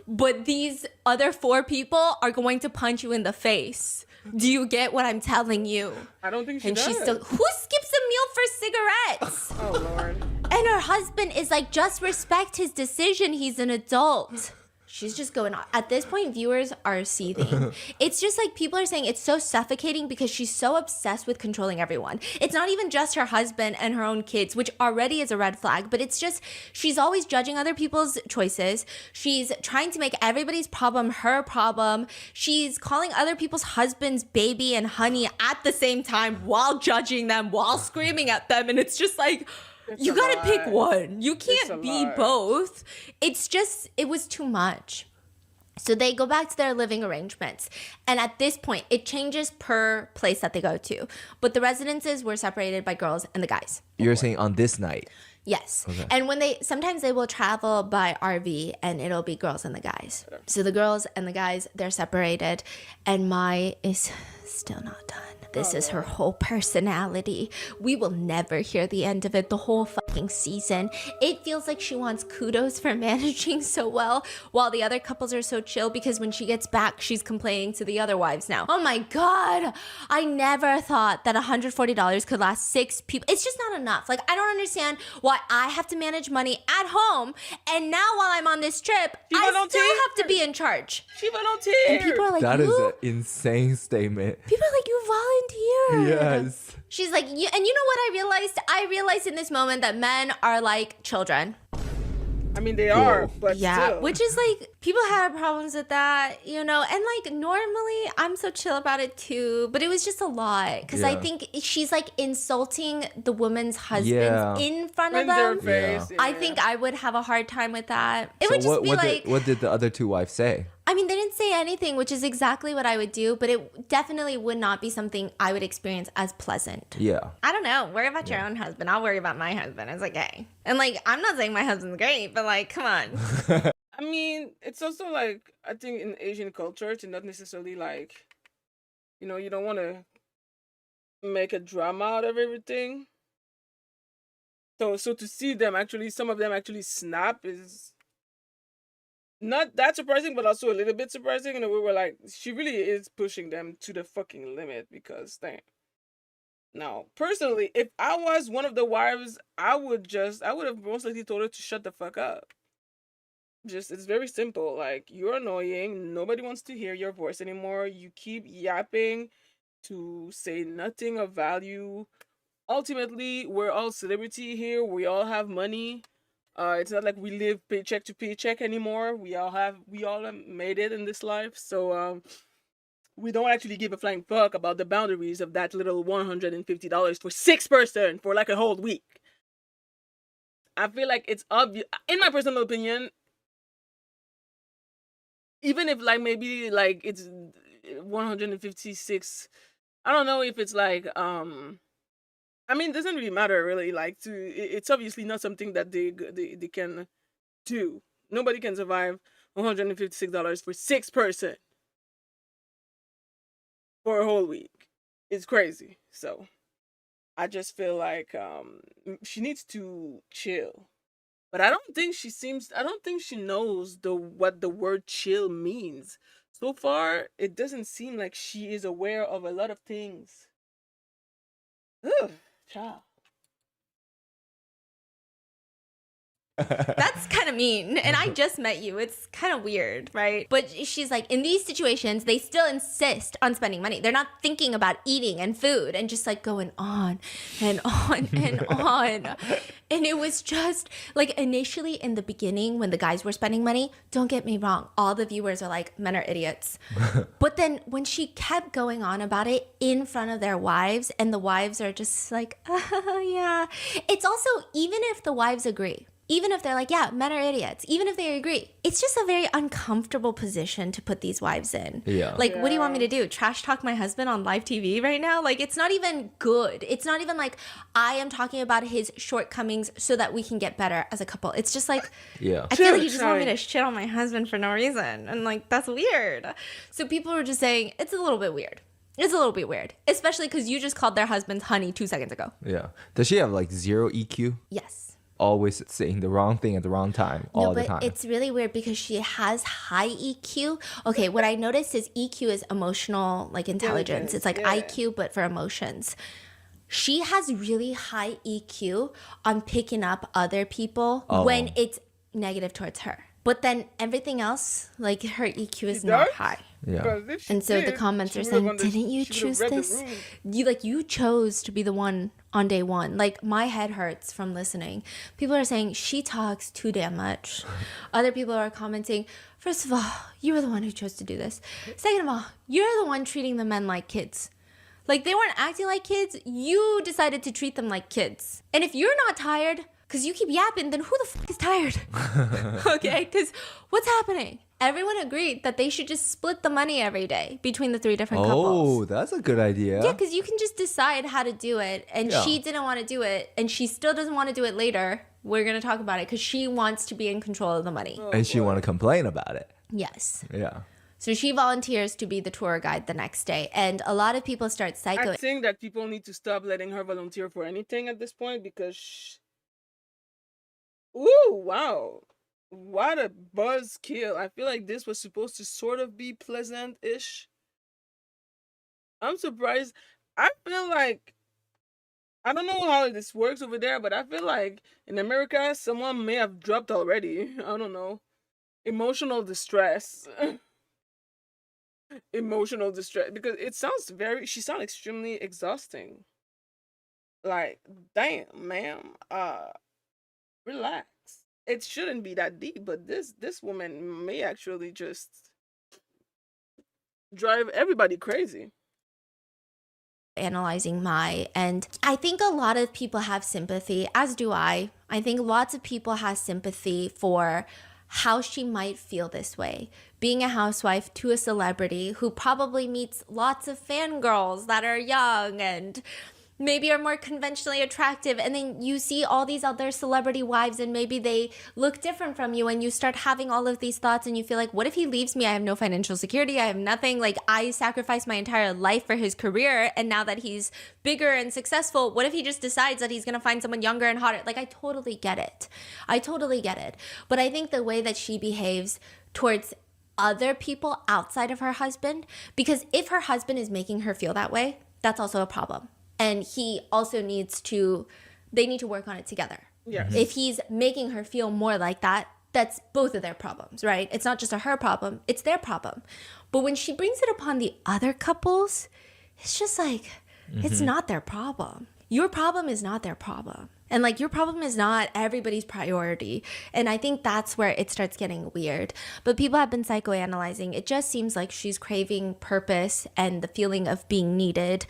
But these other 4 people are going to punch you in the face. Do you get what I'm telling you? I don't think she does. She's still, who skips a meal for cigarettes? Oh, Lord. And her husband is like, just respect his decision. He's an adult. She's just going on. At this point, viewers are seething. It's just like people are saying it's so suffocating because she's so obsessed with controlling everyone. It's not even just her husband and her own kids, which already is a red flag, but it's just she's always judging other people's choices. She's trying to make everybody's problem her problem. She's calling other people's husbands baby and honey at the same time while judging them, while screaming at them. And it's just like, you gotta pick one. You can't be both. It's just, it was too much. So they go back to their living arrangements. And at this point, it changes per place that they go to. But the residences were separated by girls and the guys. You're saying on this night? Yes. Okay. And when sometimes they will travel by RV and it'll be girls and the guys. So the girls and the guys, they're separated. And Mai is still not done. This is her whole personality. We will never hear the end of it the whole fucking season. It feels like she wants kudos for managing so well while the other couples are so chill because when she gets back, she's complaining to the other wives now. Oh my God. I never thought that $140 could last 6 people. It's just not enough. Like, I don't understand why I have to manage money at home and now while I'm on this trip, I still have to be in charge. She volunteered. And people are like, that is an insane statement. People are like, you volunteered. Yes. She's like, and you know what I realized? I realized in this moment that men are like children. I mean, they are, but still. Which is like, people have problems with that, you know? And like, normally, I'm so chill about it too, but it was just a lot. Because I think she's like insulting the woman's husbands in front of them. Face, I think I would have a hard time with that. It would just be what did the other 2 wives say? I mean, they didn't say anything, which is exactly what I would do, but it definitely would not be something I would experience as pleasant. Yeah. I don't know. Worry about your own husband. I'll worry about my husband. It's okay. And like, I'm not saying my husband's great, but like, come on. I mean, it's also like, I think in Asian culture, to not necessarily like, you don't want to make a drama out of everything. So to see them actually, some of them actually snap is not that surprising, but also a little bit surprising. And we were like, she really is pushing them to the fucking limit because, damn. Now, personally, if I was one of the wives, I would have most likely told her to shut the fuck up. Just it's very simple. Like you're annoying. Nobody wants to hear your voice anymore. You keep yapping to say nothing of value. Ultimately, we're all celebrity here. We all have money. It's not like we live paycheck to paycheck anymore. We all have made it in this life. So we don't actually give a flying fuck about the boundaries of that little $150 for 6 person for like a whole week. I feel like it's obvious, in my personal opinion, even if like maybe like it's 156. I don't know if it's like I mean, it doesn't really matter really. Like it's obviously not something that they can do. Nobody can survive $156 for 6 person for a whole week. It's crazy. So I just feel like she needs to chill. But I don't think she knows what the word chill means. So far, it doesn't seem like she is aware of a lot of things. Ugh, child. That's kind of mean. And I just met you. It's kind of weird, right? But she's like, in these situations, they still insist on spending money. They're not thinking about eating and food and just like going on and on and on. And it was just like initially in the beginning when the guys were spending money, don't get me wrong, all the viewers are like, men are idiots. But then when she kept going on about it in front of their wives and the wives are just like, yeah. It's also, even if the wives agree, even if they're like, yeah, men are idiots, even if they agree, it's just a very uncomfortable position to put these wives in. Yeah. Like, what do you want me to do? Trash talk my husband on live TV right now? Like, it's not even good. It's not even like I am talking about his shortcomings so that we can get better as a couple. It's just like, Yeah. I feel like you just want me to shit on my husband for no reason. And like, that's weird. So people were just saying, it's a little bit weird. It's a little bit weird, especially because you just called their husbands honey 2 seconds ago. Yeah. Does she have like zero EQ? Yes. Always saying the wrong thing at the wrong time all the time. It's really weird because she has high EQ. Okay, what I noticed is EQ is emotional, like intelligence. It's like IQ, but for emotions. She has really high EQ on picking up other people when it's negative towards her. But then everything else, like her EQ is not high. Yeah. And so the comments are saying, didn't you choose this? You chose to be the one on day one. Like, my head hurts from listening. People are saying she talks too damn much. Other people are commenting, first of all, you were the one who chose to do this. Second of all, you're the one treating the men like kids. Like, they weren't acting like kids. You decided to treat them like kids. And if you're not tired because you keep yapping, then who the fuck is tired? Okay, because what's happening? Everyone agreed that they should just split the money every day between the 3 different couples. Oh, that's a good idea. Yeah, because you can just decide how to do it. And she didn't want to do it. And she still doesn't want to do it later. We're going to talk about it because she wants to be in control of the money. And she want to complain about it. Yes. Yeah. So she volunteers to be the tour guide the next day. And a lot of people start psychoing. I think that people need to stop letting her volunteer for anything at this point because... Ooh, wow. What a buzzkill. I feel like this was supposed to sort of be pleasant-ish. I'm surprised. I feel like... I don't know how this works over there, but I feel like in America, someone may have dropped already. I don't know. Emotional distress. Emotional distress. Because she sounds extremely exhausting. Like, damn, ma'am. Relax. It shouldn't be that deep, but this woman may actually just drive everybody crazy. Analyzing and I think a lot of people have sympathy, as do I think lots of people have sympathy for how she might feel this way, being a housewife to a celebrity who probably meets lots of fangirls that are young and maybe are more conventionally attractive, and then you see all these other celebrity wives and maybe they look different from you, and you start having all of these thoughts and you feel like, what if he leaves me? I have no financial security. I have nothing. Like, I sacrificed my entire life for his career, and now that he's bigger and successful, what if he just decides that he's gonna find someone younger and hotter? Like, I totally get it. But I think the way that she behaves towards other people outside of her husband, because if her husband is making her feel that way, that's also a problem. And he also they need to work on it together. Yes. If he's making her feel more like that, that's both of their problems, right? It's not just a her problem, it's their problem. But when she brings it upon the other couples, it's just like, it's not their problem. Your problem is not their problem. And like your problem is not everybody's priority. And I think that's where it starts getting weird. But people have been psychoanalyzing. It just seems like she's craving purpose and the feeling of being needed.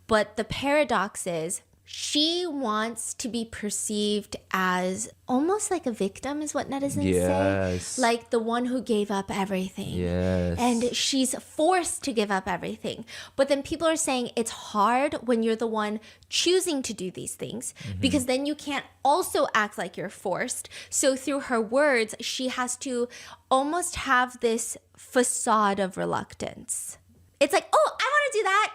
But the paradox is she wants to be perceived as almost like a victim, is what netizens say. Like the one who gave up everything. Yes. And she's forced to give up everything. But then people are saying it's hard when you're the one choosing to do these things because then you can't also act like you're forced. So through her words, she has to almost have this facade of reluctance. It's like, oh, I want to do that.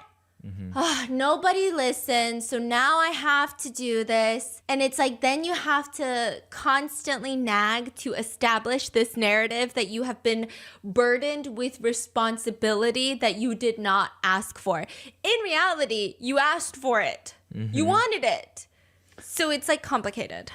Nobody listens, so now I have to do this. And it's like then you have to constantly nag to establish this narrative that you have been burdened with responsibility that you did not ask for. In reality, you asked for it. You wanted it. So it's like complicated.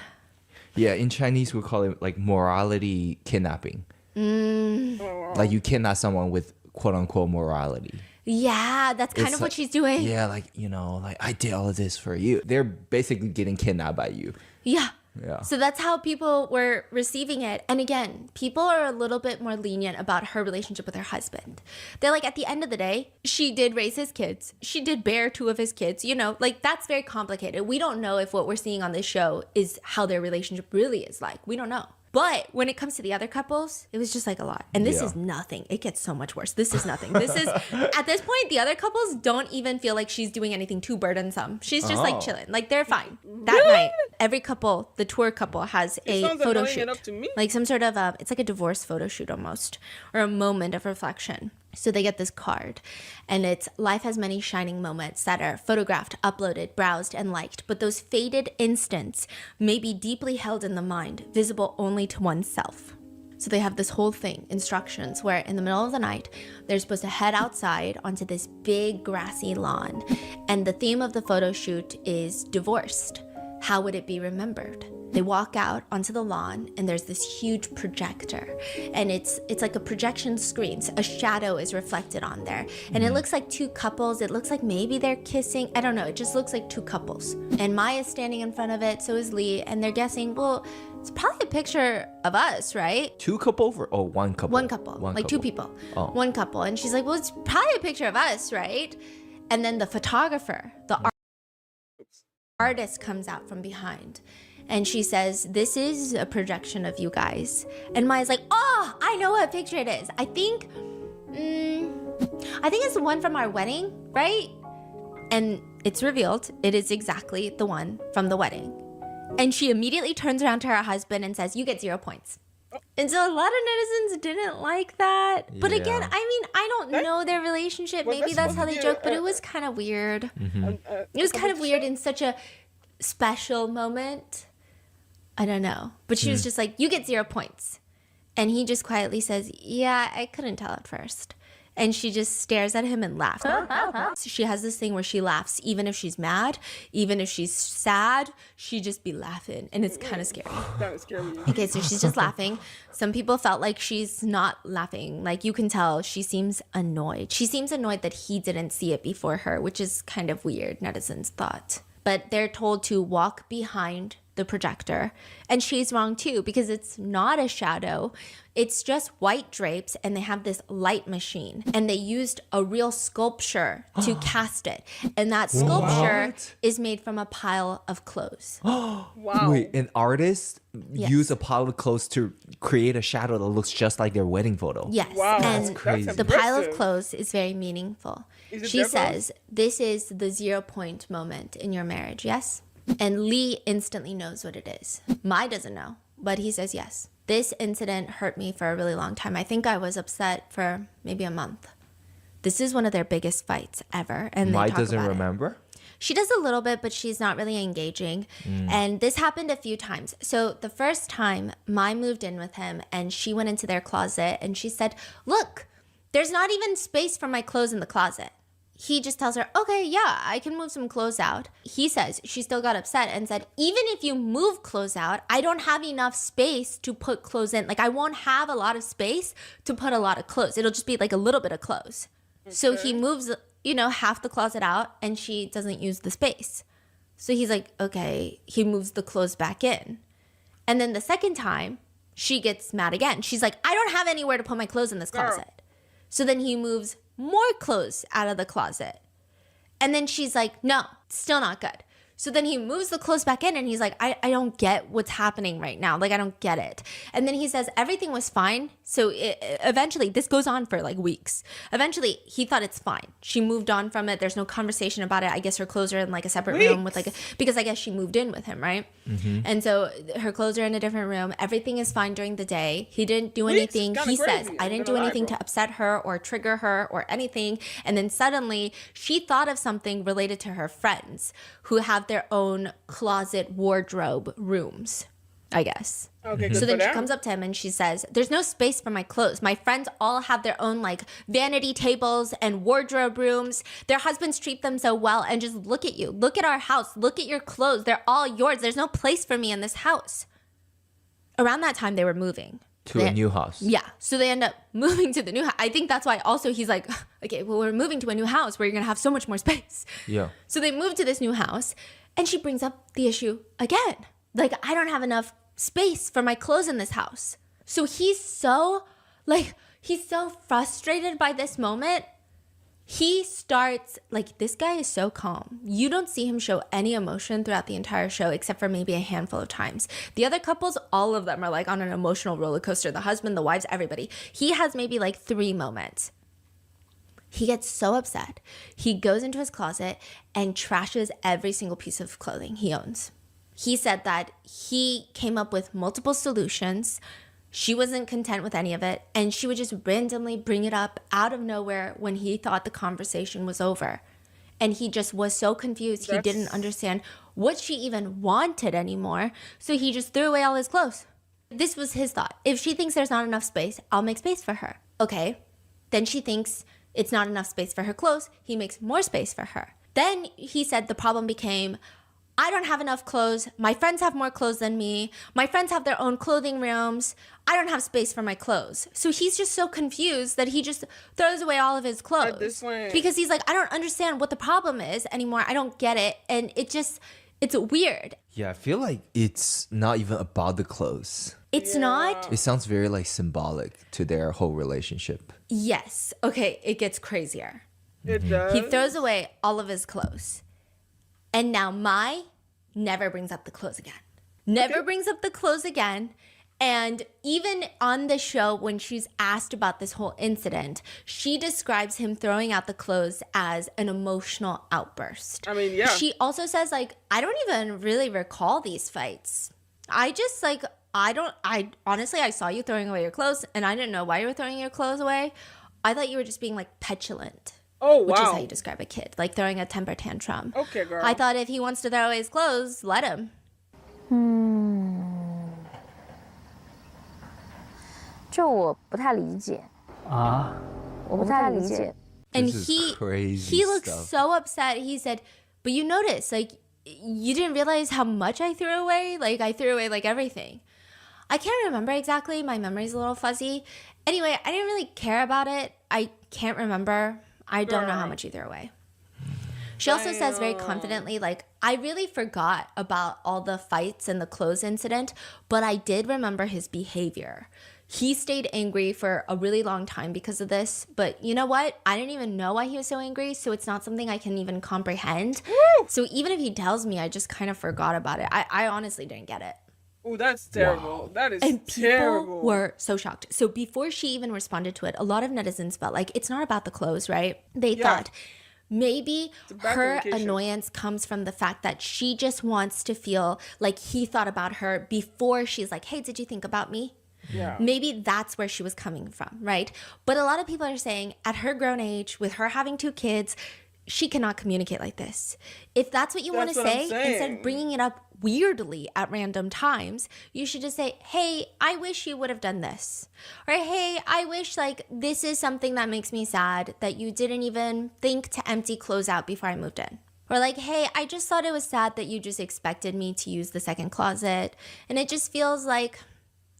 Yeah, in Chinese we call it like morality kidnapping. Like you kidnap someone with quote unquote morality. Yeah, that's kind of what she's doing. Yeah, like, you know, like I did all of this for you. They're basically getting kidnapped by you. Yeah. Yeah. So that's how people were receiving it. And again, people are a little bit more lenient about her relationship with her husband. They're like, at the end of the day, she did raise his kids. She did bear 2 of his kids. You know, like that's very complicated. We don't know if what we're seeing on this show is how their relationship really is like. We don't know. But when it comes to the other couples, it was just like a lot. And this is nothing. It gets so much worse. This is nothing. This is, at this point, the other couples don't even feel like she's doing anything too burdensome. She's just like chilling. Like they're fine. That night, every couple, the tour couple has a photo shoot. Like some sort of, it's like a divorce photo shoot almost, or a moment of reflection. So they get this card and it's life has many shining moments that are photographed, uploaded, browsed, and liked. But those faded instants may be deeply held in the mind, visible only to oneself. So they have this whole thing, instructions, where in the middle of the night, they're supposed to head outside onto this big grassy lawn. And the theme of the photo shoot is divorced. How would it be remembered? They walk out onto the lawn and there's this huge projector and it's like a projection screen. So a shadow is reflected on there and it looks like 2 couples. It looks like maybe they're kissing. I don't know. It just looks like 2 couples. And Maya's standing in front of it. So is Lee. And they're guessing, well, it's probably a picture of us, right? 2 couples or 1 couple? 1 couple. Like couple. 2 people. 1 couple. And she's like, well, it's probably a picture of us, right? And then the photographer, the artist comes out from behind. And she says, this is a projection of you guys. And Maya's like, oh, I know what picture it is. I think it's the one from our wedding, right? And it's revealed it is exactly the one from the wedding. And she immediately turns around to her husband and says, you get 0 points. And so a lot of netizens didn't like that. But again, I mean, I don't know their relationship. Maybe that's how they joke, but it was kind of weird. It was kind of weird in such a special moment. I don't know. But she was just like, you get 0 points. And he just quietly says, yeah, I couldn't tell at first. And she just stares at him and laughs. So she has this thing where she laughs, even if she's mad, even if she's sad, she just be laughing. And it's kind of scary. That would scare me. Okay, so she's just laughing. Some people felt like she's not laughing. Like you can tell she seems annoyed. She seems annoyed that he didn't see it before her, which is kind of weird, netizens thought. But they're told to walk behind the projector. And she's wrong too, because it's not a shadow. It's just white drapes and they have this light machine and they used a real sculpture to cast it. And that sculpture is made from a pile of clothes. Wow. Wait, an artist use a pile of clothes to create a shadow that looks just like their wedding photo. Yes. Wow. And that's crazy. the pile of clothes is very meaningful. She says, this is the 0 point moment in your marriage, yes? And Lee instantly knows what it is. Mai doesn't know, but he says yes. This incident hurt me for a really long time. I think I was upset for maybe a month. This is one of their biggest fights ever. And Mai they talk doesn't about remember? She does a little bit, but she's not really engaging. And this happened a few times. So the first time, Mai moved in with him and she went into their closet and she said, look, there's not even space for my clothes in the closet. he just tells her, okay, yeah, I can move some clothes out. He says she still got upset and said, even if you move clothes out, I don't have enough space to put clothes in. Like, I won't have a lot of space to put a lot of clothes. It'll just be like a little bit of clothes. Okay. So he moves, half the closet out and she doesn't use the space. So he's like, okay, he moves the clothes back in. And then the second time, she gets mad again. She's like, I don't have anywhere to put my clothes in this closet. So then he moves more clothes out of the closet. And then she's like, no, still not good. So then he moves the clothes back in and he's like, I don't get what's happening right now. Like, I don't get it. And then he says everything was fine. So eventually, this goes on for like weeks. Eventually, he thought it's fine. She moved on from it. There's no conversation about it. I guess her clothes are in like a separate room with because I guess she moved in with him, right? Mm-hmm. And so her clothes are in a different room. Everything is fine during the day. He didn't do anything. He says, I didn't do anything to upset her or trigger her or anything. And then suddenly, she thought of something related to her friends who have their own closet wardrobe rooms, I guess. Okay, so then she comes up to him and she says, there's no space for my clothes. My friends all have their own like vanity tables and wardrobe rooms. Their husbands treat them so well. And just look at you. Look at our house. Look at your clothes. They're all yours. There's no place for me in this house. Around that time, they were moving. To a new house. Yeah. So they end up moving to the new house. I think that's why also he's like, okay, well, we're moving to a new house where you're going to have so much more space. Yeah. So they move to this new house and she brings up the issue again. Like, I don't have enough space for my clothes in this house. So he's so frustrated by this moment. He starts, like, this guy is so calm. You don't see him show any emotion throughout the entire show, except for maybe a handful of times. The other couples, all of them are like on an emotional roller coaster. The husband, the wives, everybody. He has maybe like 3 moments. He gets so upset. He goes into his closet and trashes every single piece of clothing he owns. He said that he came up with multiple solutions. She wasn't content with any of it, and she would just randomly bring it up out of nowhere when he thought the conversation was over. And he just was so confused. He didn't understand what she even wanted anymore, so he just threw away all his clothes. This was his thought. If she thinks there's not enough space, I'll make space for her. Okay. Then she thinks it's not enough space for her clothes. He makes more space for her. Then he said the problem became, I don't have enough clothes. My friends have more clothes than me. My friends have their own clothing rooms. I don't have space for my clothes. So he's just so confused that he just throws away all of his clothes. At this point. Because he's like, I don't understand what the problem is anymore. I don't get it. And it's weird. Yeah, I feel like it's not even about the clothes. It's not. It sounds very like symbolic to their whole relationship. Yes. Okay, it gets crazier. It does. He throws away all of his clothes. And now Mai never brings up the clothes again. Never brings up the clothes again. And even on the show, when she's asked about this whole incident, she describes him throwing out the clothes as an emotional outburst. I mean, yeah. She also says, like, I don't even really recall these fights. I just, like, I honestly, I saw you throwing away your clothes, and I didn't know why you were throwing your clothes away. I thought you were just being, like, petulant. Oh, wow. Which is how you describe a kid, like throwing a temper tantrum. Okay, girl. I thought if he wants to throw away his clothes, let him. 这我不太理解啊，我不太理解。 And This is crazy he looked stuff. so upset. He said, but you noticed, like, you didn't realize how much I threw away? Like, I threw away, like, everything. I can't remember exactly. My memory's a little fuzzy. Anyway, I didn't really care about it. I can't remember. I don't know how much you threw away. She also says very confidently, like, I really forgot about all the fights and the clothes incident, but I did remember his behavior. He stayed angry for a really long time because of this, but you know what? I didn't even know why he was so angry, so it's not something I can even comprehend. Woo! So even if he tells me, I just kind of forgot about it. I honestly didn't get it. Oh, that's terrible. Wow. That is and terrible. People were so shocked. So before she even responded to it, a lot of netizens felt like it's not about the clothes, right? They thought maybe her annoyance comes from the fact that she just wants to feel like he thought about her before she's like, hey, did you think about me? Yeah. Maybe that's where she was coming from, right? But a lot of people are saying at her grown age, with her having 2 kids, she cannot communicate like this. If that's what you want to say, instead of bringing it up weirdly at random times, you should just say, hey, I wish you would have done this. Or, hey, I wish like this is something that makes me sad that you didn't even think to empty clothes out before I moved in. Or like, hey, I just thought it was sad that you just expected me to use the second closet. And it just feels like,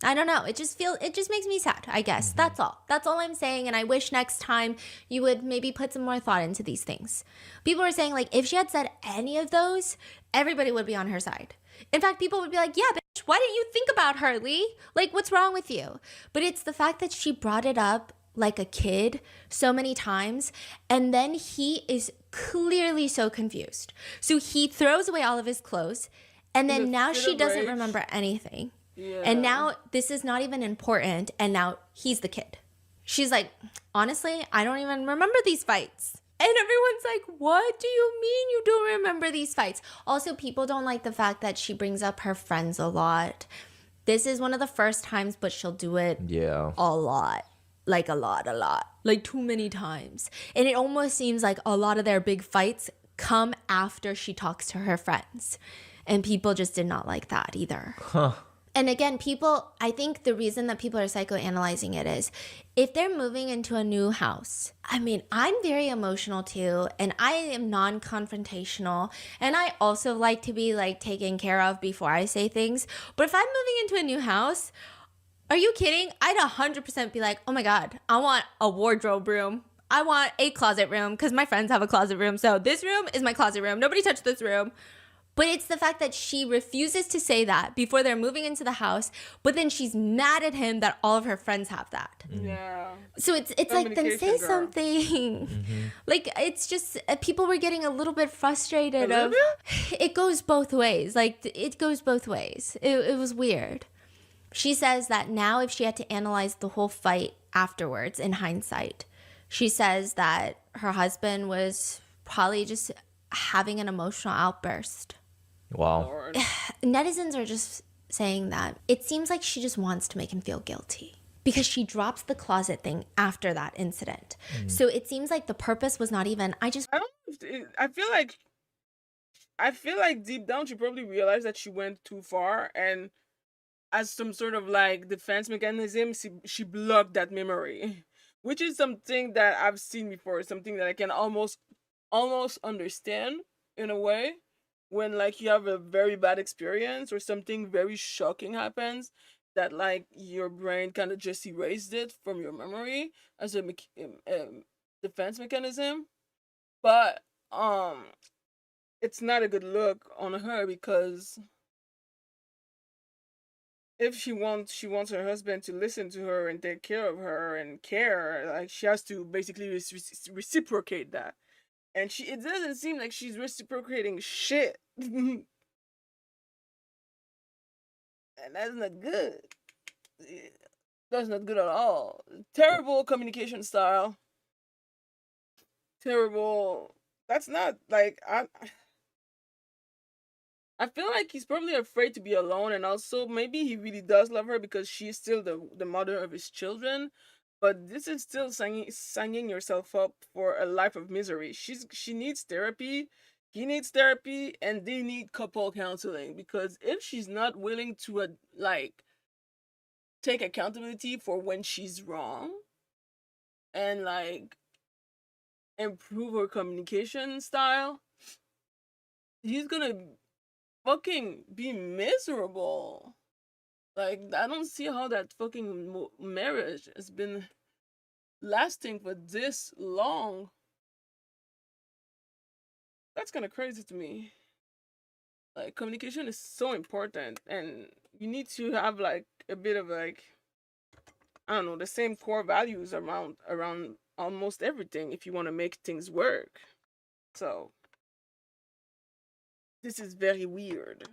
I don't know. It just makes me sad, I guess. That's all. That's all I'm saying. And I wish next time you would maybe put some more thought into these things. People are saying like, if she had said any of those, everybody would be on her side. In fact, people would be like, yeah, bitch, why didn't you think about her, Lee? Like, what's wrong with you? But it's the fact that she brought it up like a kid so many times. And then he is clearly so confused. So he throws away all of his clothes. And then now she doesn't remember anything. Yeah. And now this is not even important. And now he's the kid. She's like, honestly, I don't even remember these fights. And everyone's like, what do you mean you don't remember these fights? Also, people don't like the fact that she brings up her friends a lot. This is one of the first times, but she'll do it a lot. Like a lot. Like too many times. And it almost seems like a lot of their big fights come after she talks to her friends. And people just did not like that either. Huh. And again, I think the reason that people are psychoanalyzing it is if they're moving into a new house, I mean, I'm very emotional too, and I am non-confrontational, and I also like to be like taken care of before I say things. But if I'm moving into a new house, are you kidding? I'd 100% be like, oh my God, I want a wardrobe room. I want a closet room because my friends have a closet room. So this room is my closet room. Nobody touch this room. But it's the fact that she refuses to say that before they're moving into the house, but then she's mad at him that all of her friends have that. Yeah. So it's like, then say something. Like, it's just, people were getting a little bit frustrated of, it goes both ways. Like, it goes both ways. It was weird. She says that now if she had to analyze the whole fight afterwards, in hindsight, she says that her husband was probably just having an emotional outburst. Wow. Netizens are just saying that it seems like she just wants to make him feel guilty because she drops the closet thing after that incident. So it seems like the purpose was not even, I feel like deep down she probably realized that she went too far, and as some sort of like defense mechanism, she blocked that memory, which is something that I've seen before, something that I can almost understand in a way. When like you have a very bad experience or something very shocking happens, that like your brain kind of just erased it from your memory as a defense mechanism. But it's not a good look on her, because if she wants her husband to listen to her and take care of her and care, like she has to basically reciprocate that. And it doesn't seem like she's reciprocating shit. And that's not good. That's not good at all. Terrible communication style. Terrible. That's not like I feel like he's probably afraid to be alone, and also maybe he really does love her because she's still the mother of his children. But this is still signing yourself up for a life of misery. She needs therapy, he needs therapy, and they need couple counseling, because if she's not willing to like take accountability for when she's wrong and like improve her communication style, he's gonna fucking be miserable. Like, I don't see how that fucking marriage has been lasting for this long. That's kind of crazy to me. Like, communication is so important, and you need to have like a bit of like, I don't know, the same core values around almost everything if you want to make things work. So this is very weird.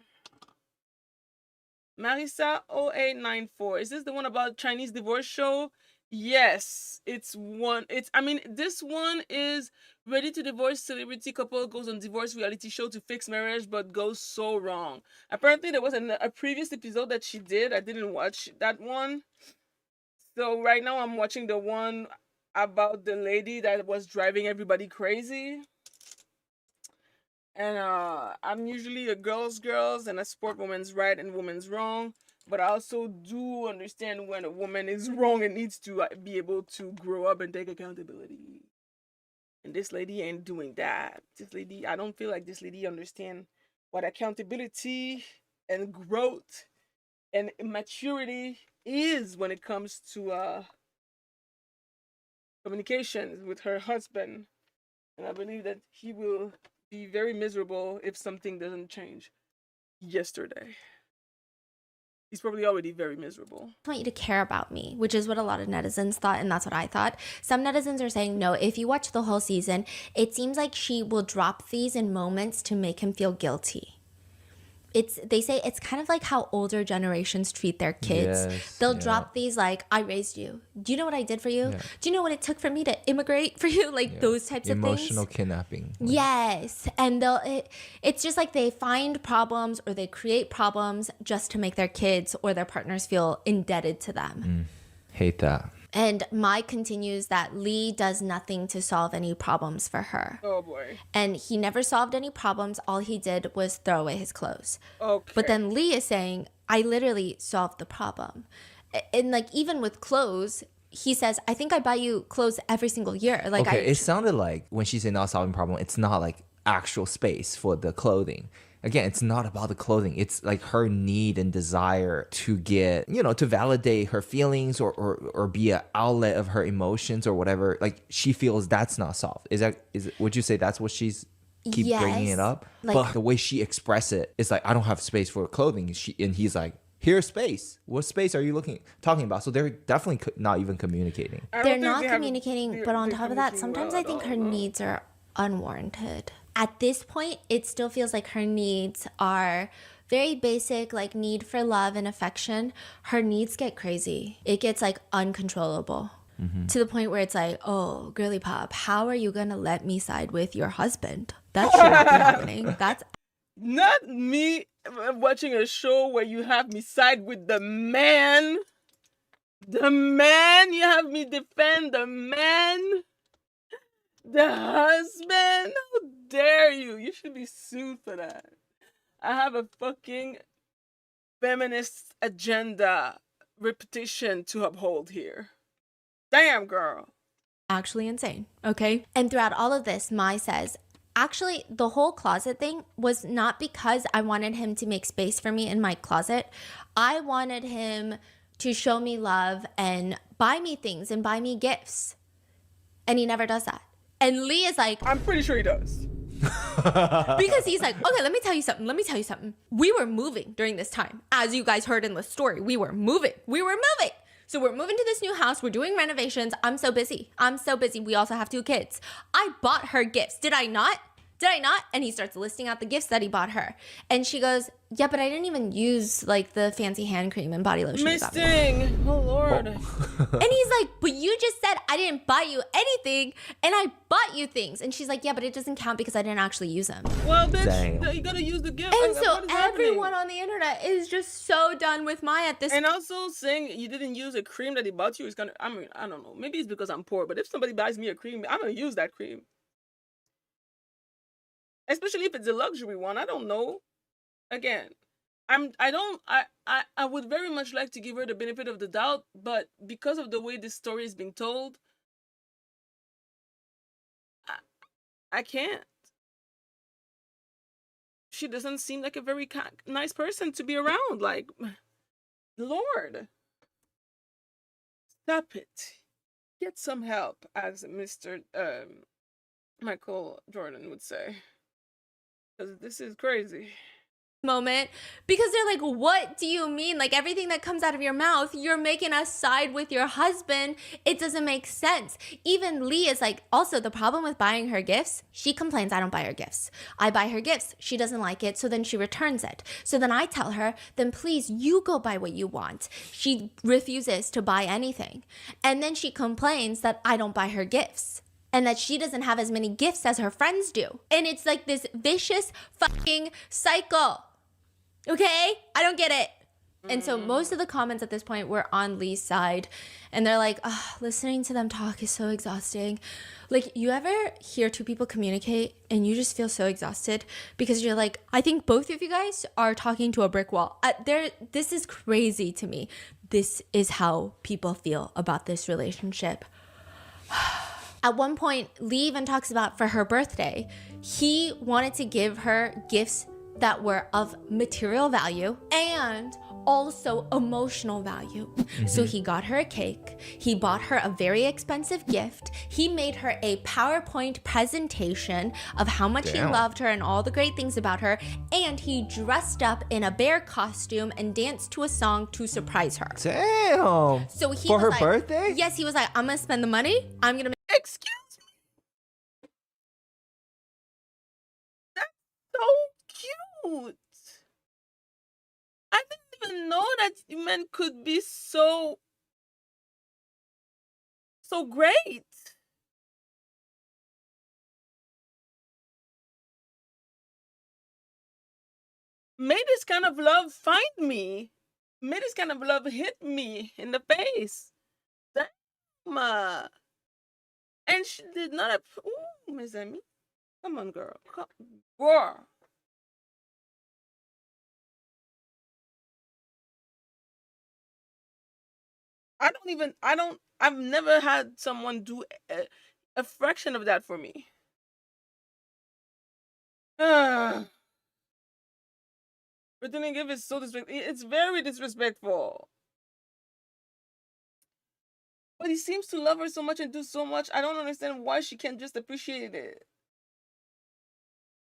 Marisa 0894. Is this the one about Chinese divorce show? Yes, it's one. This one is ready to divorce celebrity couple goes on divorce reality show to fix marriage but goes so wrong. Apparently there was a previous episode that she did. I didn't watch that one. So right now I'm watching the one about the lady that was driving everybody crazy. And I'm usually a girl's and I support women's right and women's wrong. But I also do understand when a woman is wrong and needs to be able to grow up and take accountability. And this lady ain't doing that. This lady, I don't feel like this lady understand what accountability and growth and maturity is when it comes to communications with her husband. And I believe that he will be very miserable if something doesn't change yesterday. He's probably already very miserable. I want you to care about me, which is what a lot of netizens thought, and that's what I thought. Some netizens are saying, no, if you watch the whole season, it seems like she will drop these in moments to make him feel guilty. They say it's kind of like how older generations treat their kids. Yes, They'll yeah. drop these like, I raised you. Do you know what I did for you? Yeah. Do you know what it took for me to immigrate for you? Like those types of things. Emotional kidnapping. Yes. And it's just like they find problems or they create problems just to make their kids or their partners feel indebted to them. Hate that. And Mai continues that Lee does nothing to solve any problems for her. Oh boy. And he never solved any problems. All he did was throw away his clothes. Okay. But then Lee is saying, I literally solved the problem. And like even with clothes, he says, I think I buy you clothes every single year. Like Okay, it sounded like when she said not solving problem, it's not like actual space for the clothing. Again, it's not about the clothing. It's like her need and desire to get, to validate her feelings or be an outlet of her emotions or whatever. Like she feels that's not solved. Would you say that's what she's keep bringing it up? Like, but the way she express it, it's like, I don't have space for clothing. And he's like, here's space. What space are you talking about? So they're definitely not even communicating. they're not communicating, but on top of that, sometimes I think her needs are unwarranted. At this point, it still feels like her needs are very basic, like need for love and affection. Her needs get crazy. It gets like uncontrollable to the point where it's like, oh, girly pop, how are you going to let me side with your husband? That should not be happening. That's not me watching a show where you have me side with the man. The man, you have me defend the man. The husband? How dare you? You should be sued for that. I have a fucking feminist agenda reputation to uphold here. Damn, girl. actually insane, okay? And throughout all of this, Mai says, actually, the whole closet thing was not because I wanted him to make space for me in my closet. I wanted him to show me love and buy me things and buy me gifts. And he never does that. And Lee is like, I'm pretty sure he does. because he's like, okay, let me tell you something. We were moving during this time. As you guys heard in the story, we were moving. So we're moving to this new house. We're doing renovations. I'm so busy. We also have 2 kids. I bought her gifts. Did I not? And he starts listing out the gifts that he bought her. And she goes, yeah, but I didn't even use like the fancy hand cream and body lotion you got me. Misting. Oh, Lord. And he's like, but you just said I didn't buy you anything and I bought you things. And she's like, yeah, but it doesn't count because I didn't actually use them. Well, bitch, Damn. you gotta use the gift. And Like, so what is everyone happening? on the internet is just so done with Mai at this And also saying you didn't use a cream that he bought you is gonna, I mean, I don't know. Maybe it's because I'm poor, but if somebody buys me a cream, I'm gonna use that cream. Especially if it's a luxury one. I don't know. Again, I would very much like to give her the benefit of the doubt, but because of the way this story is being told, I can't. She doesn't seem like a very nice person to be around. Like, Lord, stop it. Get some help, as Mr. Michael Jordan would say. Because this is crazy. moment, because they're like, what do you mean? Like everything that comes out of your mouth, you're making us side with your husband. It doesn't make sense. Even Lee is like, also the problem with buying her gifts, she complains I don't buy her gifts. I buy her gifts. She doesn't like it. So then she returns it. So then I tell her, then please you go buy what you want. She refuses to buy anything. And then she complains that I don't buy her gifts. And that she doesn't have as many gifts as her friends do. And it's like this vicious fucking cycle. Okay? I don't get it. And so most of the comments at this point were on Lee's side. And they're like, oh, listening to them talk is so exhausting. Like, you ever hear two people communicate and you just feel so exhausted because you're like, I think both of you guys are talking to a brick wall. This is crazy to me. This is how people feel about this relationship. At one point, Lee even talks about for her birthday, he wanted to give her gifts that were of material value and also emotional value. So he got her a cake. He bought her a very expensive gift. He made her a PowerPoint presentation of how much he loved her and all the great things about her. And he dressed up in a bear costume and danced to a song to surprise her. Damn. So he For was her like, birthday? Yes, he was like, I'm gonna spend the money. I'm gonna Excuse me. That's so cute. I didn't even know that men could be so great. May this kind of love find me. May this kind of love hit me in the face. Damn. And she did not. Ooh, mes amis. Come on, girl. Come, girl. I've never had someone do a fraction of that for me. Returning gift is so disrespectful. It's very disrespectful. But he seems to love her so much and do so much. I don't understand why she can't just appreciate it.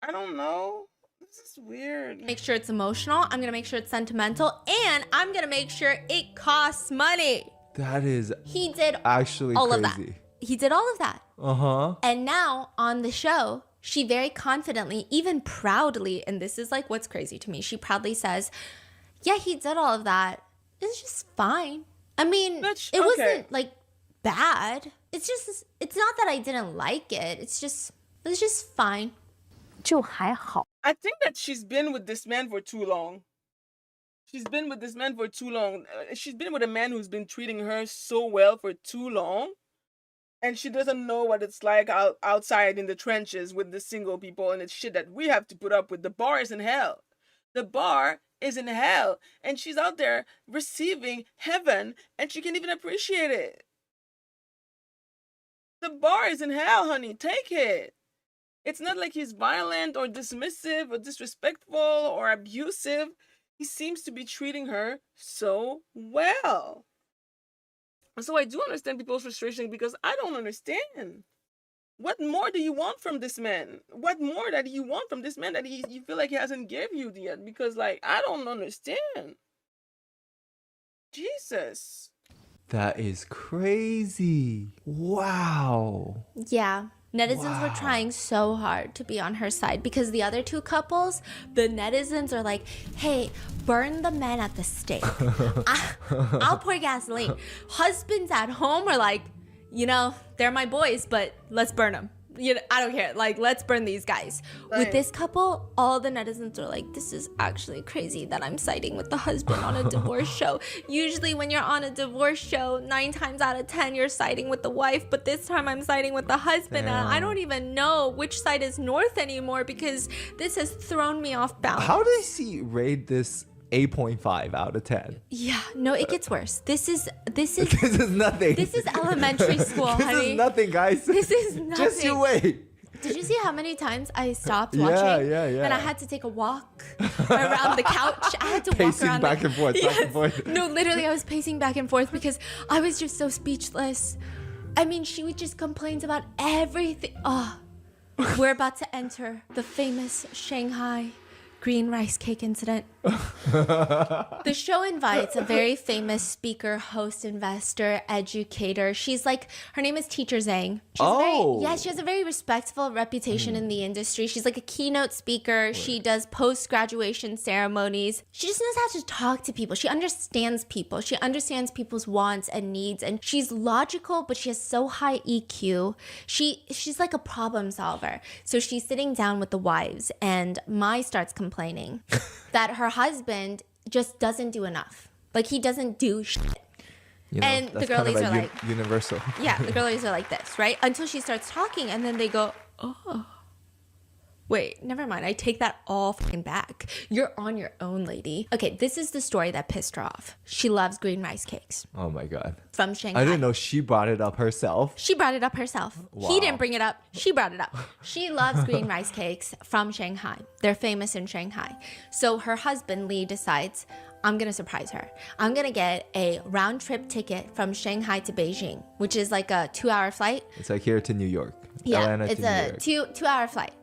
I don't know. This is weird. make sure it's emotional. I'm gonna make sure it's sentimental, and I'm gonna make sure it costs money. That is He did actually all crazy. of that. He did all of that. Uh-huh. And now on the show, she very confidently, even proudly, and this is like what's crazy to me, she proudly says, yeah, he did all of that. It's just fine. I mean, it wasn't like bad. It's not that I didn't like it. It's just fine. 就还好。 I think that she's been with this man for too long. She's been with this man for too long. She's been with a man who's been treating her so well for too long. And she doesn't know what it's like outside in the trenches with the single people and it's shit that we have to put up with. The bar is in hell. The bar is in hell. And she's out there receiving heaven and she can't even appreciate it. The bar is in hell, honey. Take it. It's not like he's violent or dismissive or disrespectful or abusive. He seems to be treating her so well. So I do understand people's frustration because I don't understand. What more do you want from this man? What more that you want from this man that you feel like he hasn't given you yet? Because, like, I don't understand. Jesus. That is crazy. Wow. Yeah. Netizens were trying so hard to be on her side because the other two couples, the netizens are like, hey, burn the men at the stake. I'll pour gasoline. Husbands at home are like, you know, they're my boys, but let's burn them. You know, I don't care. Like, let's burn these guys. Right. With this couple, all the netizens are like, this is actually crazy that I'm siding with the husband on a divorce show. Usually when you're on a divorce show, 9 times out of 10, you're siding with the wife. But this time I'm siding with the husband. And I don't even know which side is north anymore because this has thrown me off balance. How does he rate this 8.5 out of 10? Yeah, no, it gets worse. This is This is nothing. This is elementary school, This honey. is nothing, guys. This is nothing. Just you wait. Did you see how many times I stopped Yeah, watching? yeah. And I had to take a walk around the couch. I had to walk Pacing around back and forth, back and forth. No, literally, I was pacing back and forth because I was just so speechless. I mean, she would just complain about everything. Oh, we're about to enter the famous Shanghai green rice cake incident. The show invites a very famous speaker, host, investor, educator. She's like, her name is Teacher Zhang. She has a very respectful reputation in the industry. She's like a keynote speaker. She does post-graduation ceremonies. She just knows how to talk to people. She understands people. She understands people's wants and needs. And she's logical, but she has so high EQ. She's like a problem solver. So she's sitting down with the wives and Mai starts complaining that her husband just doesn't do enough. Like he doesn't do shit. You know, And the that's kind of girlies a are like, universal. yeah, the girlies are like this, right? Until she starts talking, and then they go, oh. Wait, never mind. I take that all fucking back. You're on your own, lady. Okay, this is the story that pissed her off. She loves green rice cakes Oh my god. from Shanghai. I didn't know she brought it up herself. She brought it up herself. Wow. He didn't bring it up. She brought it up. She loves green rice cakes from Shanghai. They're famous in Shanghai. So her husband, Lee, decides, I'm going to surprise her. I'm going to get a round trip ticket from Shanghai to Beijing, which is like a 2-hour flight. It's like here to New York. Yeah, Atlanta it's to a New York. 2-hour flight.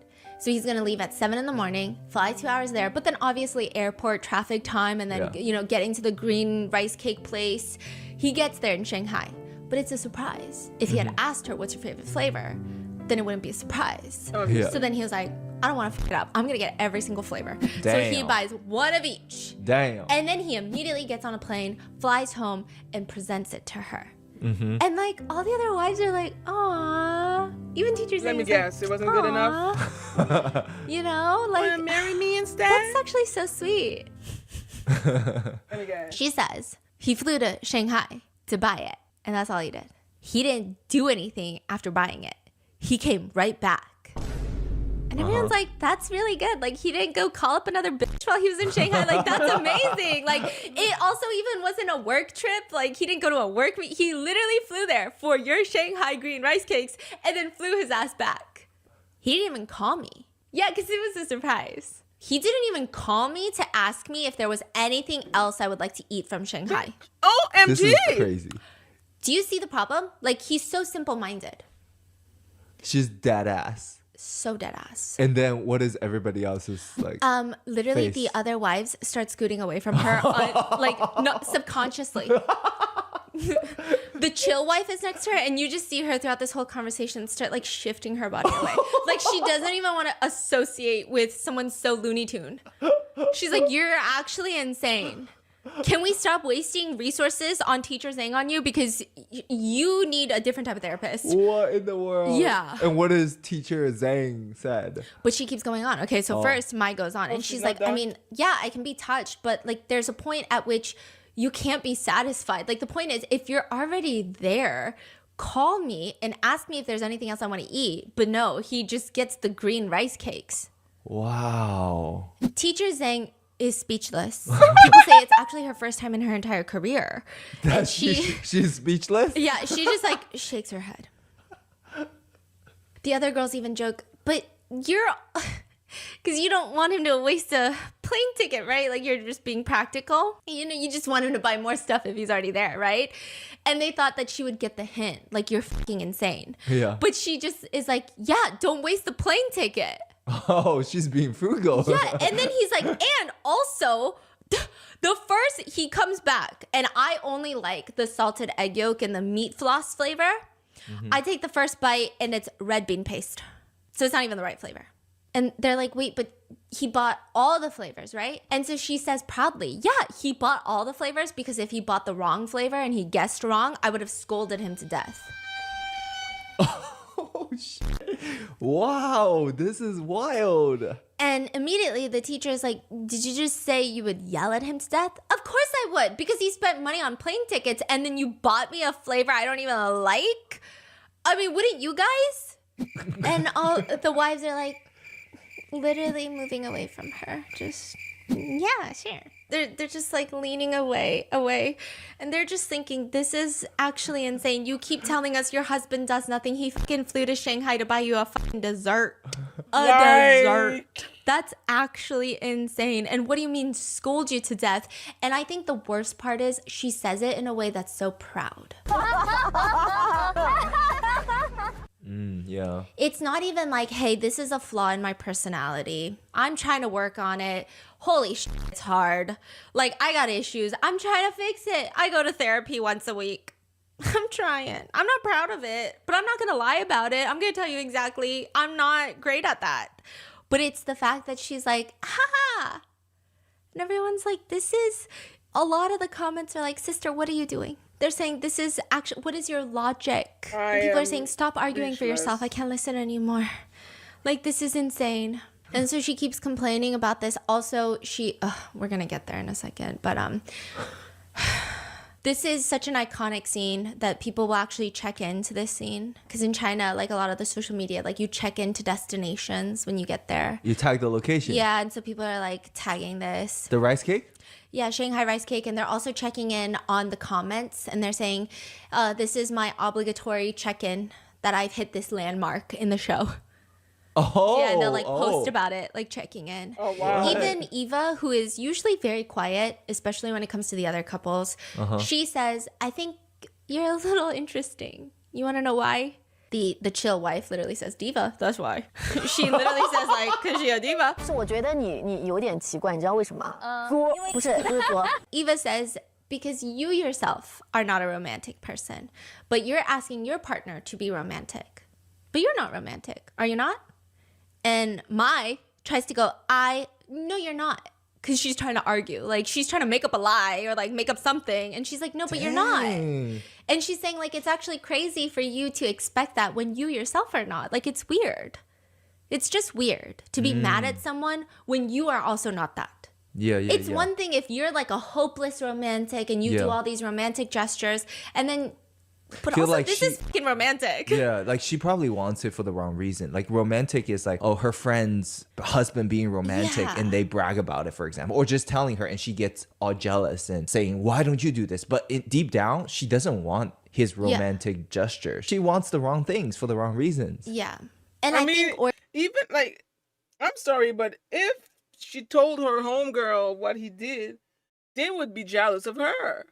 So he's going to leave at 7 in the morning, fly 2 hours there, but then obviously airport traffic time and then, Yeah. getting to the green rice cake place. He gets there in Shanghai, but it's a surprise. If he had asked her, what's your favorite flavor? Then it wouldn't be a surprise. Yeah. So then he was like, I don't want to fuck it up. I'm going to get every single flavor. So he Damn. buys one of each. Damn. And then he immediately gets on a plane, flies home, and presents it to her. And like all the other wives are like, "Aw." Even teachers. Let me like, guess, it wasn't good enough? "Aw." You know, Wanna like marry me instead? that's actually so sweet. Let me guess. She says he flew to Shanghai to buy it, and that's all he did. He didn't do anything after buying it. He came right back. And everyone's like, that's really good. Like, he didn't go call up another bitch while he was in Shanghai. Like, that's amazing. Like, it also even wasn't a work trip. Like, he didn't go to a work meet. He literally flew there for your Shanghai green rice cakes and then flew his ass back. He didn't even call me. Yeah, because it was a surprise. He didn't even call me to ask me if there was anything else I would like to eat from Shanghai. OMG! This is crazy. Do you see the problem? Like, he's so simple-minded. She's dead ass. So dead ass. And then what is everybody else's like? Literally face. the other wives start scooting away from her, like no, subconsciously. The chill wife is next to her, and you just see her throughout this whole conversation start like shifting her body away. Like she doesn't even want to associate with someone so Looney Tune. She's like, "You're actually insane. Can we stop wasting resources on Teacher Zhang on you because you need a different type of therapist?" What in the world? Yeah. And what is teacher Zhang said? But she keeps going on. Okay, so first Mai goes on, and she's she's not like, I done? mean, yeah, I can be touched, but like there's a point at which you can't be satisfied. Like the point is, if you're already there, call me and ask me if there's anything else I want to eat. But no, he just gets the green rice cakes. Wow. Teacher Zhang is speechless. People say it's actually her first time in her entire career. And She's speechless? yeah, she just like shakes her head. The other girls even joke, but you're, because you don't want him to waste a plane ticket, right? Like you're just being practical. You know, you just want him to buy more stuff if he's already there, right? And they thought that she would get the hint, like you're fucking insane. Yeah. But she just is like, yeah, don't waste the plane ticket. Oh, she's being frugal. Yeah, and then he's like, and also, the first he comes back, and I only like the salted egg yolk and the meat floss flavor. I take the first bite, and it's red bean paste, so it's not even the right flavor. And they're like, wait, but he bought all the flavors, right? And so she says proudly, yeah, he bought all the flavors because if he bought the wrong flavor and he guessed wrong, I would have scolded him to death. Oh, shit. Wow, this is wild. And immediately the teacher is like, did you just say you would yell at him to death? Of course I would, because he spent money on plane tickets and then you bought me a flavor I don't even like. I mean, wouldn't you guys? And all the wives are like literally moving away from her. Just, yeah, sure. They're just like leaning away. And they're just thinking, this is actually insane. You keep telling us your husband does nothing. He fucking flew to Shanghai to buy you a fucking dessert. Dessert. That's actually insane. And what do you mean scold you to death? And I think the worst part is she says it in a way that's so proud. Yeah. It's not even like, hey, this is a flaw in my personality. I'm trying to work on it. Holy shit, it's hard. Like, I got issues. I'm trying to fix it. I go to therapy once a week. I'm trying. I'm not proud of it, but I'm not going to lie about it. I'm going to tell you exactly. I'm not great at that. But it's the fact that she's like, haha. And everyone's like, this is, a lot of the comments are like, sister, what are you doing? They're saying, this is actually, what is your logic? And people are saying, stop arguing for yourself. I can't listen anymore. Like, this is insane. And so she keeps complaining about this. Also, we're going to get there in a second. But This is such an iconic scene that people will actually check into this scene. Because in China, like a lot of the social media, like you check into destinations when you get there. You tag the location. Yeah, and so people are like tagging this. The rice cake? Yeah, Shanghai rice cake. And they're also checking in on the comments. And they're saying, this is my obligatory check-in that I've hit this landmark in the show. Oh. Yeah, and they'll like post about it, like checking in. Oh, wow. Even Eva, who is usually very quiet, especially when it comes to the other couples, she says, I think you're a little interesting. You want to know why? The chill wife literally says, diva, that's why. She literally says like, cause she a diva. 是我觉得你有点奇怪，你知道为什么吗？作不是作。Eva says, because you yourself are not a romantic person, but you're asking your partner to be romantic. But you're not romantic, are you not? And Mai tries to go, no, you're not. Because she's trying to argue. Like, she's trying to make up a lie or, like, make up something. And she's like, no, but you're not. And she's saying, like, it's actually crazy for you to expect that when you yourself are not. Like, it's weird. It's just weird to be mad at someone when you are also not that. Yeah. It's one thing if you're, like, a hopeless romantic and you do all these romantic gestures and then... But Feel also, like this is fucking romantic. Yeah, like she probably wants it for the wrong reason. Like romantic is like, oh, her friend's husband being romantic and they brag about it, for example. Or just telling her and she gets all jealous and saying, why don't you do this? But deep down, she doesn't want his romantic gesture. She wants the wrong things for the wrong reasons. Yeah. And I mean, even like, I'm sorry, but if she told her homegirl what he did, they would be jealous of her.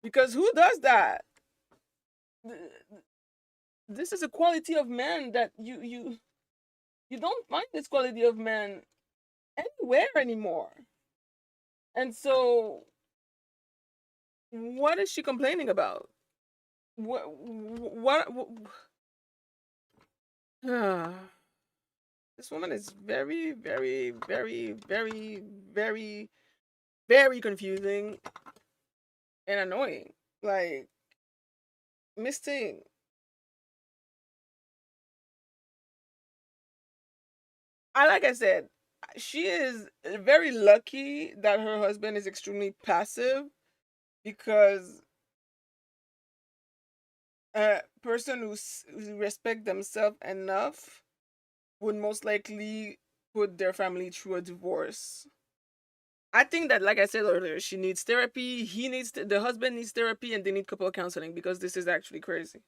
Because who does that? This is a quality of man that you don't find this quality of man anywhere anymore. And so, what is she complaining about? What this woman is very, very, very, very, very, very confusing. And annoying. Like, Miss Ting. Like I said, she is very lucky that her husband is extremely passive because a person who respects themselves enough would most likely put their family through a divorce. I think that, like I said earlier, she needs therapy. The husband needs therapy, and they need couple counseling because this is actually crazy.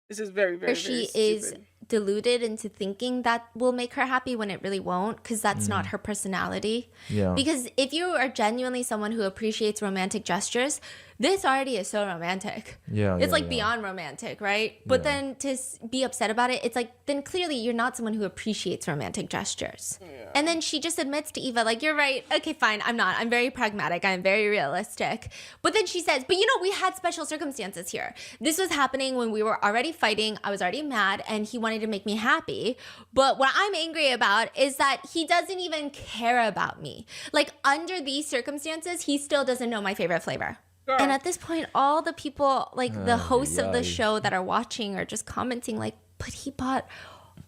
This is very, very, she very is stupid. deluded into thinking that will make her happy when it really won't, because that's not her personality. Yeah. Because if you are genuinely someone who appreciates romantic gestures, this already is so romantic. It's like beyond romantic, right? But then to be upset about it, it's like, then clearly you're not someone who appreciates romantic gestures. And then she just admits to Eva, like, you're right. Okay, fine. I'm not. I'm very pragmatic. I'm very realistic. But then she says, but we had special circumstances here. This was happening when we were already fighting. I was already mad and he wanted to make me happy. But what I'm angry about is that he doesn't even care about me. Like, under these circumstances, he still doesn't know my favorite flavor. Girl. And at this point, all the people, like the hosts of the show that are watching are just commenting like, but he bought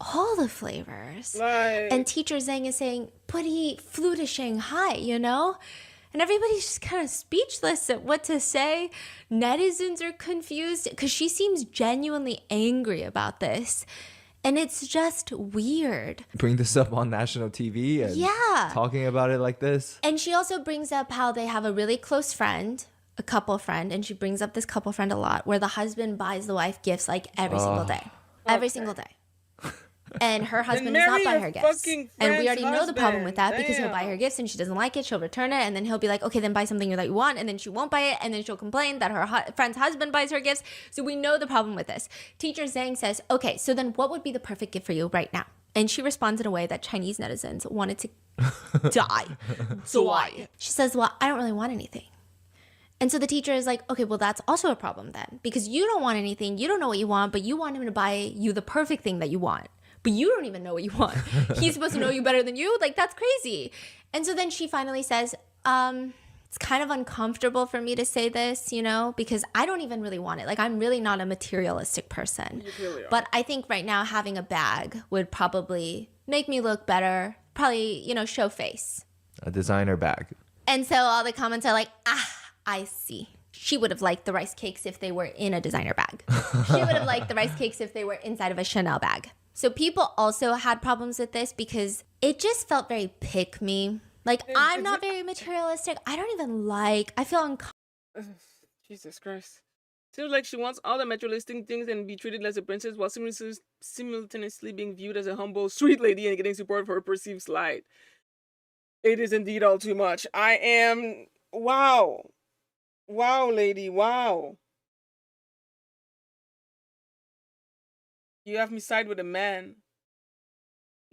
all the flavors. Like, And teacher Zhang is saying, but he flew to Shanghai, And everybody's just kind of speechless at what to say. Netizens are confused because she seems genuinely angry about this. And it's just weird. Bring this up on national TV and talking about it like this. And she also brings up how they have a really close friend, a couple friend, and she brings up this couple friend a lot, where the husband buys the wife gifts like every single day. Every single day. And her husband does not buy her gifts. And we already know the problem with that because he'll buy her gifts and she doesn't like it, she'll return it, and then he'll be like, okay, then buy something that you want, and then she won't buy it, and then she'll complain that her friend's husband buys her gifts. So we know the problem with this. Teacher Zhang says, okay, so then what would be the perfect gift for you right now? And she responds in a way that Chinese netizens wanted to die. So why? She says, well, I don't really want anything. And so the teacher is like, okay, well, that's also a problem then, because you don't want anything, you don't know what you want, but you want him to buy you the perfect thing that you want. But you don't even know what you want. He's supposed to know you better than you? Like, that's crazy. And so then she finally says, it's kind of uncomfortable for me to say this, because I don't even really want it. Like, I'm really not a materialistic person. You really are. But I think right now having a bag would probably make me look better, probably, show face. A designer bag. And so all the comments are like, I see. She would have liked the rice cakes if they were in a designer bag. She would have liked the rice cakes if they were inside of a Chanel bag. So people also had problems with this because it just felt very pick me. Like, I'm not very materialistic. I don't even like, I feel uncomfortable. Jesus Christ. Seems like she wants all the materialistic things and be treated as a princess while simultaneously being viewed as a humble, sweet lady and getting support for her perceived slight. It is indeed all too much. I am... Wow. Wow, lady. Wow. You have me side with a man.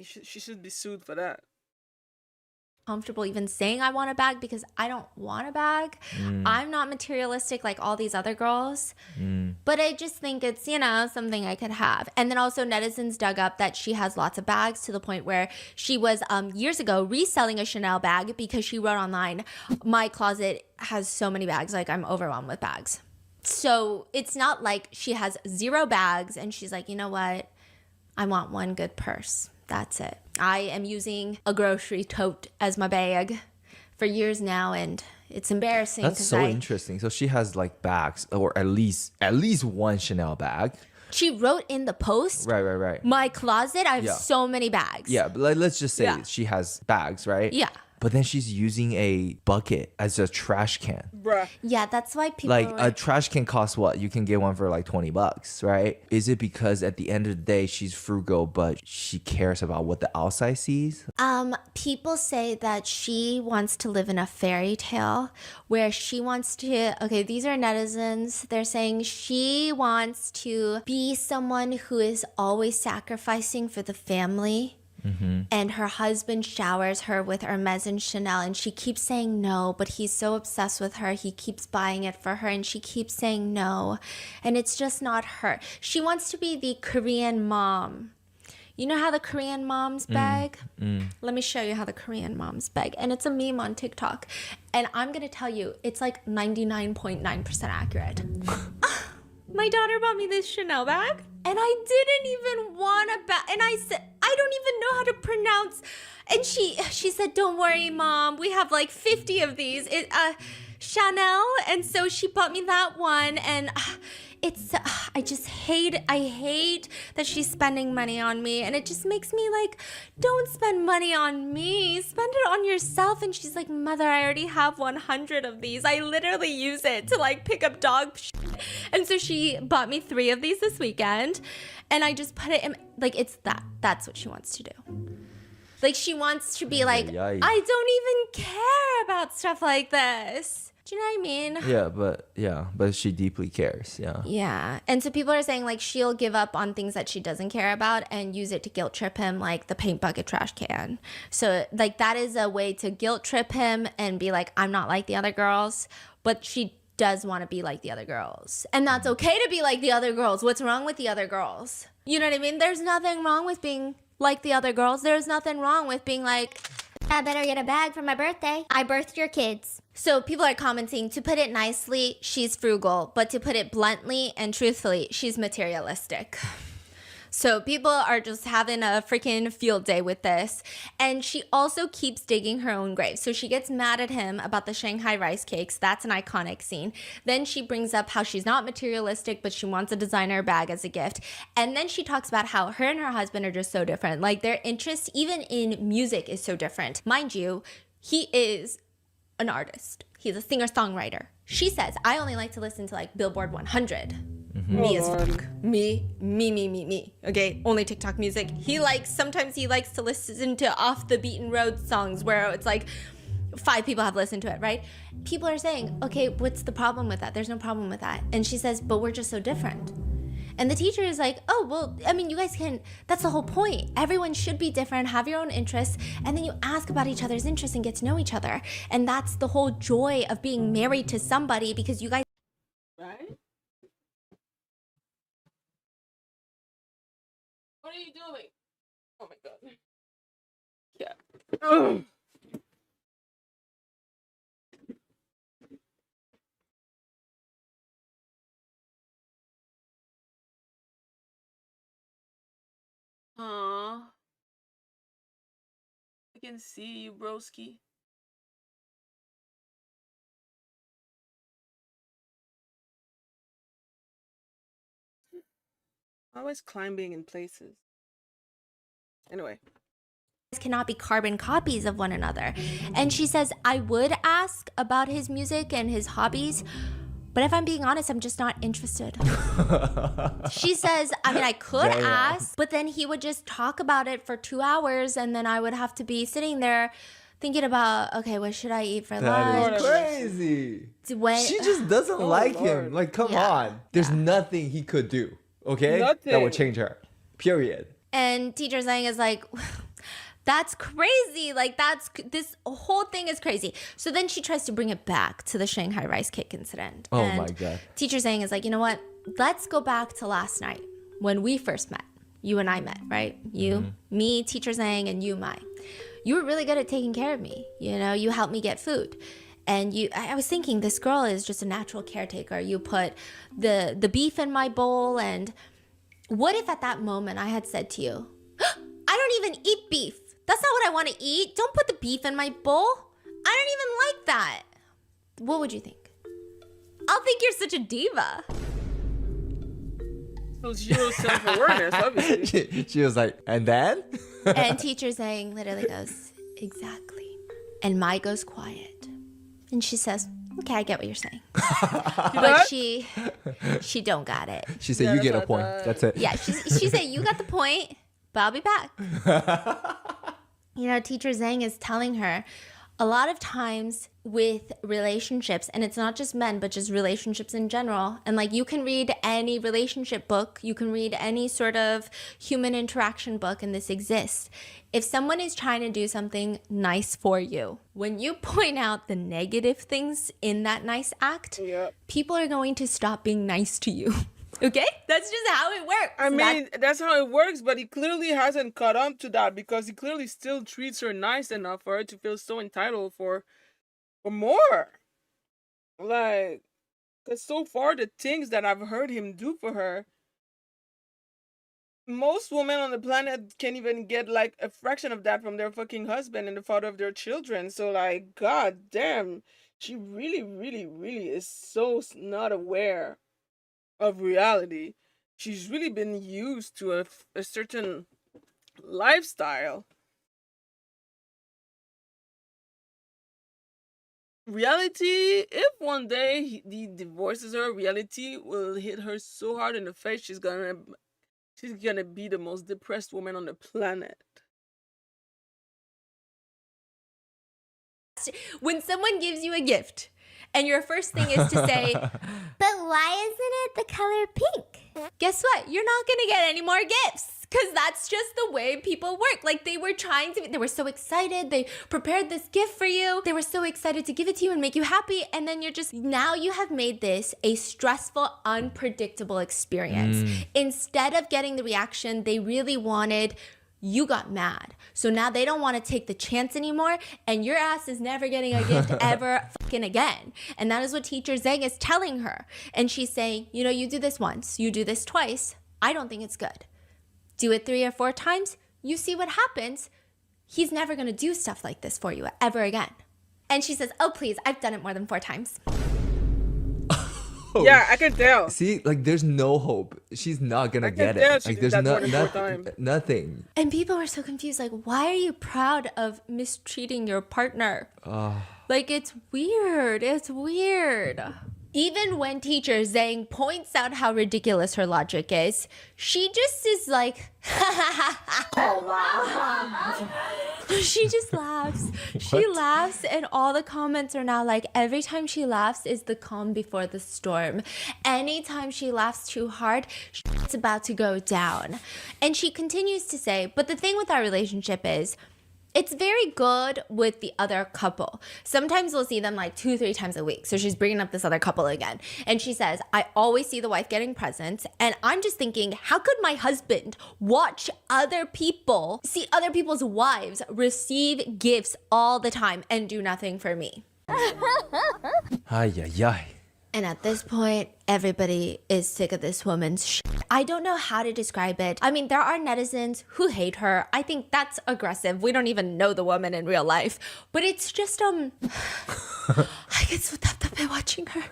She should be sued for that. Comfortable even saying I want a bag because I don't want a bag. I'm not materialistic like all these other girls. But I just think it's, you know, something I could have. And then also netizens dug up that she has lots of bags to the point where she was years ago reselling a Chanel bag because she wrote online, my closet has so many bags, like I'm overwhelmed with bags. So it's not like she has 0 bags and she's like, you know what? I want one good purse. That's it. I am using a grocery tote as my bag for years now, and it's embarrassing. That's so interesting. So she has like bags, or at least one Chanel bag. She wrote in the post, Right. my closet, I have so many bags. Yeah, but let's just say she has bags, right? Yeah. But then she's using a bucket as a trash can. Bruh. Yeah, that's why people Like a trash can costs what? You can get one for like $20, right? Is it because at the end of the day she's frugal, but she cares about what the outside sees? People say that she wants to live in a fairy tale where she wants to, okay, these are netizens. They're saying she wants to be someone who is always sacrificing for the family. And her husband showers her with Hermes and Chanel, and she keeps saying no, but he's so obsessed with her. He keeps buying it for her, and she keeps saying no. And it's just not her. She wants to be the Korean mom. You know how the Korean moms beg? Let me show you how the Korean moms beg. And it's a meme on TikTok. And I'm going to tell you, it's like 99.9% accurate. My daughter bought me this Chanel bag, and I didn't even want a bag. And I said, I don't even know how to pronounce. And she said, don't worry, Mom. We have like 50 of these. Chanel. And so she bought me that one. And I hate that she's spending money on me. And it just makes me like, don't spend money on me. Spend it on yourself. And she's like, Mother, I already have 100 of these. I literally use it to like pick up dog shit. And so she bought me 3 of these this weekend. And I just put it in, like, that's what she wants to do. Like, she wants to be like, I don't even care about stuff like this. Do you know what I mean? But she deeply cares. Yeah. And so people are saying like she'll give up on things that she doesn't care about and use it to guilt trip him, like the paint bucket trash can. So like that is a way to guilt trip him and be like, I'm not like the other girls, but she does want to be like the other girls. And that's okay to be like the other girls. What's wrong with the other girls? You know what I mean? There's nothing wrong with being like the other girls. There's nothing wrong with being like, I better get a bag for my birthday. I birthed your kids. So people are commenting, to put it nicely, she's frugal, but to put it bluntly and truthfully, she's materialistic. So people are just having a freaking field day with this. And she also keeps digging her own grave. So she gets mad at him about the Shanghai rice cakes. That's an iconic scene. Then she brings up how she's not materialistic, but she wants a designer bag as a gift. And then she talks about how her and her husband are just so different. Like their interest, even in music, is so different. Mind you, he is an artist. He's a singer-songwriter. She says, I only like to listen to like Billboard 100. Me as fuck. Me. Okay, only TikTok music. Sometimes he likes to listen to off the beaten road songs where it's like 5 people have listened to it, right? People are saying, okay, what's the problem with that? There's no problem with that. And she says, but we're just so different. And the teacher is like, oh, well, I mean, you guys can, that's the whole point. Everyone should be different, have your own interests, and then you ask about each other's interests and get to know each other. And that's the whole joy of being married to somebody, because you guys... Right? What are you doing? Oh my god. Yeah. Ugh. Aww. I can see you, broski. Always climbing in places. Anyway. Cannot be carbon copies of one another. And she says, I would ask about his music and his hobbies, but if I'm being honest, I'm just not interested. She says, I mean, I could ask, but then he would just talk about it for 2 hours, and then I would have to be sitting there thinking about, okay, what should I eat for That lunch? is crazy. When, She just doesn't like him. Like, come on. There's nothing he could do, okay? That Nothing. would change her. Period. and teacher Zhang is like, that's crazy. Like, this whole thing is crazy. So then she tries to bring it back to the Shanghai rice cake incident. Oh And my God. Teacher Zhang is like, you know what? Let's go back to last night when we first met. You and I met, right? You, me, Teacher Zhang, and you, Mai. You were really good at taking care of me. You know, you helped me get food. And I was thinking, this girl is just a natural caretaker. You put the beef in my bowl, and what if at that moment I had said to you, I don't even eat beef. That's not what I want to eat. Don't put the beef in my bowl. I don't even like that. What would you think? I'll think you're such a diva. So zero self-awareness, obviously. She was like, and then? And teacher Zhang literally goes, exactly. And Mai goes quiet. And she says, okay, I get what you're saying. But she don't got it. She said, Yeah, you get a that's what point. I thought. That's it. Yeah, she said, you got the point, but I'll be back. You know, teacher Zhang is telling her a lot of times with relationships, and it's not just men, but just relationships in general. And like, you can read any relationship book, you can read any sort of human interaction book, and this exists. If someone is trying to do something nice for you, when you point out the negative things in that nice act, Yep. people are going to stop being nice to you. Okay? That's just how it works. I mean, that's how it works, but he clearly hasn't caught on to that because he clearly still treats her nice enough for her to feel so entitled for more. Like, because so far the things that I've heard him do for her, most women on the planet can't even get like a fraction of that from their fucking husband and the father of their children. So like, god damn, she really, really, really is so not aware of reality. She's really been used to a certain lifestyle. Reality, if one day he divorces her, reality will hit her so hard in the face, she's gonna be the most depressed woman on the planet. When someone gives you a gift and your first thing is to say, But why isn't it the color pink? guess what? You're not going to get any more gifts because that's just the way people work. Like, they were so excited. They prepared this gift for you. They were so excited to give it to you and make you happy. And then now you have made this a stressful, unpredictable experience. Instead of getting the reaction they really wanted, you got mad. So now they don't want to take the chance anymore, and your ass is never getting a gift ever fucking again. And that is what teacher Zhang is telling her. And she's saying, you know, you do this once, you do this twice. I don't think it's good. Do it 3 or 4 times. You see what happens. He's never going to do stuff like this for you ever again. And she says, oh, please, I've done it more than 4 times. Yeah, I can tell. See, like, there's no hope. She's not gonna I can get tell it. she Like, did there's that more than 4 times. nothing. And people were so confused. Like, why are you proud of mistreating your partner? Like, it's weird. It's weird. Even when teacher Zhang points out how ridiculous her logic is, she just is like, she just laughs. She laughs, and all the comments are now like, every time she laughs is the calm before the storm. Anytime she laughs too hard, it's about to go down. And she continues to say, but the thing with our relationship is, it's very good with the other couple. Sometimes we'll see them like 2-3 times a week. So she's bringing up this other couple again. And she says, I always see the wife getting presents. And I'm just thinking, how could my husband watch see other people's wives receive gifts all the time and do nothing for me? Ay, ay, ay. And at this point, everybody is sick of this woman's shit. I don't know how to describe it. I mean, there are netizens who hate her. I think that's aggressive. We don't even know the woman in real life. But it's just, I get so tapped up by watching her.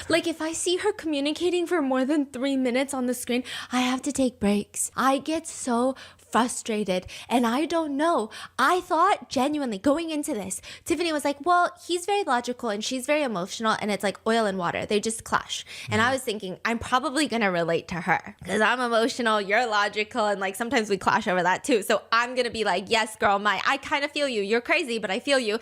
Like, if I see her communicating for more than 3 minutes on the screen, I have to take breaks. I get so frustrated, and I don't know. I thought genuinely going into this, Tiffany was like, well, he's very logical and she's very emotional, and it's like oil and water. They just clash. And I was thinking, I'm probably gonna relate to her because I'm emotional, you're logical, and like sometimes we clash over that too. So I'm gonna be like, yes, girl, I kind of feel you. You're crazy, but I feel you.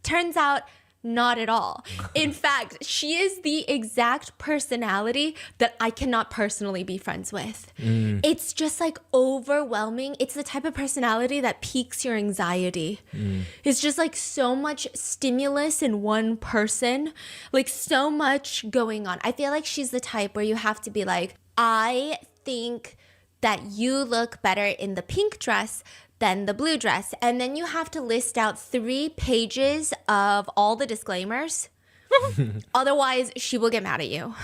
Turns out, not at all. In fact, she is the exact personality that I cannot personally be friends with. It's just like overwhelming. It's the type of personality that piques your anxiety. It's just like so much stimulus in one person, like so much going on. I feel like she's the type where you have to be like, I think that you look better in the pink dress than the blue dress. And then you have to list out 3 pages of all the disclaimers. Otherwise, she will get mad at you.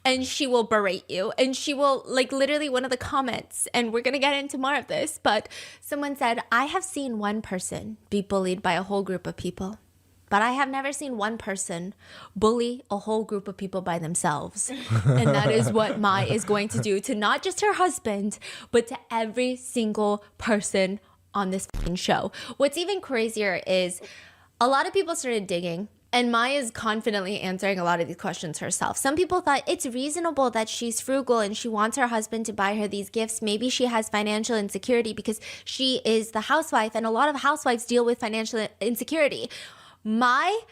And she will berate you. And she will, like, literally one of the comments, and we're going to get into more of this, but someone said, I have seen one person be bullied by a whole group of people. But I have never seen one person bully a whole group of people by themselves. And that is what Mai is going to do to not just her husband, but to every single person on this show. What's even crazier is a lot of people started digging, and Mai is confidently answering a lot of these questions herself. Some people thought it's reasonable that she's frugal and she wants her husband to buy her these gifts. Maybe she has financial insecurity because she is the housewife, and a lot of housewives deal with financial insecurity. Mai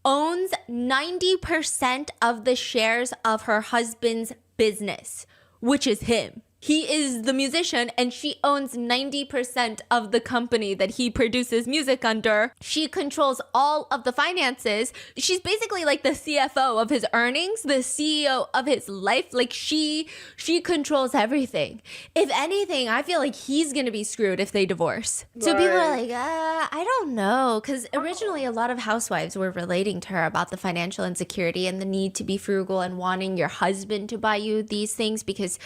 owns 90% of the shares of her husband's business, which is him. He is the musician, and she owns 90% of the company that he produces music under. She controls all of the finances. She's basically like the CFO of his earnings, the CEO of his life. Like she controls everything. If anything, I feel like he's going to be screwed if they divorce. So people are like, I don't know. Because originally a lot of housewives were relating to her about the financial insecurity and the need to be frugal and wanting your husband to buy you these things because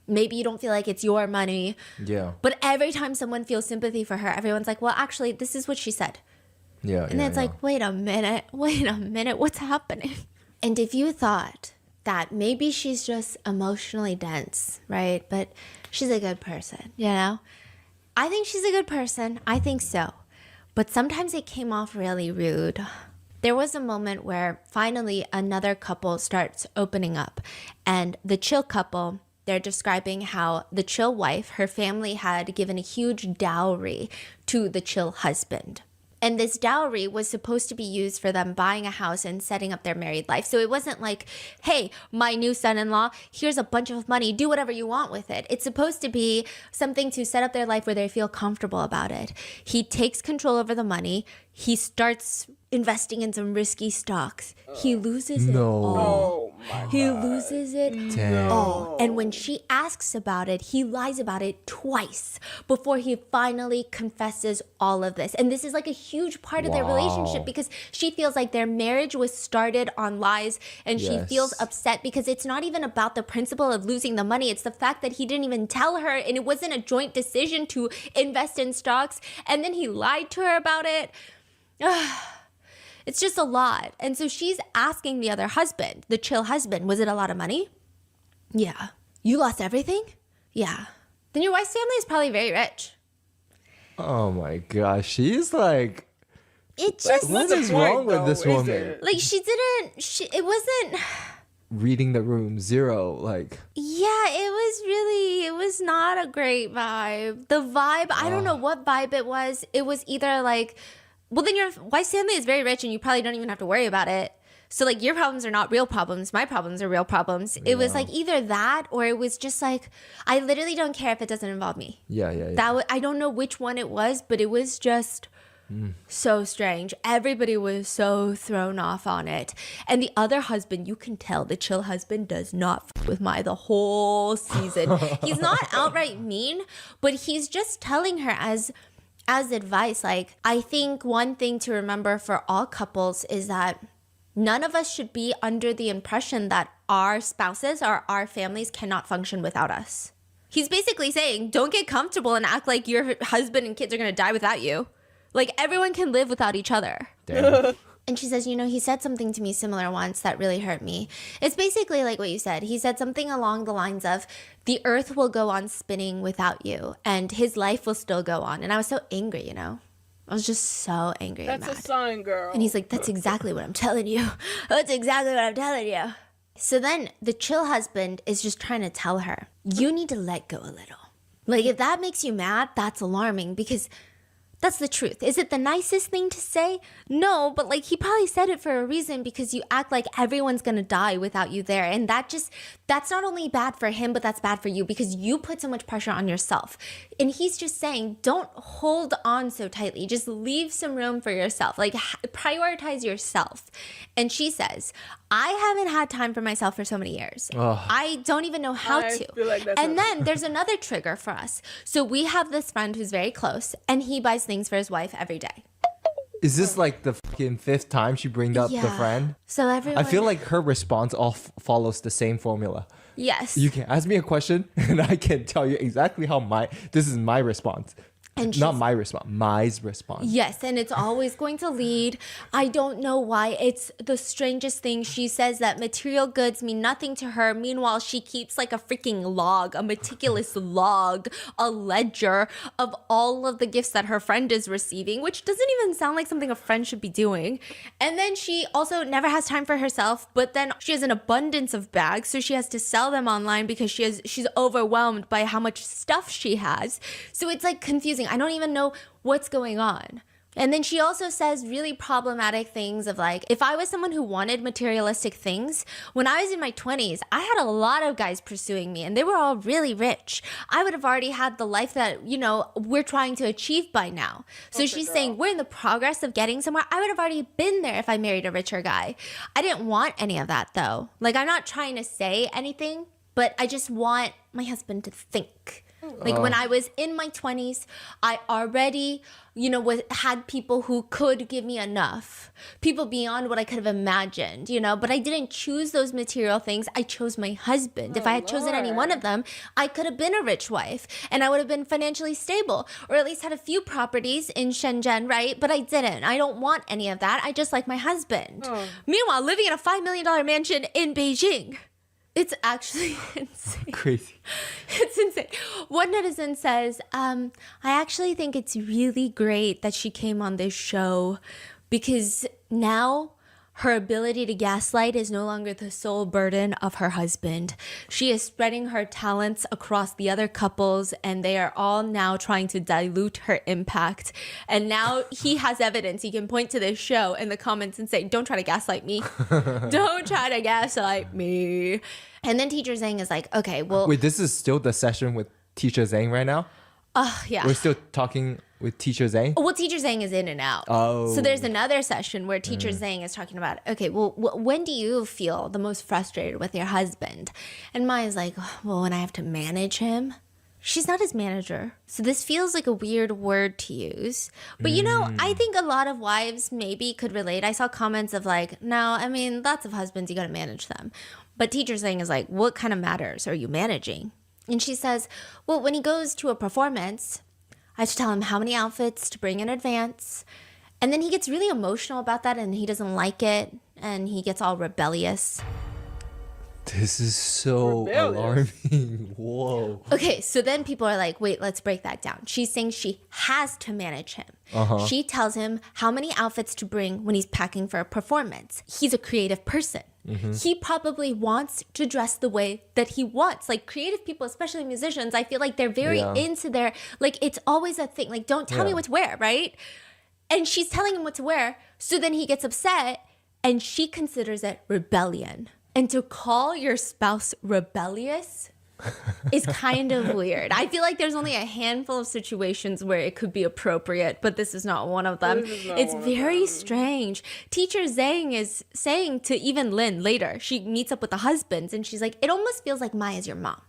maybe you don't feel like it's your money. Yeah. But every time someone feels sympathy for her, everyone's like, well, actually, this is what she said. Yeah. And then it's like, wait a minute, what's happening? And if you thought that maybe she's just emotionally dense, right? But she's a good person, you know? I think she's a good person. I think so. But sometimes it came off really rude. There was a moment where finally another couple starts opening up. And the chill couple, they're describing how the chill wife, her family had given a huge dowry to the chill husband. And this dowry was supposed to be used for them buying a house and setting up their married life. So it wasn't like, hey, my new son-in-law, here's a bunch of money, do whatever you want with it. It's supposed to be something to set up their life where they feel comfortable about it. He takes control over the money. He starts investing in some risky stocks. He loses it all. Oh my He God. loses it Damn. all. And when she asks about it, he lies about it twice before he finally confesses all of this. And this is like a huge part of their relationship because she feels like their marriage was started on lies, and she feels upset because it's not even about the principle of losing the money. It's the fact that he didn't even tell her, and it wasn't a joint decision to invest in stocks. And then he lied to her about it. It's just a lot. And so she's asking the other husband, the chill husband, was it a lot of money? Yeah. You lost everything? Yeah. Then your wife's family is probably very rich. Oh my gosh. She's like, It just, what is wrong with this woman? like, it wasn't, Reading the room, 0. Like, yeah, it was not a great vibe. The vibe, I don't know what vibe it was. It was either like, well, then your wife's family is very rich and you probably don't even have to worry about it. So, like, your problems are not real problems. My problems are real problems. It was like either that or it was just like, I literally don't care if it doesn't involve me. yeah. I don't know which one it was, but it was just so strange. Everybody was so thrown off on it. And the other husband, you can tell the chill husband does not f with Mai the whole season. He's not outright mean, but he's just telling her as advice, like, I think one thing to remember for all couples is that none of us should be under the impression that our spouses or our families cannot function without us. He's basically saying, don't get comfortable and act like your husband and kids are going to die without you. Like, everyone can live without each other. Damn. And she says, you know, he said something to me similar once that really hurt me. It's basically like what you said. He said something along the lines of, the earth will go on spinning without you and his life will still go on. And I was so angry, you know. I was just so angry and That's mad. a sign, girl. And he's like, that's exactly what I'm telling you. That's exactly what I'm telling you. So then the chill husband is just trying to tell her, you need to let go a little. Like, if that makes you mad, that's alarming because that's the truth. Is it the nicest thing to say? No, but like he probably said it for a reason because you act like everyone's gonna die without you there. And that's not only bad for him, but that's bad for you because you put so much pressure on yourself. And he's just saying, don't hold on so tightly. Just leave some room for yourself. Like prioritize yourself. And she says, I haven't had time for myself for so many years. I don't even know how I to. feel like that's And then there's another trigger for us. So we have this friend who's very close and he buys things for his wife every day. Is this like the fucking 5th time she bring up the friend? So everyone. I feel like her response all follows the same formula. Yes. You can ask me a question and I can tell you exactly how this is my response. And Not she's- my response, Mai's response. Yes, and it's always going to lead. I don't know why. It's the strangest thing. She says that material goods mean nothing to her. Meanwhile, she keeps like a freaking log, a meticulous log, a ledger of all of the gifts that her friend is receiving, which doesn't even sound like something a friend should be doing. And then she also never has time for herself, but then she has an abundance of bags, so she has to sell them online because she's overwhelmed by how much stuff she has. So it's like confusing. I don't even know what's going on. And then she also says really problematic things of like, if I was someone who wanted materialistic things, when I was in my 20s, I had a lot of guys pursuing me and they were all really rich. I would have already had the life that, you know, we're trying to achieve by now. So she's saying we're in the progress of getting somewhere. I would have already been there if I married a richer guy. I didn't want any of that though. Like, I'm not trying to say anything, but I just want my husband to think. Like when I was in my 20s, I already, you know, had people who could give me enough. People beyond what I could have imagined, you know, but I didn't choose those material things. I chose my husband. If I had chosen any one of them, I could have been a rich wife and I would have been financially stable or at least had a few properties in Shenzhen, right? But I didn't. I don't want any of that. I just like my husband. Meanwhile, living in a $5 million mansion in Beijing. It's actually insane. Crazy. It's insane. One netizen says, I actually think it's really great that she came on this show because now her ability to gaslight is no longer the sole burden of her husband. She is spreading her talents across the other couples and they are all now trying to dilute her impact. And now he has evidence. He can point to this show in the comments and say, don't try to gaslight me. Don't try to gaslight me. And then Teacher Zhang is like, okay, well. Wait, this is still the session with Teacher Zhang right now? Yeah. We're still talking with Teacher Zhang? Well, Teacher Zhang is in and out. Oh. So there's another session where Teacher Zhang is talking about, okay, well, when do you feel the most frustrated with your husband? And Maya's like, well, when I have to manage him. She's not his manager. So this feels like a weird word to use. But you know, I think a lot of wives maybe could relate. I saw comments of like, no, I mean, lots of husbands, you got to manage them. But Teacher Zhang is like, what kind of matters are you managing? And she says, well, when he goes to a performance, I have to tell him how many outfits to bring in advance. And then he gets really emotional about that and he doesn't like it. And he gets all rebellious. This is so alarming. Whoa. Okay, so then people are like, wait, let's break that down. She's saying she has to manage him. She tells him how many outfits to bring when he's packing for a performance. He's a creative person. He probably wants to dress the way that he wants. Like creative people, especially musicians, I feel like they're very into their, like it's always a thing. Like, don't tell me what to wear, right? And she's telling him what to wear. So then he gets upset and she considers it rebellion. And to call your spouse rebellious is kind of weird. I feel like there's only a handful of situations where it could be appropriate, but this is not one of them. It's very strange. Teacher Zhang is saying to even Lynn later, she meets up with the husbands and she's like, it almost feels like Maya's your mom.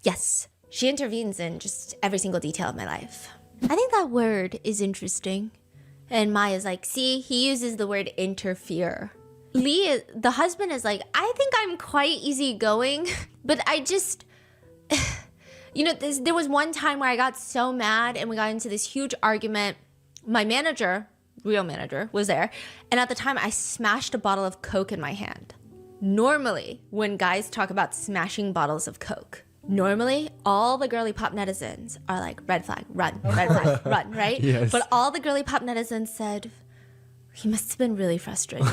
Yes, she intervenes in just every single detail of my life. I think that word is interesting. And Maya's like, see, he uses the word interfere. Lee, the husband, is like, I think I'm quite easygoing, but I just, you know, there was one time where I got so mad and we got into this huge argument. My manager real manager, was there. And at the time, I smashed a bottle of Coke in my hand. Normally, when guys talk about smashing bottles of Coke, normally all the girly pop netizens are like, red flag, run, red flag, run, right? Yes. But all the girly pop netizens said, he must have been really frustrated.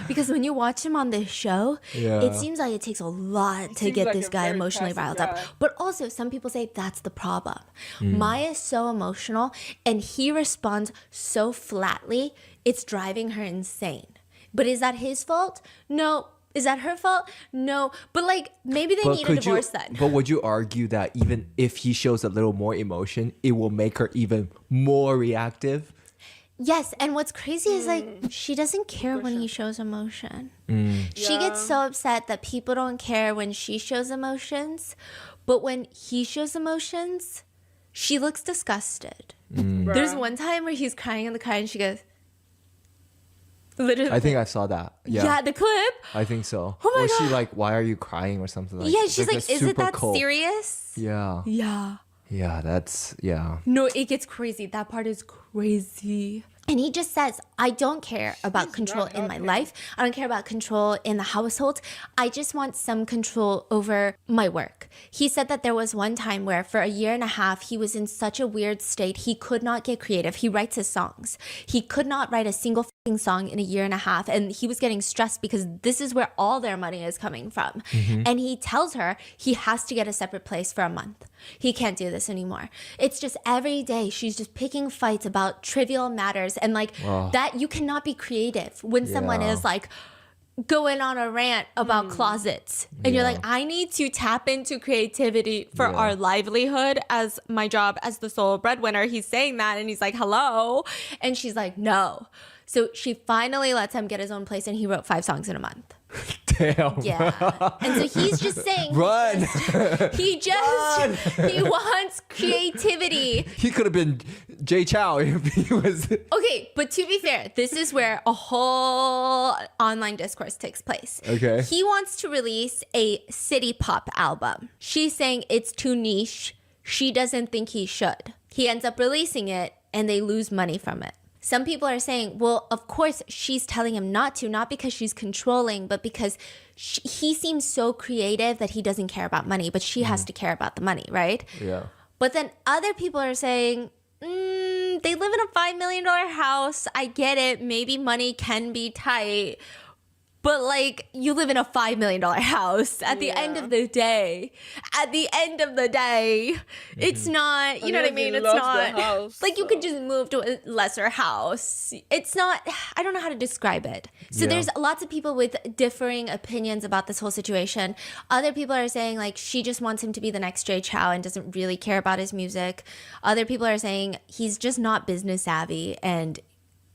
Because when you watch him on this show, it seems like it takes a lot to get like this a guy very emotionally passive riled up. guy. But also, some people say that's the problem. Maya is so emotional, and he responds so flatly, it's driving her insane. But is that his fault? No. Is that her fault? No. But like, maybe they need a divorce then. But would you argue that even if he shows a little more emotion, it will make her even more reactive? Yes, and what's crazy is like she doesn't care when he shows emotion. She Yeah. gets so upset that people don't care when she shows emotions, but when he shows emotions, she looks disgusted. There's Bruh. one time where he's crying in the car and she goes, literally. I think I saw that. yeah, the clip. I think so. Oh my Was she God. like, why are you crying or something like Yeah, that? she's like, is it super that cold. serious? Yeah. Yeah. Yeah, that's, yeah. No, it gets crazy. That part is crazy. And he just says, I don't care about control in my life. I don't care about control in the household. I just want some control over my work. He said that there was one time where for a year and a half, he was in such a weird state. He could not get creative. He writes his songs. He could not write a single f***ing song in a year and a half. And he was getting stressed because this is where all their money is coming from. And he tells her he has to get a separate place for a month. He can't do this anymore. It's just every day she's just picking fights about trivial matters. And like that, you cannot be creative when someone Yeah. is like going on a rant about closets. And you're like, I need to tap into creativity for Yeah. our livelihood as my job as the sole breadwinner. He's saying that and he's like, hello. And she's like, no. So she finally lets him get his own place and he wrote 5 songs in a month. Damn. Yeah. And so he's just saying Run. he wants creativity. He could have been Jay Chow if he was. Okay, but to be fair, this is where a whole online discourse takes place. Okay. He wants to release a city pop album. She's saying it's too niche. She doesn't think he should. He ends up releasing it and they lose money from it. Some people are saying, well, of course she's telling him not to, not because she's controlling, but because he seems so creative that he doesn't care about money, but she has to care about the money, right? Yeah. But then other people are saying, they live in a $5 million house. I get it. Maybe money can be tight. But like, you live in a $5 million house. At the end of the day, it's not, you know what I mean? It's not house, like you could just move to a lesser house. It's not, I don't know how to describe it. So Yeah. there's lots of people with differing opinions about this whole situation. Other people are saying like, she just wants him to be the next Jay Chow and doesn't really care about his music. Other people are saying he's just not business savvy and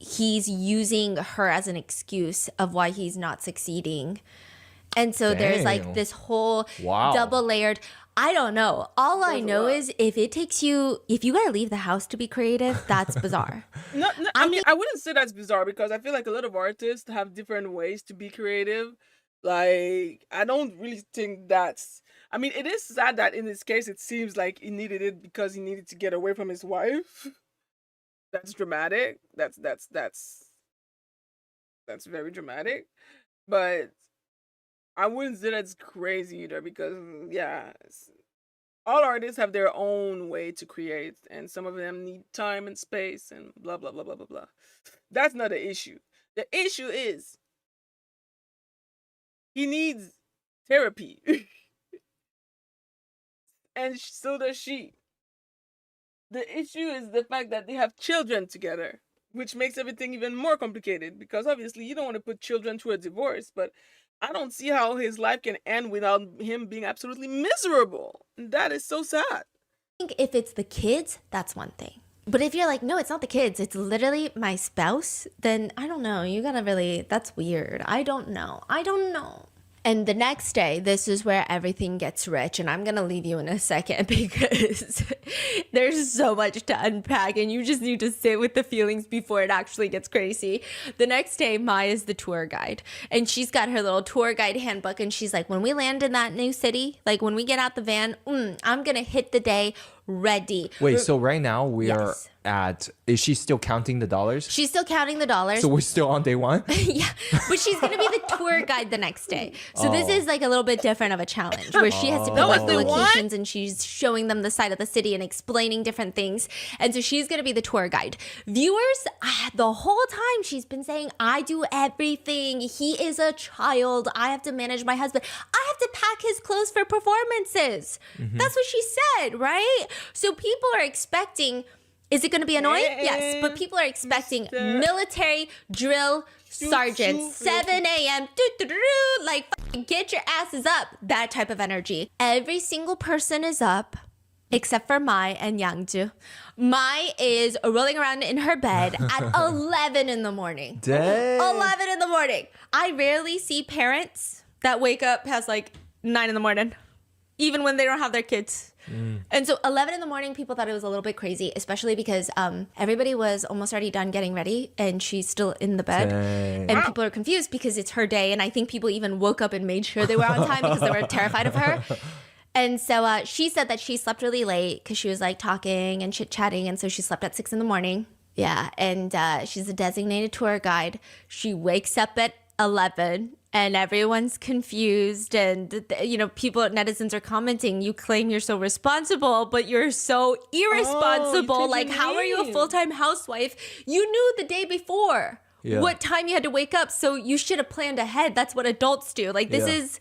he's using her as an excuse of why he's not succeeding. And so there's like Damn. this whole Wow. double layered, I don't know. All I know is if you gotta leave the house to be creative, that's bizarre. No, I mean, I wouldn't say that's bizarre because I feel like a lot of artists have different ways to be creative. Like, I don't really think that's. I mean, it is sad that in this case, it seems like he needed it because he needed to get away from his wife. That's dramatic. That's very dramatic. But I wouldn't say that's crazy either because all artists have their own way to create, and some of them need time and space and blah blah blah blah blah blah. That's not the issue. The issue is he needs therapy, and so does she. The issue is the fact that they have children together, which makes everything even more complicated because obviously you don't want to put children through a divorce, but I don't see how his life can end without him being absolutely miserable. And that is so sad. I think if it's the kids, that's one thing. But if you're like, no, it's not the kids, it's literally my spouse, then I don't know. You gotta really, that's weird. I don't know. And the next day, this is where everything gets rich. And I'm going to leave you in a second because there's so much to unpack and you just need to sit with the feelings before it actually gets crazy. The next day, Maya's the tour guide and she's got her little tour guide handbook. And she's like, when we land in that new city, like when we get out the van, I'm going to hit the day ready. Wait, so right now we are Yes. is she still counting the dollars? She's still counting the dollars. So we're still on day one? Yeah, but she's gonna be the tour guide the next day. So this is like a little bit different of a challenge where she has to pick up the locations and she's showing them the side of the city and explaining different things. And so she's gonna be the tour guide. Viewers, the whole time she's been saying, I do everything. He is a child. I have to manage my husband. I have to pack his clothes for performances. That's what she said, right? So people are expecting. Is it going to be annoying? Yes, but people are expecting military drill sergeants, 7 a.m., like get your asses up, that type of energy. Every single person is up except for Mai and Yangju. Mai is rolling around in her bed at 11 in the morning. Dang. 11 in the morning. I rarely see parents that wake up past like 9 in the morning, even when they don't have their kids. And so 11 in the morning, people thought it was a little bit crazy, especially because everybody was almost already done getting ready and she's still in the bed. Dang. And people are confused because it's her day. And I think people even woke up and made sure they were on time because they were terrified of her. And so she said that she slept really late because she was like talking and chit-chatting. And so she slept at 6 in the morning. Yeah. And she's a designated tour guide. She wakes up at 11 and everyone's confused. And, you know, netizens are commenting, you claim you're so responsible, but you're so irresponsible. Like, how are you a full-time housewife? You knew the day before what time you had to wake up. So you should have planned ahead. That's what adults do. Like, this is...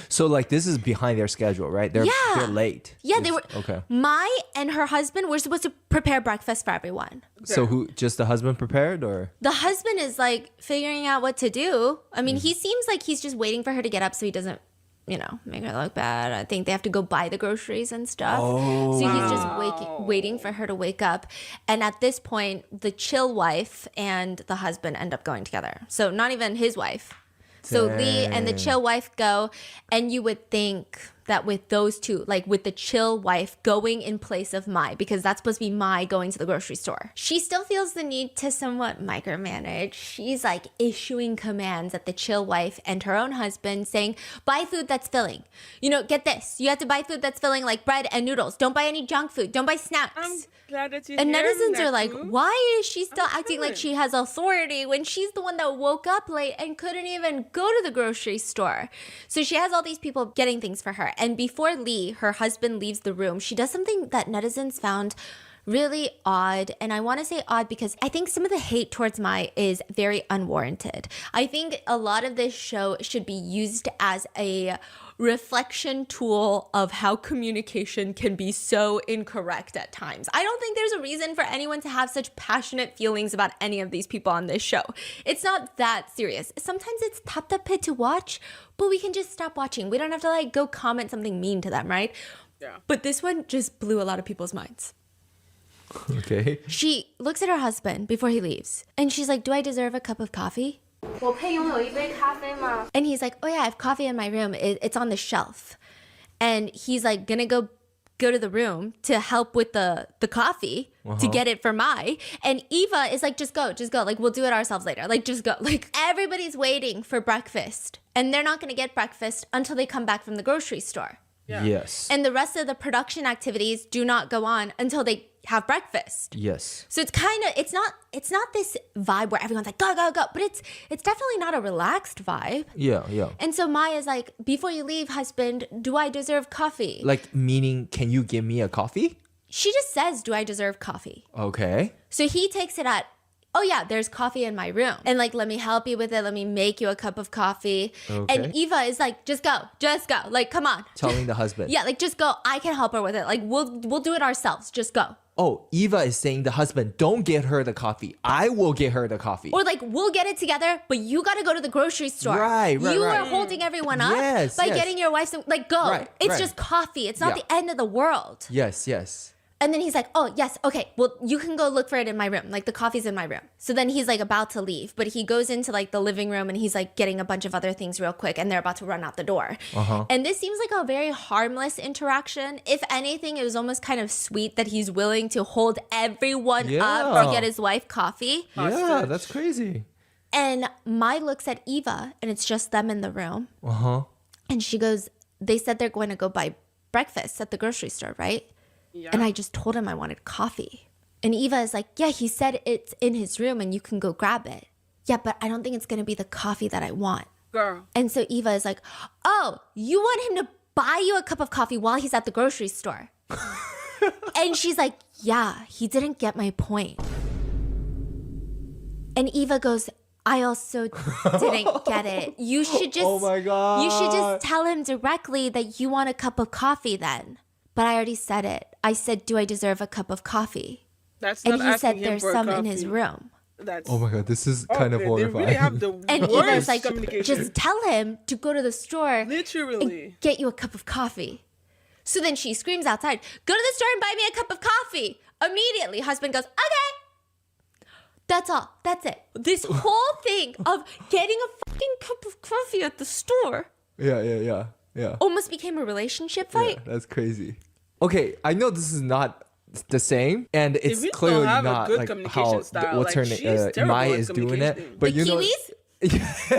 So like this is behind their schedule, right? They're late. Yeah, they were. Okay. Mai and her husband were supposed to prepare breakfast for everyone. So who? Just the husband prepared, or? The husband is like figuring out what to do. I mean, he seems like he's just waiting for her to get up so he doesn't, you know, make her look bad. I think they have to go buy the groceries and stuff. So he's just waiting for her to wake up. And at this point, the chill wife and the husband end up going together. So not even his wife. So Lee and the chill wife go, and you would think that with those two, like with the chill wife going in place of Mai, because that's supposed to be Mai going to the grocery store, she still feels the need to somewhat micromanage. She's like issuing commands at the chill wife and her own husband saying, buy food that's filling. You know, get this. You have to buy food that's filling, like bread and noodles. Don't buy any junk food. Don't buy snacks. I'm glad that you And hear netizens that are like, too. why is she still acting like good. she has authority when she's the one that woke up late and couldn't even go to the grocery store? So she has all these people getting things for her. And before Lee, her husband, leaves the room, she does something that netizens found really odd. And I want to say odd because I think some of the hate towards Mai is very unwarranted. I think a lot of this show should be used as a reflection tool of how communication can be so incorrect at times. I don't think there's a reason for anyone to have such passionate feelings about any of these people on this show. It's not that serious. Sometimes it's pit to watch, but we can just stop watching. We don't have to like go comment something mean to them, right? Yeah. But this one just blew a lot of people's minds. Okay. She looks at her husband before he leaves and she's like, do I deserve a cup of coffee? And he's like, oh yeah, I have coffee in my room. It's on the shelf. And he's like gonna go to the room to help with the coffee to get it for Mai. And Eva is like, just go. Like, we'll do it ourselves later. Like, just go. Like, everybody's waiting for breakfast. And they're not gonna get breakfast until they come back from the grocery store. Yeah. Yes. And the rest of the production activities do not go on until they have breakfast. Yes. So it's kind of, it's not this vibe where everyone's like, go, go, go. But it's definitely not a relaxed vibe. Yeah. Yeah. And so Maya's like, before you leave, husband, do I deserve coffee? Like meaning, can you give me a coffee? She just says, do I deserve coffee? Okay. So he takes it at, oh yeah, there's coffee in my room. And like, let me help you with it. Let me make you a cup of coffee. Okay. And Eva is like, just go. Like, come on. Telling the husband. Yeah, like just go. I can help her with it. Like we'll do it ourselves. Just go. Oh, Eva is saying the husband, don't get her the coffee. I will get her the coffee. Or like, we'll get it together, but you got to go to the grocery store. Right, You right. are holding everyone up Yes, by yes. getting your wife some, like, go. Right, It's right. just coffee. It's not Yeah. the end of the world. Yes, yes. And then he's like, oh, yes, okay, well, you can go look for it in my room. Like, the coffee's in my room. So then he's like about to leave, but he goes into like the living room and he's like getting a bunch of other things real quick and they're about to run out the door. And this seems like a very harmless interaction. If anything, it was almost kind of sweet that he's willing to hold everyone up Yeah. to get his wife coffee. Yeah, that's crazy. And Mai looks at Eva and it's just them in the room. Uh-huh. And she goes, they said they're going to go buy breakfast at the grocery store, right? Yeah. And I just told him I wanted coffee. And Eva is like, yeah, he said it's in his room and you can go grab it. Yeah, but I don't think it's going to be the coffee that I want. Girl. And so Eva is like, oh, you want him to buy you a cup of coffee while he's at the grocery store? And she's like, yeah, he didn't get my point. And Eva goes, I also didn't get it. You should just Oh my God. You should just tell him directly that you want a cup of coffee then. But I already said it. I said, do I deserve a cup of coffee? That's And not he asking said him there's for a some in his coffee. room. That's Oh my God, this is kind of they horrifying. really have the And worst Eva's like, communication. just tell him to go to the store Literally. and get you a cup of coffee. So then she screams outside, go to the store and buy me a cup of coffee. Immediately, husband goes, okay. That's all. That's it. This whole thing of getting a fucking cup of coffee at the store Yeah. almost became a relationship fight. Yeah, that's crazy. Okay, I know this is not the same, and it's really clearly don't have a not good like communication how style. what's Like, her she's name? terrible Maya at is doing communicating. it, but The you know, Kiwis?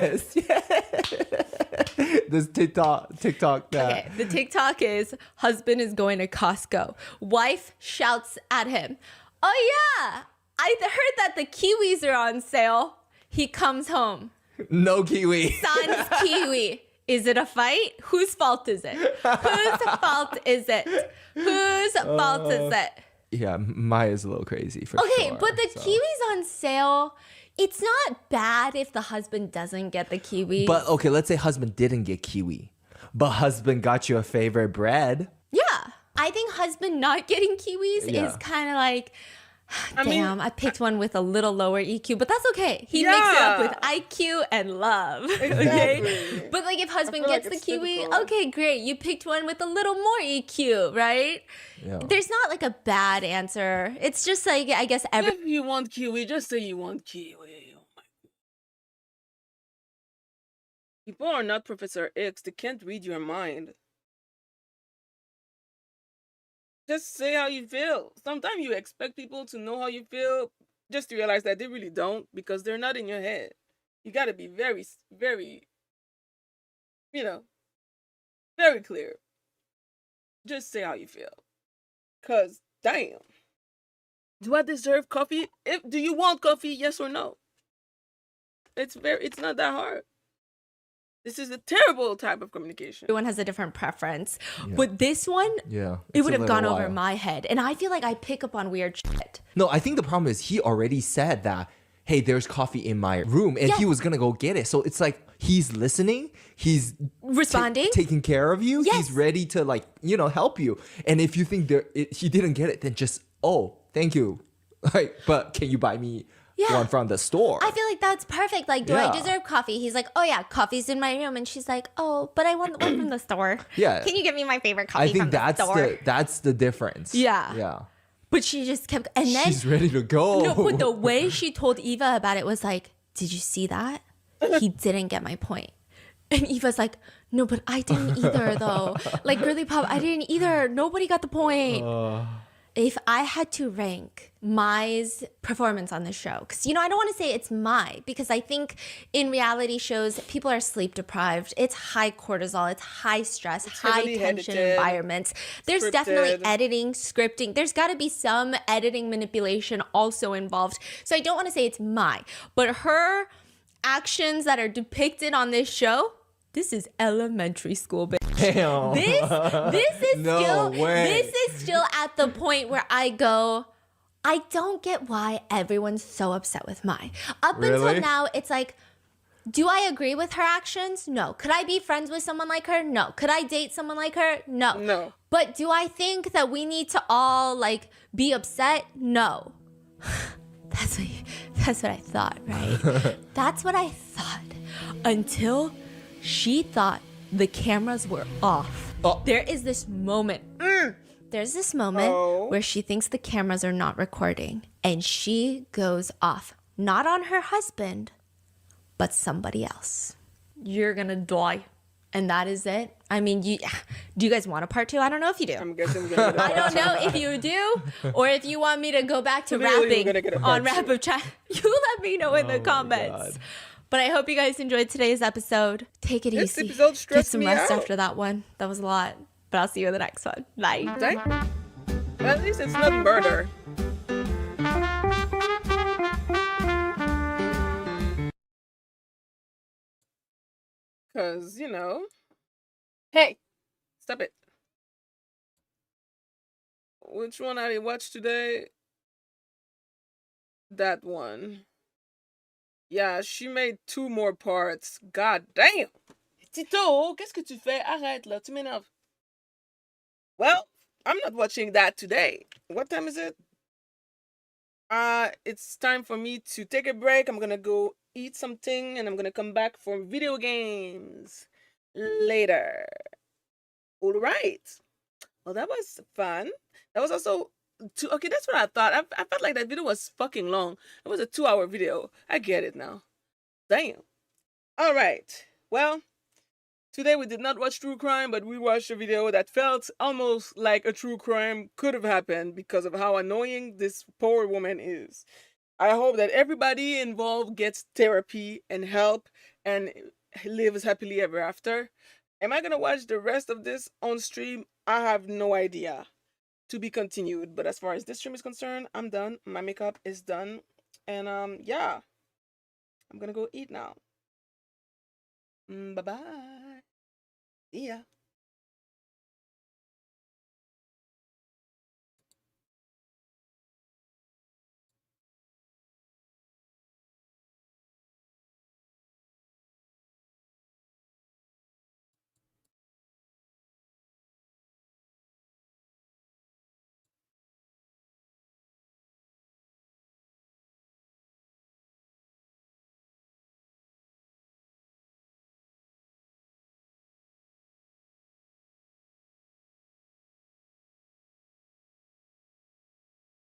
yes, this TikTok that. Okay, the TikTok is husband is going to Costco. Wife shouts at him, oh yeah, I heard that the kiwis are on sale. He comes home. No kiwi. Son's kiwi. Is it a fight? Whose fault is it? Whose fault is it? Whose fault is it? Yeah, Maya's a little crazy for Okay, sure. but the so. kiwi's on sale. It's not bad if the husband doesn't get the kiwi. But okay, let's say husband didn't get kiwi, but husband got you a favorite bread. yeah, I think husband not getting kiwis Yeah. is kind of like, I mean, damn, I picked one with a little lower EQ, but that's okay. He makes it up with IQ and love. Okay? Exactly. But like if husband feel like gets the it's kiwi, typical. okay, great. You picked one with a little more EQ, right? Yeah. There's not like a bad answer. It's just like, I guess every If you want kiwi, just say you want kiwi. Oh my. People are not Professor X. They can't read your mind. Just say how you feel. Sometimes you expect people to know how you feel, just to realize that they really don't, because they're not in your head. You got to be very, very, very clear. Just say how you feel. Cause damn, do I deserve coffee? Do you want coffee? Yes or no? It's not that hard. This is a terrible type of communication. everyone has a different preference. But this one, Yeah, it it's would a have gone little over wild. my head. And I feel like I pick up on weird shit. No, I think the problem is he already said that, hey, there's coffee in my room, and he Yes. was gonna go get it. So it's like he's listening, he's Responding? taking care of you, Yes. he's ready to help you. And if you think he didn't get it, then just thank you. Like, but can you buy me one from the store? I feel like that's perfect. Like, do I Yeah. deserve coffee? He's like, oh yeah, coffee's in my room. And she's like, oh, but I want one from the store. Yeah. Can you get me my favorite coffee I from think the store? that's the difference. Yeah. Yeah. But she just kept, and then, She's ready to go. no, but the way she told Eva about it was like, did you see that? He didn't get my point. And Eva's like, no, but I didn't either though. Like, girly pop, I didn't either. Nobody got the point. If I had to rank Mai's performance on the show, because, I don't want to say it's Mai, because I think in reality shows, people are sleep deprived. It's high cortisol, it's high stress, high heavily tension edited, environments. There's definitely scripted. editing, scripting. There's got to be some editing manipulation also involved. So I don't want to say it's Mai, but her actions that are depicted on this show, this is elementary school, bitch. Damn. This is No still way. this is still at the point where I go, I don't get why everyone's so upset with Mai. Up Really? until now, it's like, do I agree with her actions? No. Could I be friends with someone like her? No. Could I date someone like her? No. No. But do I think that we need to all be upset? No. That's what I thought, right? That's what I thought until she thought the cameras were off. Oh. There is this moment. There's this moment where she thinks the cameras are not recording and she goes off. Not on her husband, but somebody else. You're gonna die. And that is it. I mean, do you guys want a part 2? I don't know if you do. I'm guessing we're gonna get I don't know if you do, or if you want me to go back to Clearly we're rapping gonna get a on part Rap of Chat. You let me know in the comments. But I hope you guys enjoyed today's episode. Take it This easy. episode Get stressed some me rest out. after that one. That was a lot. But I'll see you in the next one. Bye. Thank- At least it's not murder. Cause, you know. Hey! Stop it. Which one I watched today? That one. Yeah, she made 2 more parts. God damn! Tito, qu'est-ce que tu fais? Arrête là, tu m'énerves. Well, I'm not watching that today. What time is it? It's time for me to take a break. I'm gonna go eat something and I'm gonna come back for video games later. All right. Well, that was fun. That was also okay. That's what I thought. I felt like that video was fucking long. It was a 2-hour video. I get it now. Damn. All right. Well, today we did not watch true crime, but we watched a video that felt almost like a true crime could have happened because of how annoying this poor woman is. I hope that everybody involved gets therapy and help and lives happily ever after. Am I gonna watch the rest of this on stream? I have no idea. To be continued. But as far as this stream is concerned, I'm done. My makeup is done. And yeah. I'm gonna go eat now. Bye bye. See ya.